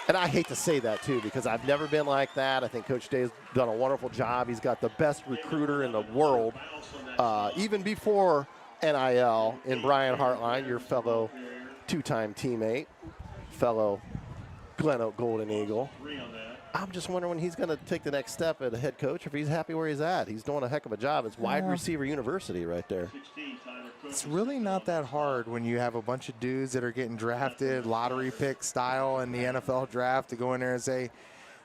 And I hate to say that, too, because I've never been like that. I think Coach Day's done a wonderful job. He's got the best recruiter in the world, even before NIL, in Brian Hartline, your fellow 2-time teammate, fellow Glen Oak Golden Eagle. I'm just wondering when he's going to take the next step as a head coach, if he's happy where he's at. He's doing a heck of a job. It's wide receiver university right there. It's really not that hard when you have a bunch of dudes that are getting drafted, lottery pick style in the NFL draft, to go in there and say,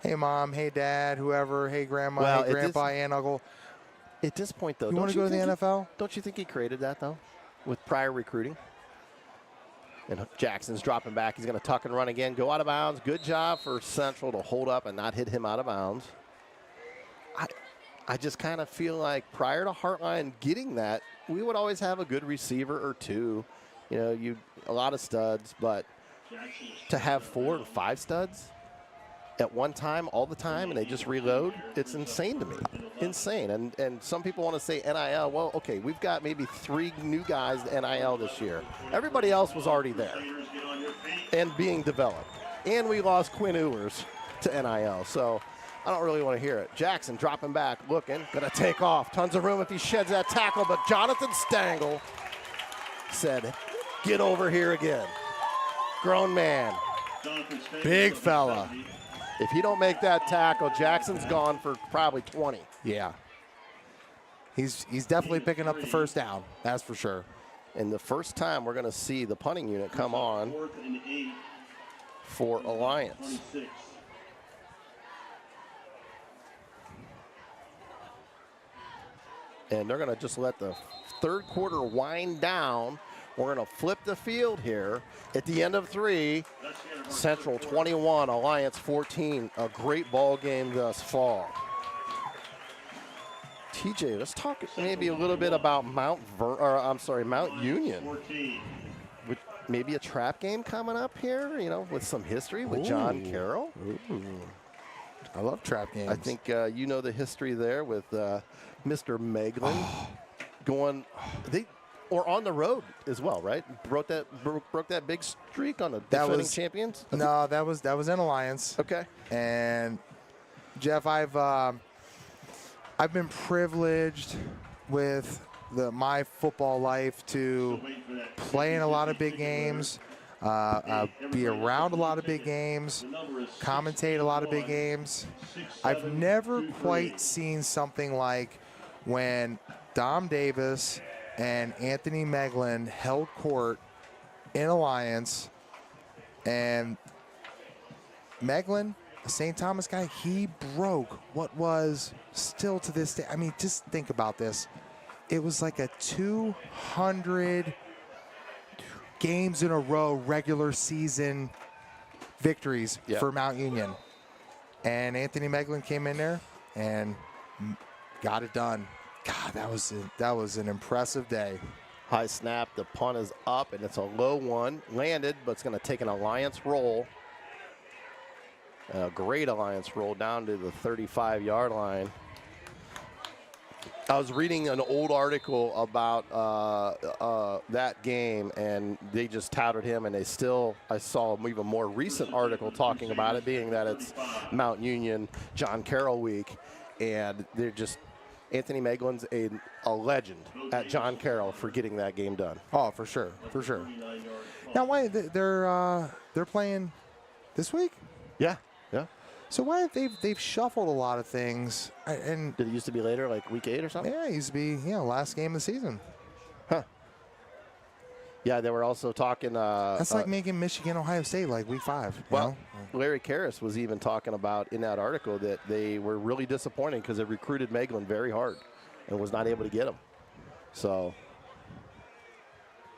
hey, Mom, hey, Dad, whoever, hey, Grandma, hey, Grandpa, Aunt, Uncle. At this point, though, you want to go to the NFL? Don't you think he created that, though, with prior recruiting? And Jackson's dropping back. He's going to tuck and run again. Go out of bounds. Good job for Central to hold up and not hit him out of bounds. I just kind of feel like prior to Hartline getting that, we would always have a good receiver or two. A lot of studs, but to have 4 and 5 studs, at one time, all the time, and they just reload. It's insane to me. Insane. And some people want to say NIL. Well, okay, we've got maybe 3 new guys to NIL this year. Everybody else was already there and being developed. And we lost Quinn Ewers to NIL. So I don't really want to hear it. Jackson dropping back, looking, going to take off. Tons of room if he sheds that tackle, but Jonathan Stangl said, get over here again. Grown man. Big fella. If you don't make that tackle, Jackson's gone for probably 20. Yeah. He's definitely picking up the first down. That's for sure. And the first time we're going to see the punting unit come on for Alliance. And they're going to just let the third quarter wind down. We're going to flip the field here at the end of 3. Central 21, Alliance 14. A great ball game thus far. TJ, let's talk maybe a little bit about Mount Union. With maybe a trap game coming up here, you know, with some history with John Carroll. Ooh. I love trap games. I think you know the history there with Mr. Meglin going. Or on the road as well, right? Broke that big streak on the defending champions. No, that was in Alliance. Okay. And Jeff, I've been privileged with my football life to play in a lot of big games, be around a lot of big games, commentate a lot of big games. I've never quite seen something like when Dom Davis and Anthony Meglin held court in Alliance, and Meglin, a St. Thomas guy, he broke what was still to this day. I mean, just think about this. It was like a 200 games in a row regular season victories for Mount Union. And Anthony Meglin came in there and got it done. God, that was an impressive day. High snap, the punt is up, and it's a low one. Landed, but it's going to take an Alliance roll. A great Alliance roll down to the 35-yard line. I was reading an old article about that game, and they just touted him, and I saw an even more recent article talking about it, being that it's Mount Union John Carroll week, and they're just Anthony Meglin's a legend at John Carroll for getting that game done. Oh, for sure, for sure. Now, why they're playing this week? Yeah, yeah. So why have they've shuffled a lot of things? And did it used to be later, like week 8 or something? Yeah, it used to be last game of the season. Huh. Yeah, they were also talking. That's like making Michigan Ohio State like week 5. Well, Larry Karras was even talking about in that article that they were really disappointed because they recruited Meglin very hard and was not able to get him. So,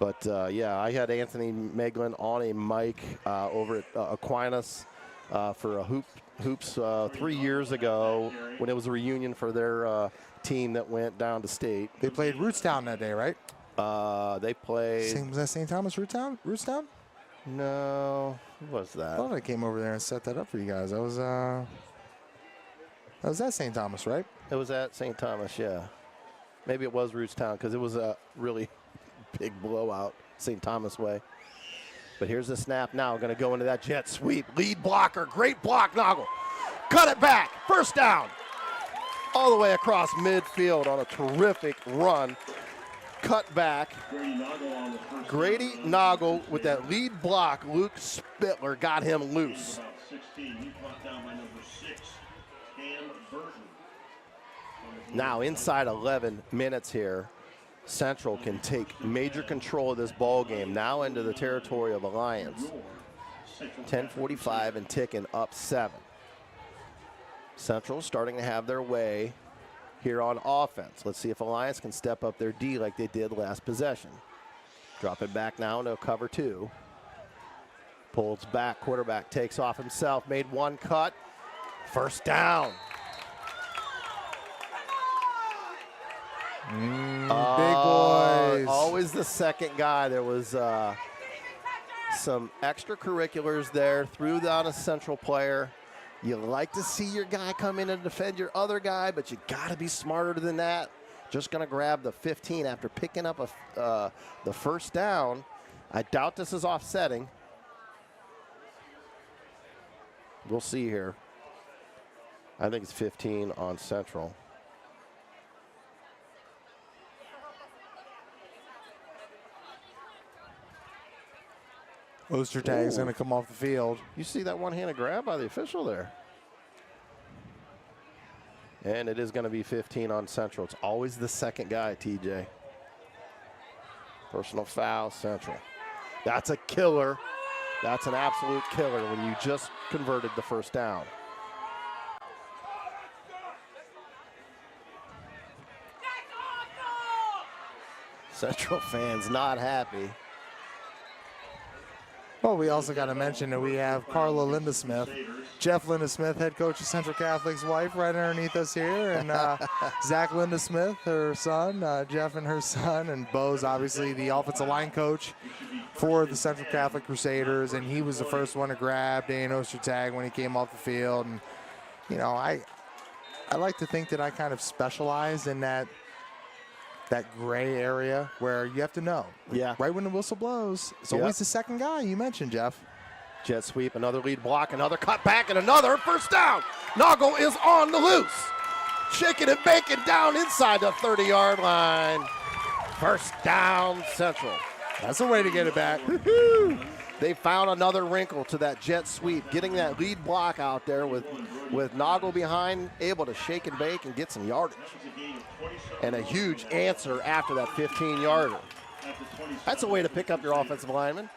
but yeah, I had Anthony Meglin on a mic over at Aquinas for a hoops 3 years ago when it was a reunion for their team that went down to state. They played Rootstown that day, right? They played. Was that St. Thomas Rootstown? No, who was that? I thought I came over there and set that up for you guys. That was at St. Thomas, right? It was at St. Thomas, yeah. Maybe it was Rootstown because it was a really big blowout St. Thomas way. But here's the snap now. Going to go into that jet sweep. Lead blocker. Great block, Noggle. Cut it back. First down. All the way across midfield on a terrific run. Cut back. Grady Noggle with that lead block. Luke Spittler got him loose. Now inside 11 minutes here. Central can take major control of this ball game now into the territory of Alliance. 10:45 and ticking, up 7. Central starting to have their way here on offense. Let's see if Alliance can step up their D like they did last possession. Drop it back now into cover 2. Pulls back, quarterback takes off himself, made one cut. First down. Big boys. Always the second guy. There was some extracurriculars there. Threw down a Central player. You like to see your guy come in and defend your other guy, but you got to be smarter than that. Just going to grab the 15 after picking up the first down. I doubt this is offsetting. We'll see here. I think it's 15 on Central. Ostertag is going to come off the field. You see that one-handed grab by the official there? And it is going to be 15 on Central. It's always the second guy, TJ. Personal foul, Central. That's a killer. That's an absolute killer when you just converted the first down. Central fans not happy. Well, we also got to mention that we have Carla Lindesmith, Jeff Lindesmith, head coach of Central Catholic's wife, right underneath us here, and Zach Lindesmith, her son, Jeff and her son, and Bo's obviously the offensive line coach for the Central Catholic Crusaders, and he was the first one to grab Dane Ostertag when he came off the field. And you know, I like to think that I kind of specialize in that gray area where you have to know. Yeah. Right when the whistle blows, it's always the second guy you mentioned, Jeff. Jet sweep, another lead block, another cut back, and another first down. Noggle is on the loose. Shaking and baking down inside the 30-yard line. First down, Central. That's a way to get it back. They found another wrinkle to that jet sweep, getting that lead block out there with Noggle behind, able to shake and bake and get some yardage. And a huge answer after that 15-yarder. That's a way to pick up your offensive lineman.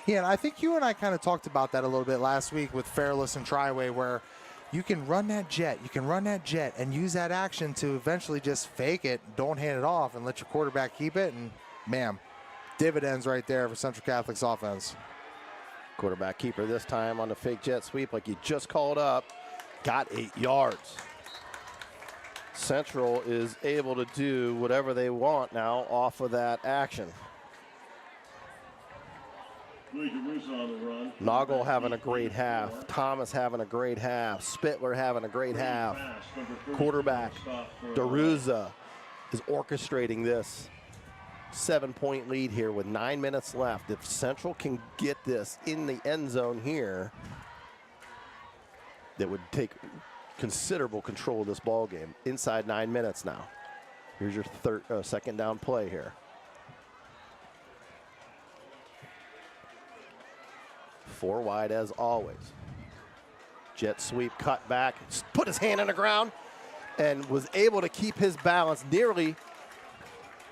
Yeah, and I think you and I kind of talked about that a little bit last week with Fairless and Triway, where you can run that jet, and use that action to eventually just fake it, don't hand it off, and let your quarterback keep it, and bam, dividends right there for Central Catholic's offense. Quarterback keeper this time on the fake jet sweep like you just called up. Got 8 yards. Central is able to do whatever they want now off of that action. Noggle having a great half. Thomas having a great half. Spittler having a great half. Quarterback DeRuza is orchestrating this 7-point lead here with 9 minutes left. If Central can get this in the end zone here, that would take considerable control of this ball game. Inside 9 minutes now. Here's your second down play here. 4 wide as always. Jet sweep, cut back, put his hand on the ground, and was able to keep his balance.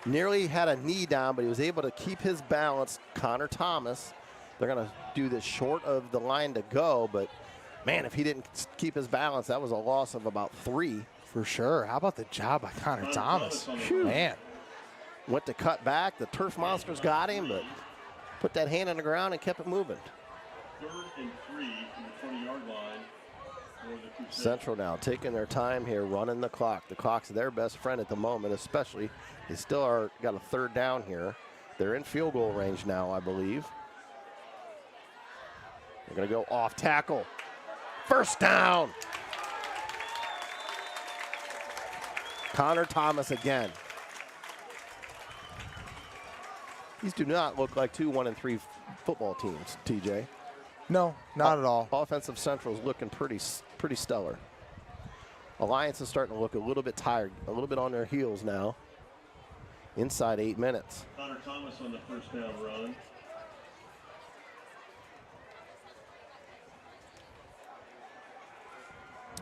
Nearly had a knee down, but he was able to keep his balance. Connor Thomas. They're going to do this short of the line to go, but man, if he didn't keep his balance, that was a loss of about 3. For sure. How about the job by Connor Thomas? Man. Went to cut back. The turf monsters got him, but put that hand on the ground and kept it moving. 3rd and 3 from the 20-yard line. Central now taking their time here, running the clock. The clock's their best friend at the moment, especially. They still got a 3rd down here. They're in field goal range now, I believe. They're going to go off tackle. First down. Connor Thomas again. These do not look like 2 1-3 football teams, TJ. No, not at all. Offensive Central is looking pretty stellar. Alliance is starting to look a little bit tired, a little bit on their heels now. Inside 8 minutes. Connor Thomas on the first down run.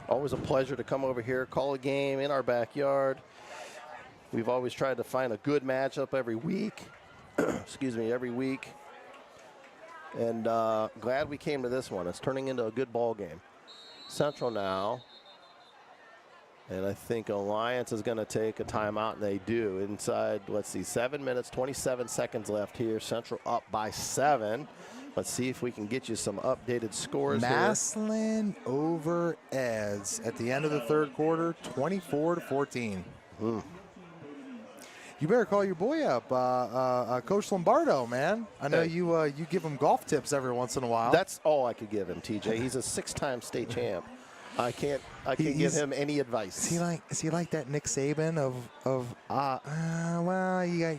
Always a pleasure to come over here, call a game in our backyard. We've always tried to find a good matchup every week. Excuse me, every week. And glad we came to this one. It's turning into a good ball game. Central now. And I think Alliance is going to take a timeout, and they do. Inside, let's see, 7 minutes, 27 seconds left here. Central up by 7. Let's see if we can get you some updated scores Massillon over Eds at the end of the 3rd quarter, 24-14. You better call your boy up, Coach Lombardo, man. I know you give him golf tips every once in a while. That's all I could give him, TJ. He's a 6-time state champ. I can't give him any advice. Is he like that Nick Saban well, you got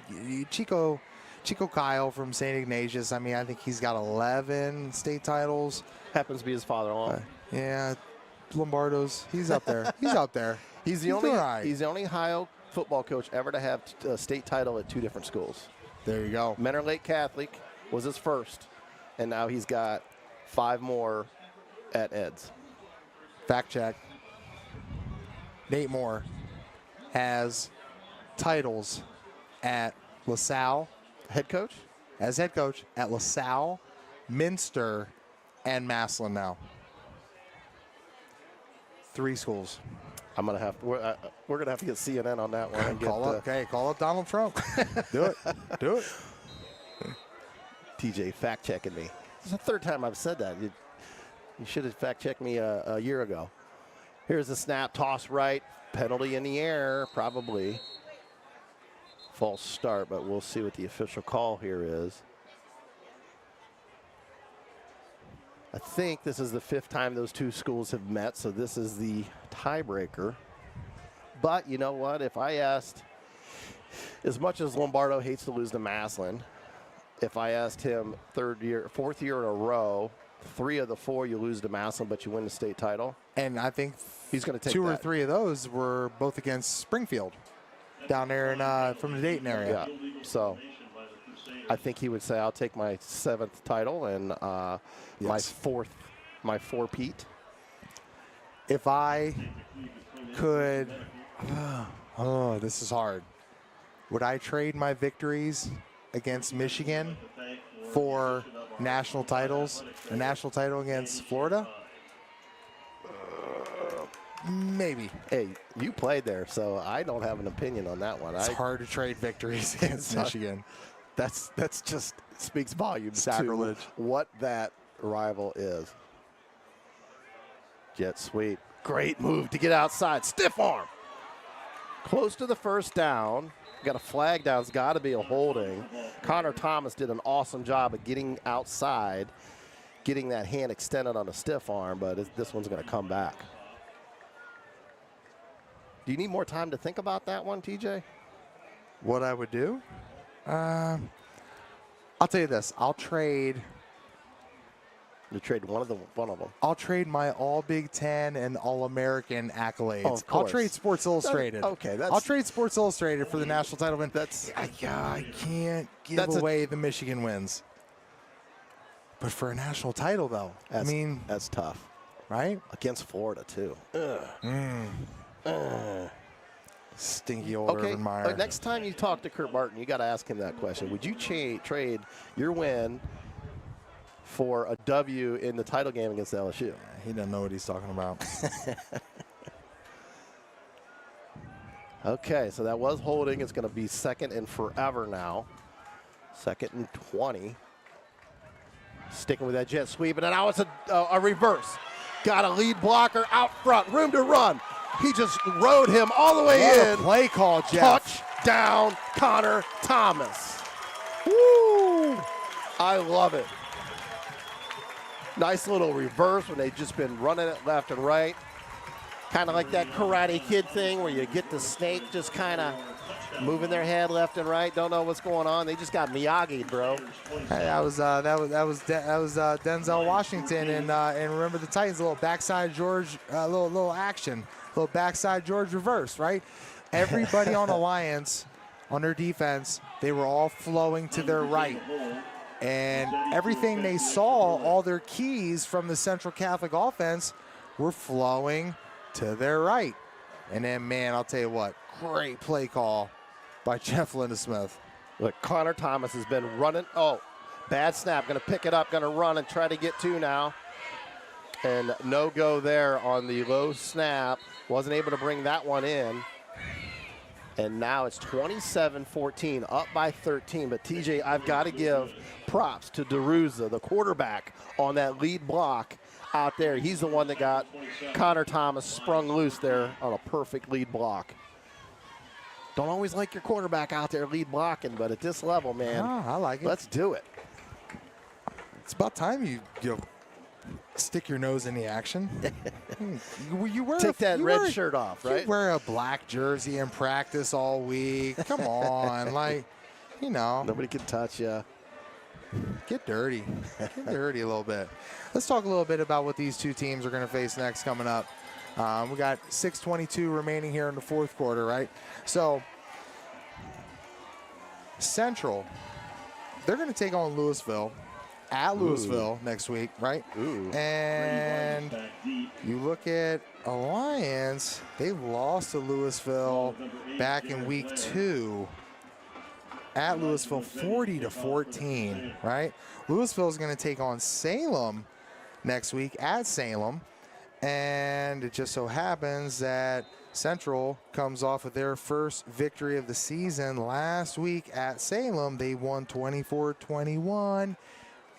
Chico Kyle from St. Ignatius. I mean, I think he's got 11 state titles. Happens to be his father-in-law. Yeah, Lombardo's. He's up there. He's out there. He's the only Ohio football coach ever to have a state title at 2 different schools. There you go. Mentor Lake Catholic was his first, and now he's got 5 more at Ed's. Fact check. Nate Moore has titles at LaSalle. Head coach? As head coach at LaSalle, Minster, and Massillon now. 3 schools. I'm gonna have to. We're gonna have to get CNN on that one. And call up Donald Trump. Do it. Do it. TJ fact checking me. It's the 3rd time I've said that. You should have fact checked me a year ago. Here's the snap, toss right, penalty in the air, probably. False start, but we'll see what the official call here is. I think this is the 5th time those 2 schools have met, so this is the tiebreaker. But you know what? If I asked, as much as Lombardo hates to lose to Massillon, if I asked him 4th year in a row, 3 of the 4 you lose to Massillon, but you win the state title. And I think he's going to take 2 or that. 3 of those were both against Springfield down there from the Dayton area. Yeah, so I think he would say, I'll take my 7th title and my 4-peat. If I could, this is hard. Would I trade my victories against Michigan for national titles? A national title against Florida? Maybe. Hey, you played there, so I don't have an opinion on that one. It's hard to trade victories against Michigan. That's just speaks volumes Sacrilege. to what that rival is. Jet sweep. Great move to get outside. Stiff arm. Close to the 1st down. Got a flag down. It's got to be a holding. Connor Thomas did an awesome job of getting outside, getting that hand extended on a stiff arm, but this one's going to come back. Do you need more time to think about that one, TJ? What I would do? I'll tell you this. I'll trade. You trade one of them. I'll trade my All Big Ten and All American accolades. Oh, of course. I'll trade Sports Illustrated. I'll trade Sports Illustrated for the national title win. I can't give away the Michigan wins. But for a national title, though, that's tough, right? Against Florida too. Stinky old Urban Meyer. Next time you talk to Kurt Martin, you got to ask him that question. Would you trade your win for a W in the title game against LSU? He doesn't know what he's talking about. Okay, so that was holding. It's going to be 2nd and forever now. 2nd and 20. Sticking with that jet sweep, and now it's a reverse. Got a lead blocker out front, room to run. He just rode him all the way in. Play call, Jeff. Touchdown, Connor Thomas. Woo! I love it. Nice little reverse when they've just been running it left and right. Kind of like that Karate Kid thing where you get the snake just kind of moving their head left and right. Don't know what's going on. They just got Miyagi'd, bro. Hey, that was Denzel Washington and remember the Titans, a little backside George, little action, little backside George reverse, right? Everybody on Alliance on their defense, they were all flowing to their right. And everything they saw, all their keys from the Central Catholic offense were flowing to their right. And then, man, I'll tell you what, great play call by Jeff Lindesmith. Look, Connor Thomas has been running. Oh, bad snap. Going to pick it up, going to run and try to get 2 now. And no go there on the low snap. Wasn't able to bring that one in. And now it's 27-14, up by 13. But, TJ, I've got to give props to DeRuza, the quarterback, on that lead block out there. He's the one that got Connor Thomas sprung loose there on a perfect lead block. Don't always like your quarterback out there lead blocking, but at this level, man, I like it. let's do it. It's about time you stick your nose in the action. You wear Take that red shirt off, right? You wear a black jersey in practice all week. Come on, like, you know. Nobody can touch you. Get dirty. Get dirty a little bit. Let's talk a little bit about what these two teams are going to face next coming up. We got 6:22 remaining here in the fourth quarter, right? So, Central, they're going to take on Louisville at Louisville next week, right? Ooh. And you look at Alliance, they lost to Louisville back in week 2 at Louisville 40-14, right? Louisville is going to take on Salem next week at Salem. And it just so happens that Central comes off of their first victory of the season last week at Salem. They won 24-21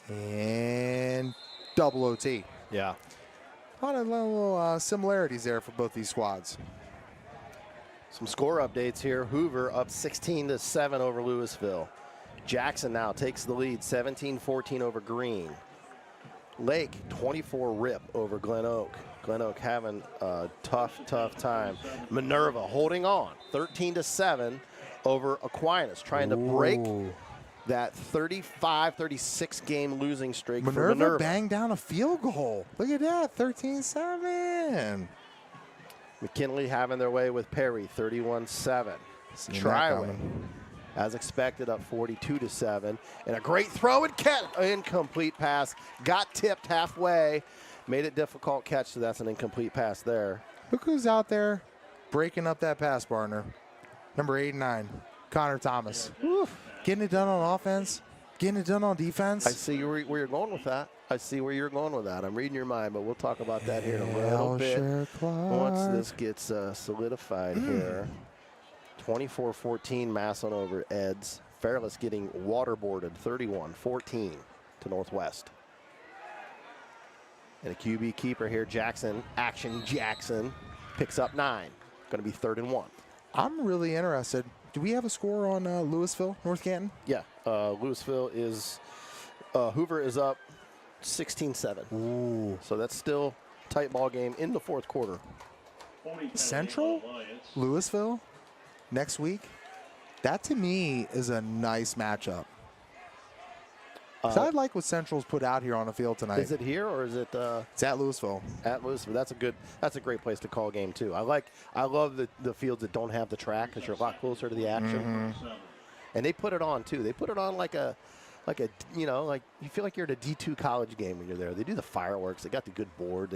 in double OT. Yeah. A lot of little similarities there for both these squads. Some score updates here. Hoover up 16-7 over Louisville. Jackson now takes the lead, 17-14 over Green. Lake, 24 rip over Glen Oak. Glen Oak having a tough time. Minerva holding on, 13-7 over Aquinas, trying to break that 35-36 game losing streak for Minerva. Banged down a field goal. Look at that, 13-7. McKinley having their way with Perry, 31-7. Triway, as expected, up 42-7. And a great throw and incomplete pass. Got tipped halfway. Made it difficult catch, so that's an incomplete pass there. Look who's out there breaking up that pass partner. Number 89, Connor Thomas. Oof. Getting it done on offense, getting it done on defense. I see where you're going with that. I'm reading your mind, but we'll talk about that here in a little bit. Once this gets solidified here. 24-14 Massillon over Eds. Fairless getting waterboarded 31-14 to Northwest. And a QB keeper here, Jackson, Jackson, picks up 9. Going to be 3rd and 1. I'm really interested. Do we have a score on Louisville, North Canton? Yeah, Louisville is, Hoover is up 16-7. Ooh. So that's still a tight ball game in the fourth quarter. Central, Louisville, next week. That to me is a nice matchup. So I like what Central's put out here on the field tonight. Is it here or is it? It's at Louisville. At Louisville, that's a great place to call a game too. I love the fields that don't have the track because you're a lot closer to the action. And they put it on too. They put it on like you feel like you're at a D2 college game when you're there. They do the fireworks. They got the good board.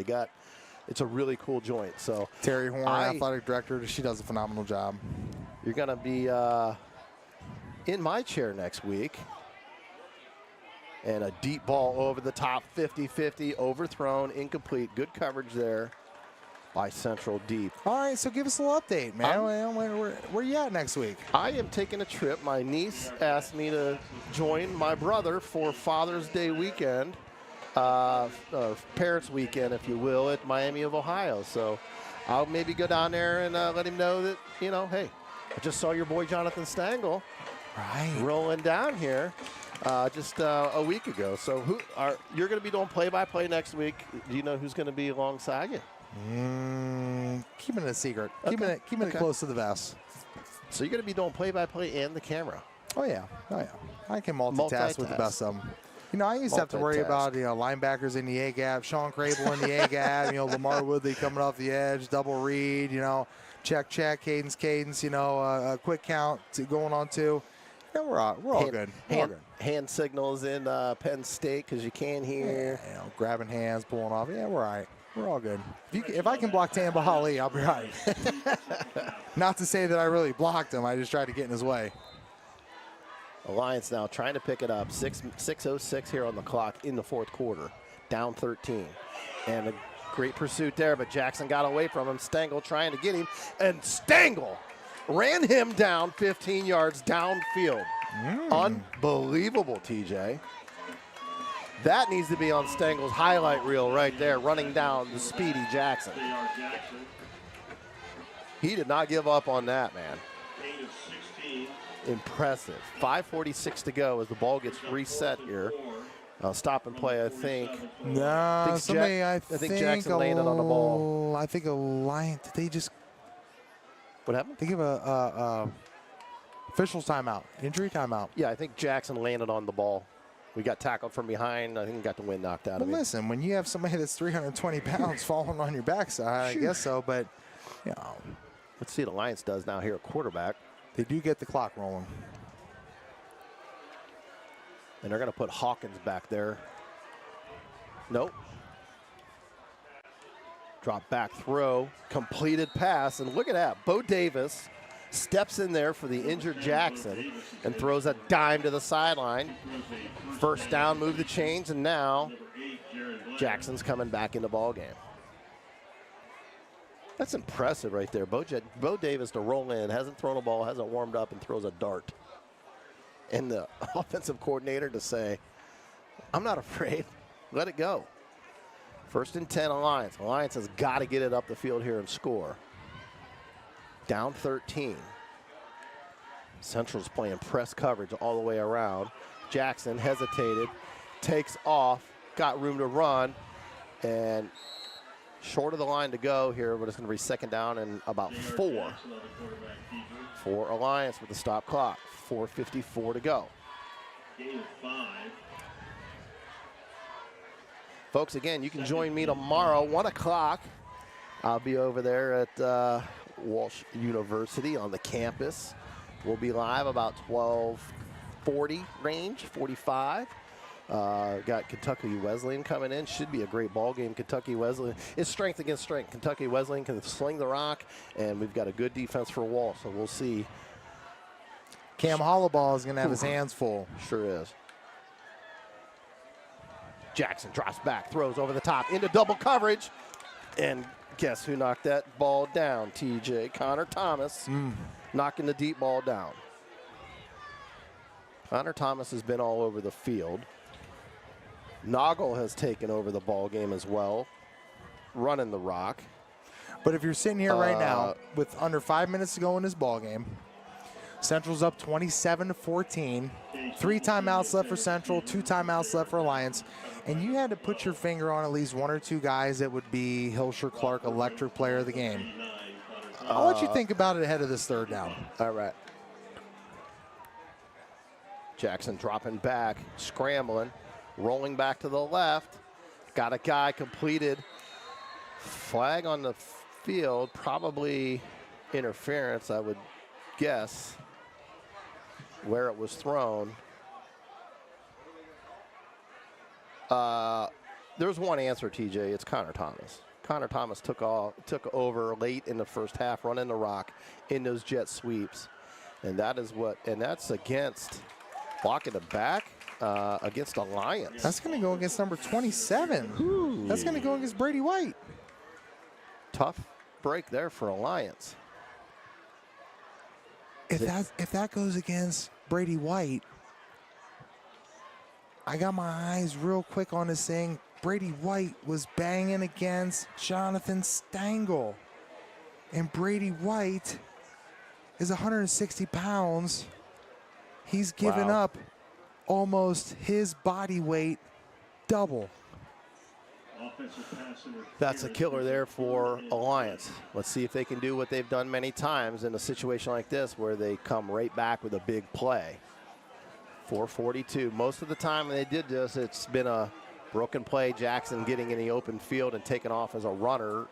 It's a really cool joint. So Terry Horn, athletic director, she does a phenomenal job. You're gonna be in my chair next week. And a deep ball over the top, 50-50, overthrown, incomplete. Good coverage there by Central deep. All right, so give us a little update, man. Where you at next week? I am taking a trip. My niece asked me to join my brother for Father's Day weekend, Parents Weekend, if you will, at Miami of Ohio. So I'll maybe go down there and let him know that, hey, I just saw your boy Jonathan Stangl rolling down here. Just a week ago. So you're going to be doing play-by-play next week. Do you know who's going to be alongside you? Keeping it a secret. Okay. Keeping it close to the vest. So you're going to be doing play-by-play and the camera. Oh yeah. I can multitask with the best of them. I used to have to worry about linebackers in the A gap, Sean Crable in the A gap, Lamar Woodley coming off the edge, double read, check, cadence, a quick count going on 2. Yeah, we're all good. Hand signals in Penn State because you can hear. Yeah, grabbing hands, pulling off. Yeah, we're all right. We're all good. If I can block Tamba Hali, I'll be all right. Not to say that I really blocked him. I just tried to get in his way. Alliance now trying to pick it up. 6:06 here on the clock in the fourth quarter. Down 13. And a great pursuit there, but Jackson got away from him. Stangl trying to get him. And Stangl ran him down 15 yards downfield. Unbelievable, TJ. That needs to be on Stangl's highlight reel right there, running down the speedy Jackson. He did not give up on that, man. Gain of 16. Impressive. 5:46 to go as the ball gets reset here. Stop and play, I think. No, think somebody, I think Jackson landed on the ball. I think Alliance, did they just, What happened? they give a official's timeout, injury timeout. Yeah, I think Jackson landed on the ball. We got tackled from behind. I think he got the wind knocked out of him. Listen, when you have somebody that's 320 pounds falling on your backside, I guess so, but, you know. Let's see what Alliance does now here at quarterback. They do get the clock rolling. And they're going to put Hawkins back there. Nope. Drop back throw, completed pass, and look at that. Bo Davis steps in there for the injured Jackson and throws a dime to the sideline. First down, move the chains, and now Jackson's coming back in the ball game. That's impressive right there. Bo Davis to roll in, hasn't thrown a ball, hasn't warmed up, and throws a dart. And the offensive coordinator to say, I'm not afraid, let it go. 1st and 10 Alliance. Alliance has got to get it up the field here and score. Down 13. Central's playing press coverage all the way around. Jackson hesitated, takes off, got room to run, and short of the line to go here, but it's going to be 2nd down and about 4 for Alliance with the stop clock. 4:54 to go. Gain of 5. Folks, again, you can join me tomorrow, 1 o'clock. I'll be over there at Walsh University on the campus. We'll be live about 12:40 range, 45. Got Kentucky Wesleyan coming in. Should be a great ball game. Kentucky Wesleyan is strength against strength. Kentucky Wesleyan can sling the rock, and we've got a good defense for Walsh, so we'll see. Cam Hollowball is going to have his hands full. Sure is. Jackson drops back, throws over the top into double coverage, and guess who knocked that ball down? TJ Connor Thomas knocking the deep ball down. Connor Thomas has been all over the field. Noggle has taken over the ball game as well, running the rock. But if you're sitting here right now with under 5 minutes to go in this ball game, Central's up 27-14. 3 timeouts left for Central, 2 timeouts left for Alliance. And you had to put your finger on at least 1 or 2 guys that would be Hilsher Clark electric player of the game. I'll let you think about it ahead of this 3rd down. All right. Jackson dropping back, scrambling, rolling back to the left. Got a guy completed. Flag on the field, probably interference, I would guess, where it was thrown. There's one answer, TJ. It's Connor Thomas. Connor Thomas took over late in the first half, running the rock in those jet sweeps, and that's against blocking the back against Alliance. That's going to go against number 27. Ooh. That's going to go against Brady White. Tough break there for Alliance. If that goes against Brady White, I got my eyes real quick on this thing. Brady White was banging against Jonathan Stangl. And Brady White is 160 pounds. He's given up almost his body weight double. That's a killer there for Alliance. Let's see if they can do what they've done many times in a situation like this where they come right back with a big play. 4:42. Most of the time when they did this, it's been a broken play. Jackson getting in the open field and taking off as a runner,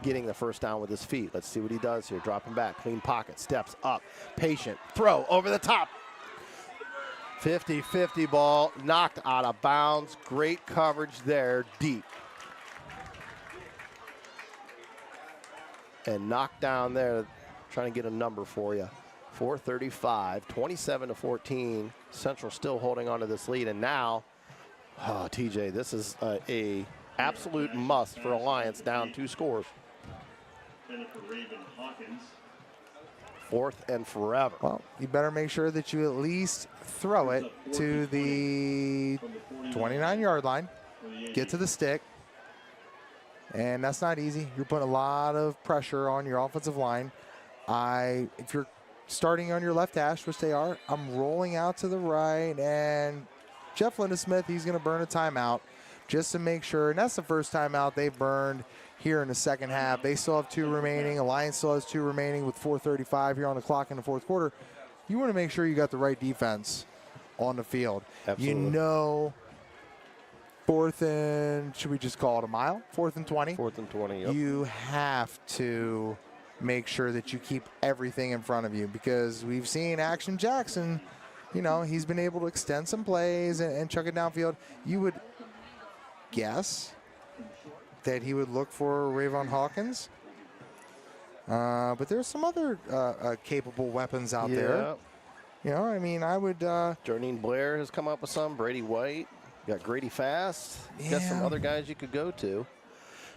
getting the first down with his feet. Let's see what he does here. Dropping back, clean pocket, steps up, patient, throw over the top. 50-50 ball, knocked out of bounds. Great coverage there, deep. And knocked down there, trying to get a number for you. 4:35, 27-14. Central still holding on to this lead. And now, TJ, this is a absolute must for Alliance, down 2 scores. 4th and forever. Well, you better make sure that you at least throw it to the 29-yard line, get to the stick, and that's not easy. You're putting a lot of pressure on your offensive line. If you're starting on your left hash, which they are. I'm rolling out to the right, and Jeff Lindesmith, he's going to burn a timeout just to make sure. And that's the first timeout they've burned here in the second half. They still have 2 remaining. Alliance still has 2 remaining with 4:35 here on the clock in the fourth quarter. You want to make sure you got the right defense on the field. Absolutely. You know, 4th and, should we just call it a mile? 4th and 20? 4th and 20, yep. You have to make sure that you keep everything in front of you, because we've seen Action Jackson, you know, he's been able to extend some plays and chuck it downfield. You would guess that he would look for Rayvon Hawkins. But there's some other capable weapons out there. You know, I mean, I would... Jarnine Blair has come up with some. Brady White. You got Grady Fast. You got some other guys you could go to.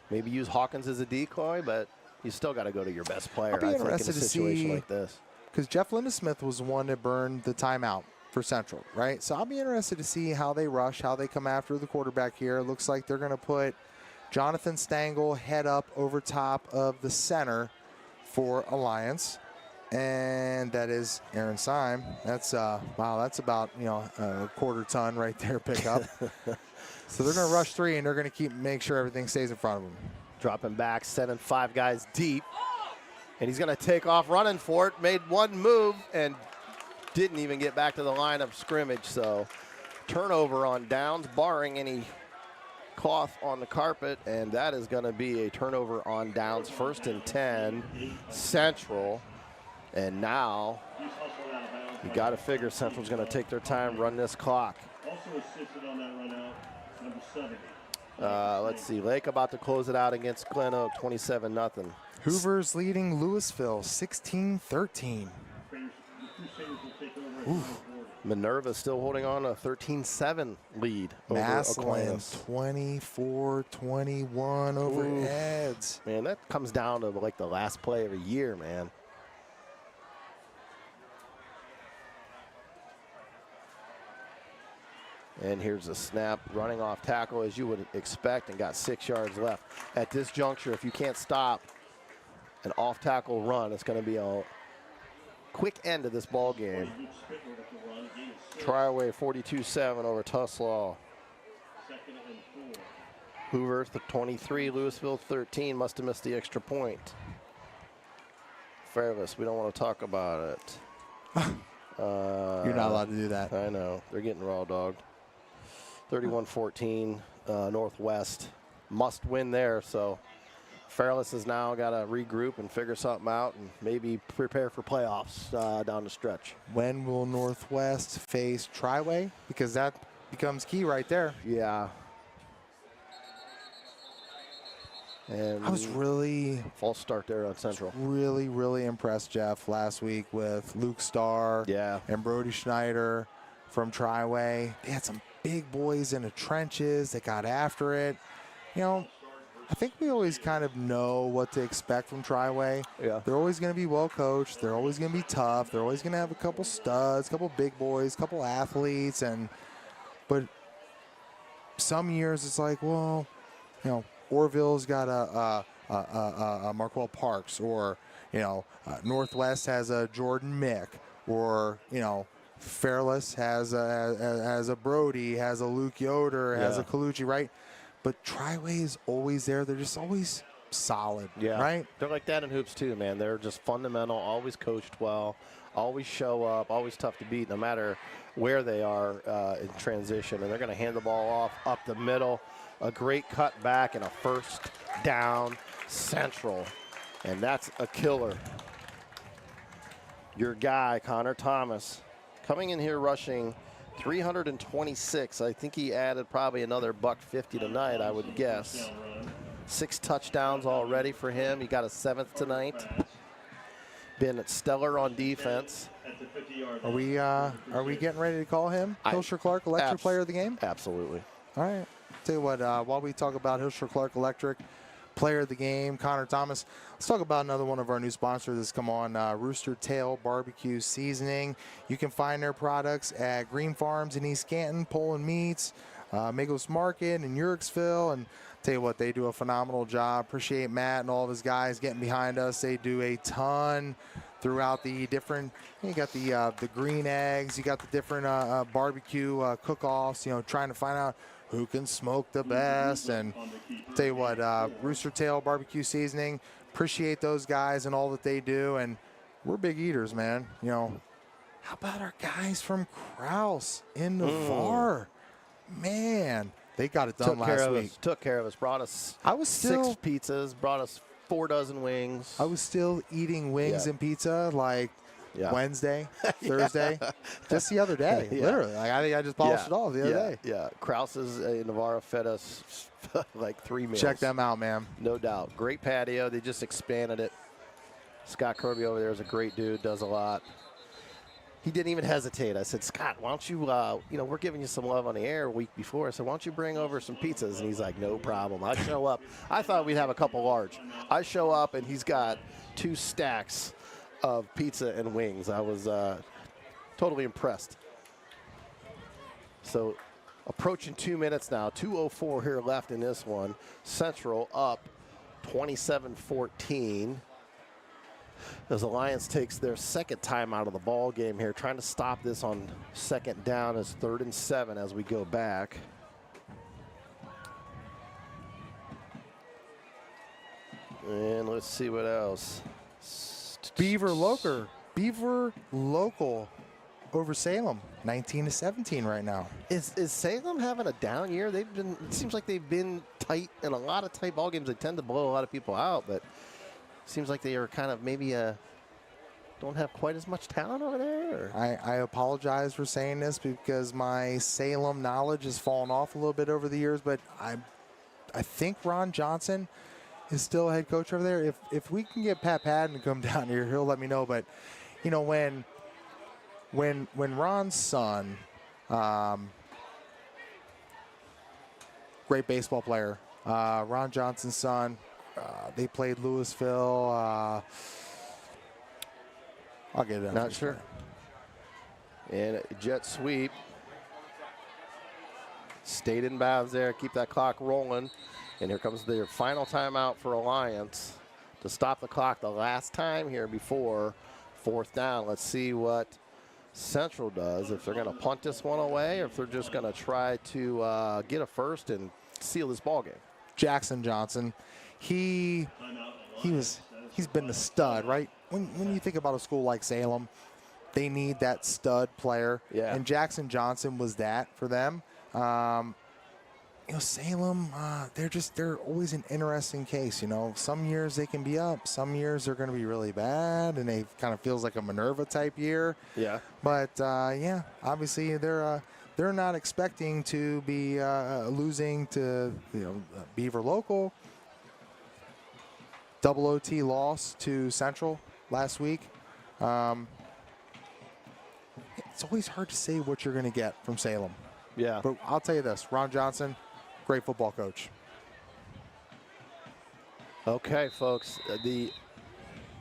Maybe use Hawkins as a decoy, but you still got to go to your best player, I'll be I think, in a interested to situation see, like this. Because Jeff Lindesmith was the one that burned the timeout for Central, right? So I'll be interested to see how they rush, how they come after the quarterback here. It looks like they're going to put Jonathan Stangl head up over top of the center for Alliance. And that is Aaron Syme. That's wow, that's about, you know, a quarter ton right there pickup. So they're going to rush 3, and they're going to make sure everything stays in front of them. Dropping back, sending 5 guys deep. And he's going to take off running for it. Made one move and didn't even get back to the line of scrimmage. So turnover on downs, barring any cloth on the carpet. And that is going to be a turnover on downs. 1st and 10, Central. And now you got to figure Central's going to take their time, run this clock. Also assisted on that run out, number 70. Let's see, Lake about to close it out against Glen Oak, 27-0. Hoover's leading Louisville 16-13. Minerva still holding on a 13-7 lead over Massillon Aquinas. 24-21 over Eds. Man, that comes down to like the last play of a year, man. And here's a snap, running off tackle as you would expect, and got 6 yards left. At this juncture, if you can't stop an off-tackle run, it's going to be a quick end to this ball game. Try away 42-7 over Tuslaw. Hoover, the 23, Louisville 13, must have missed the extra point. Fairless, we don't want to talk about it. You're not allowed to do that. I know, they're getting raw dogged. 31-14, Northwest must win there. So Fairless has now got to regroup and figure something out and maybe prepare for playoffs down the stretch. When will Northwest face Triway? Because that becomes key right there. Yeah. And I was really false start there on Central. Really impressed, Jeff, last week with Luke Starr and Brody Schneider from Triway. They had some big boys in the trenches. They got after it. You know, I think we always kind of know what to expect from Triway. Yeah. They're always going to be well coached. They're always going to be tough. They're always going to have a couple studs, a couple big boys, a couple athletes. But some years it's like, well, you know, Orville's got a Marquell Parks, or, you know, Northwest has a Jordan Mick, or, you know, Fairless has a Brody, has a Luke Yoder, has a Colucci, right? But Triway is always there. They're just always solid, right? They're like that in hoops too, man. They're just fundamental, always coached well, always show up, always tough to beat no matter where they are in transition. And they're going to hand the ball off up the middle. A great cut back and a 1st down, Central. And that's a killer. Your guy, Connor Thomas, coming in here rushing 326. I think he added probably another $150 tonight, I would guess. 6 touchdowns already for him. He got a 7th tonight. Been stellar on defense. Are we getting ready to call him Hilsher Clark Electric Player of the Game? Absolutely. All right. Tell you what, while we talk about Hilsher Clark Electric Player of the Game, Connor Thomas, let's talk about another one of our new sponsors that's come on, Rooster Tail Barbecue Seasoning. You can find their products at Green Farms in East Canton, Poland Meats, Migos Market in Uriksville, and tell you what, they do a phenomenal job. Appreciate Matt and all of his guys getting behind us. They do a ton throughout the different. You got the green eggs, you got the different barbecue cook-offs. You know, trying to find out who can smoke the best. And tell you what, Rooster Tail barbecue seasoning. Appreciate those guys and all that they do, and we're big eaters, man. You know, how about our guys from Kraus in the VAR? Man, they got it done last week. Took care of us. Brought us I was still 6 pizzas. Brought us 4 dozen wings. I was still eating wings and pizza like Wednesday, Thursday, just the other day. Literally, like I think I just polished it off the other day. Yeah, Krause's in Navarro fed us like 3 meals. Check them out, man. No doubt. Great patio. They just expanded it. Scott Kirby over there is a great dude. Does a lot. He didn't even hesitate. I said, Scott, why don't you, you know, we're giving you some love on the air a week before. I said, why don't you bring over some pizzas? And he's like, no problem. I show up. I thought we'd have a couple large. I show up, and he's got 2 stacks of pizza and wings. I was totally impressed. So approaching 2 minutes now. 2:04 here left in this one. Central up 27-14. As Alliance takes their second time out of the ball game here, trying to stop this on second down as 3rd and 7 as we go back. And let's see what else. Beaver Local over Salem, 19-17 right now. Is Salem having a down year? They've been. It seems like they've been tight in a lot of tight ball games. They tend to blow a lot of people out, but seems like they are kind of maybe don't have quite as much talent over there. I apologize for saying this because my Salem knowledge has fallen off a little bit over the years, but I think Ron Johnson is still head coach over there. If we can get Pat Padden to come down here, he'll let me know. But you know, when Ron's son, great baseball player, Ron Johnson's son, they played Louisville. I'll get it. Not sure. And a jet sweep. Stayed in bounds there. Keep that clock rolling. And here comes their final timeout for Alliance to stop the clock the last time here before 4th down. Let's see what Central does, if they're going to punt this one away or if they're just going to try to get a first and seal this ball game. Jackson Johnson, he's been the stud, right? When you think about a school like Salem, they need that stud player. Yeah. And Jackson Johnson was that for them. You know, Salem, they're always an interesting case. You know, some years they can be up, some years they're going to be really bad, and they kind of feels like a Minerva type year. Yeah. But yeah, obviously they're not expecting to be losing to Beaver Local. Double OT loss to Central last week. It's always hard to say what you're going to get from Salem. Yeah. But I'll tell you this, Ron Johnson, great football coach. Okay, folks, the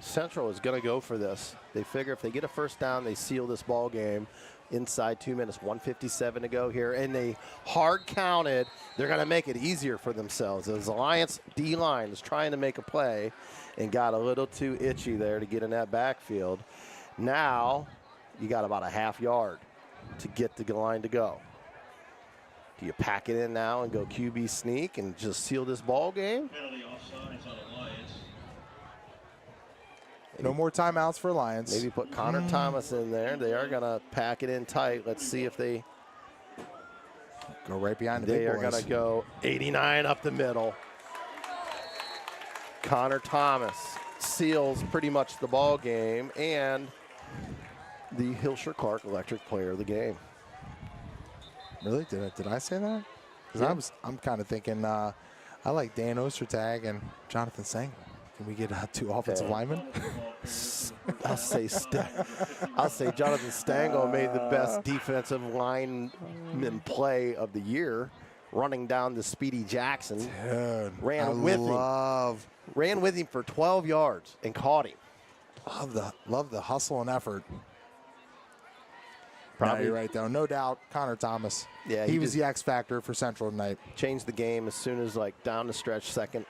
Central is going to go for this. They figure if they get a first down, they seal this ball game inside 2 minutes, 1:57 to go here. And they hard counted. They're going to make it easier for themselves. As Alliance D-line is trying to make a play and got a little too itchy there to get in that backfield. Now you got about a half yard to get the line to go. Do you pack it in now and go QB sneak and just seal this ball game? No more timeouts for Alliance. Maybe put Connor Thomas in there. They are going to pack it in tight. Let's see if they go right behind the big boys. They are going to go 89 up the middle. Connor Thomas seals pretty much the ball game and the Hilscher Clark Electric Player of the game. Really? Did I say that? Yeah. Because I'm kind of thinking I like Dan Ostertag and Jonathan Sang. Can we get 2 offensive linemen? I'll say Jonathan Stango made the best defensive lineman play of the year, running down the Speedy Jackson. Dude, ran with him for 12 yards and caught him. Love the hustle and effort. Probably. No, you're right, though. No doubt, Connor Thomas. Yeah, he was the X factor for Central tonight. Changed the game as soon as like down the stretch, second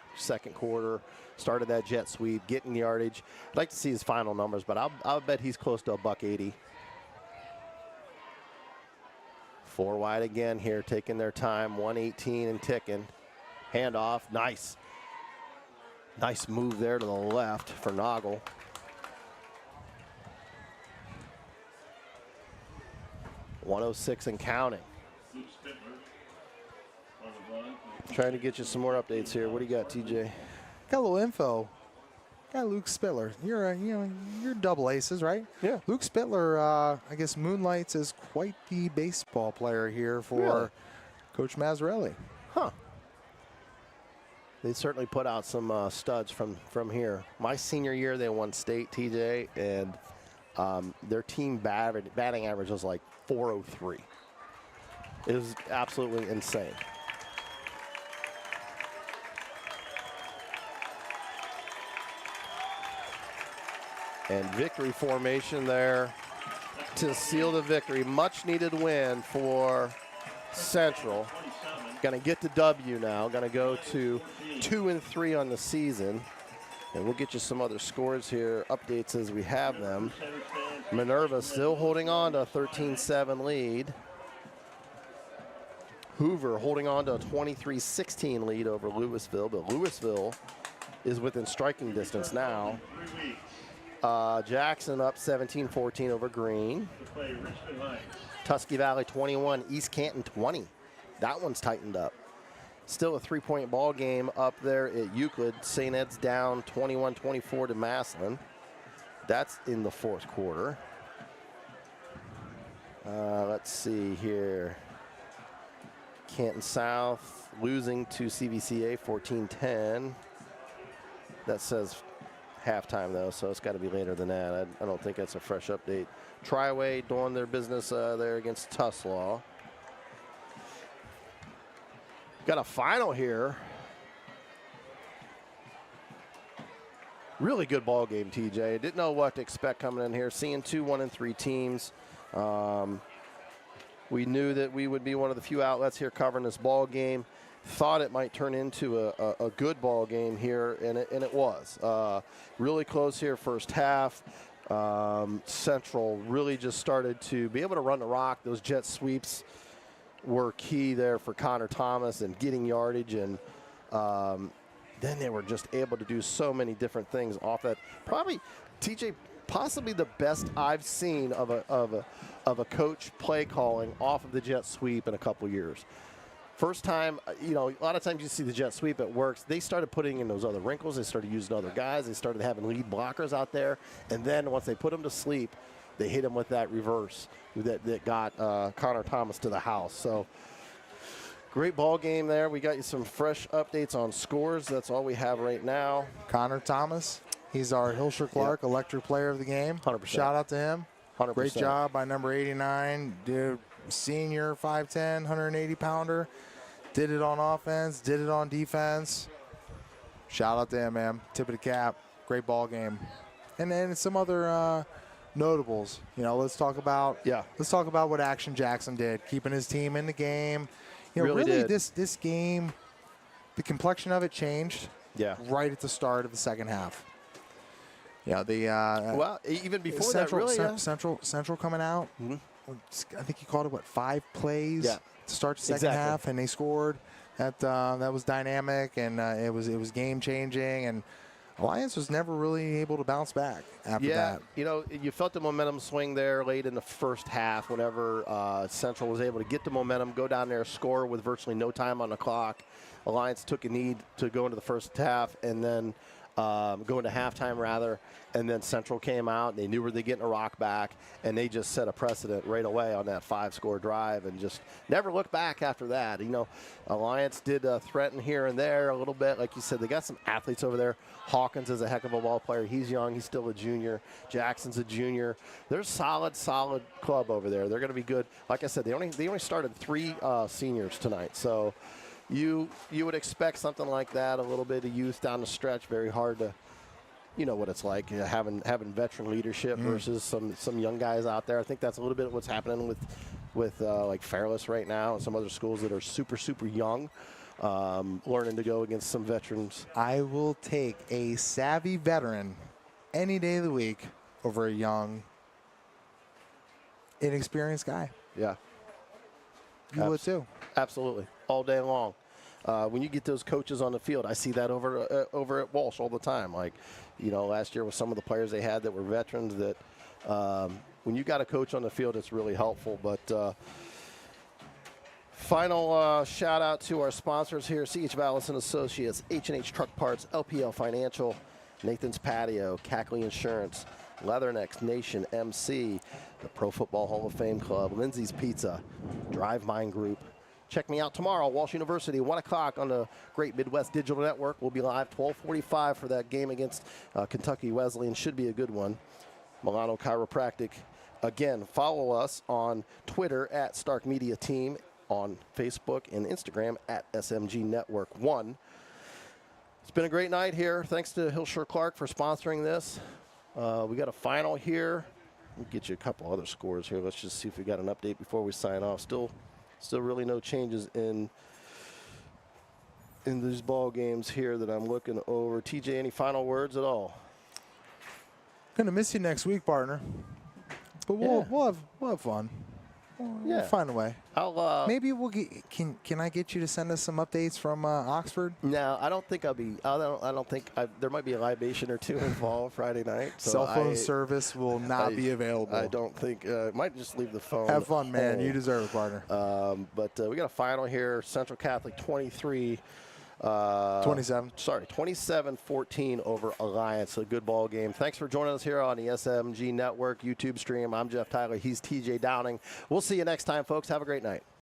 quarter, started that jet sweep, getting yardage. I'd like to see his final numbers, but I'll bet he's close to $180. 4 wide again here, taking their time, 118 and ticking. Handoff, nice. Nice move there to the left for Noggle. .106 and counting. Trying to get you some more updates here. What do you got, TJ? Got a little info. Got Luke Spittler. You're double aces, right? Yeah. Luke Spittler, I guess, moonlights as quite the baseball player here for Really? Coach Mazzarelli. Huh. They certainly put out some studs from here. My senior year, they won state, TJ, and their team batting average was like .403. It was absolutely insane. And victory formation there to seal the victory. Much needed win for Central. Going to get the W now. Going to go to 2-3 on the season. And we'll get you some other scores here, updates as we have them. Minerva still holding on to a 13-7 lead. Hoover holding on to a 23-16 lead over Louisville, but Louisville is within striking distance now. Jackson up 17-14 over Green. Tusky Valley 21, East Canton 20. That one's tightened up. Still a 3-point ball game up there at Euclid. St. Ed's down 21-24 to Massillon. That's in the fourth quarter. Let's see here. Canton South losing to CVCA 14-10. That says halftime, though, so it's got to be later than that. I don't think that's a fresh update. Triway doing their business there against Tuslaw. Got a final here. Really good ball game, TJ. Didn't know what to expect coming in here. Seeing 2 1-3 teams. We knew that we would be one of the few outlets here covering this ball game. Thought it might turn into a good ball game here, and it was. Really close here first half. Central really just started to be able to run the rock. Those jet sweeps were key there for Connor Thomas and getting yardage, and then they were just able to do so many different things off that. Probably, TJ, possibly the best I've seen of a coach play calling off of the jet sweep in a couple years. First time, a lot of times you see the jet sweep, it works. They started putting in those other wrinkles. They started using other guys. They started having lead blockers out there. And then once they put them to sleep, they hit him with that reverse that got Connor Thomas to the house. So great ball game there. We got you some fresh updates on scores. That's all we have right now. Connor Thomas, he's our Hilsher Clark Electric Player of the Game. 100%. Shout out to him. 100%. Great job by number 89. Dude, senior 5'10", 180-pounder. Did it on offense, did it on defense. Shout out to him, man. Tip of the cap. Great ball game. And then some other notables. Let's talk about what Action Jackson did, keeping his team in the game. Really this game, the complexion of it changed. Yeah. Right at the start of the second half. Well, even before Central, that, really, Central coming out. Mm-hmm. I think you called it 5 plays to start the second half, and they scored. That was dynamic, and it was game changing, and Alliance was never really able to bounce back after that. You felt the momentum swing there late in the first half whenever Central was able to get the momentum, go down there, score with virtually no time on the clock. Alliance took a need to go into the first half and then go into halftime rather, and then Central came out. They knew where they're getting a rock back, and they just set a precedent right away on that 5-score drive and just never looked back after that. Alliance did threaten here and there a little bit. Like you said, they got some athletes over there. Hawkins is a heck of a ball player. He's young. He's still a junior. Jackson's a junior. They're a solid club over there. They're going to be good. Like I said, they only started 3 seniors tonight, so you would expect something like that, a little bit of youth down the stretch. Very hard you know what it's like, having veteran leadership versus some young guys out there. I think that's a little bit what's happening with like Fairless right now and some other schools that are super young, learning to go against some veterans. I will take a savvy veteran any day of the week over a young, inexperienced guy. Yeah. You would too. Absolutely. All day long. When you get those coaches on the field, I see that over at Walsh all the time. Like, you know, last year with some of the players they had that were veterans that when you got a coach on the field, it's really helpful. But final shout out to our sponsors here, C.H. Vallis and Associates, H&H Truck Parts, LPL Financial, Nathan's Patio, Cackley Insurance, Leathernecks Nation MC, the Pro Football Hall of Fame Club, Lindsay's Pizza, Drive Mine Group. Check me out tomorrow, Walsh University, 1 o'clock on the Great Midwest Digital Network. We'll be live 12:45 for that game against Kentucky Wesleyan. Should be a good one. Milano Chiropractic. Again, follow us on Twitter at Stark Media Team, on Facebook and Instagram at SMG Network 1. It's been a great night here. Thanks to Hillshire Clark for sponsoring this. We got a final here. We'll get you a couple other scores here. Let's just see if we got an update before we sign off. Still really no changes in these ball games here that I'm looking over. TJ, any final words at all? Gonna miss you next week, partner. But we'll have fun. We'll find a way. I'll maybe we'll get. Can I get you to send us some updates from Oxford? No, I don't think I'll be. I don't think there might be a libation or two involved Friday night. So cell phone service will not be available. I don't think. Might just leave the phone. Have fun, man. You deserve it, partner. But we got a final here. Central Catholic 23. 27. Sorry, 27-14 over Alliance. A good ball game. Thanks for joining us here on the SMG Network YouTube stream. I'm Jeff Tyler. He's TJ Downing. We'll see you next time, folks. Have a great night.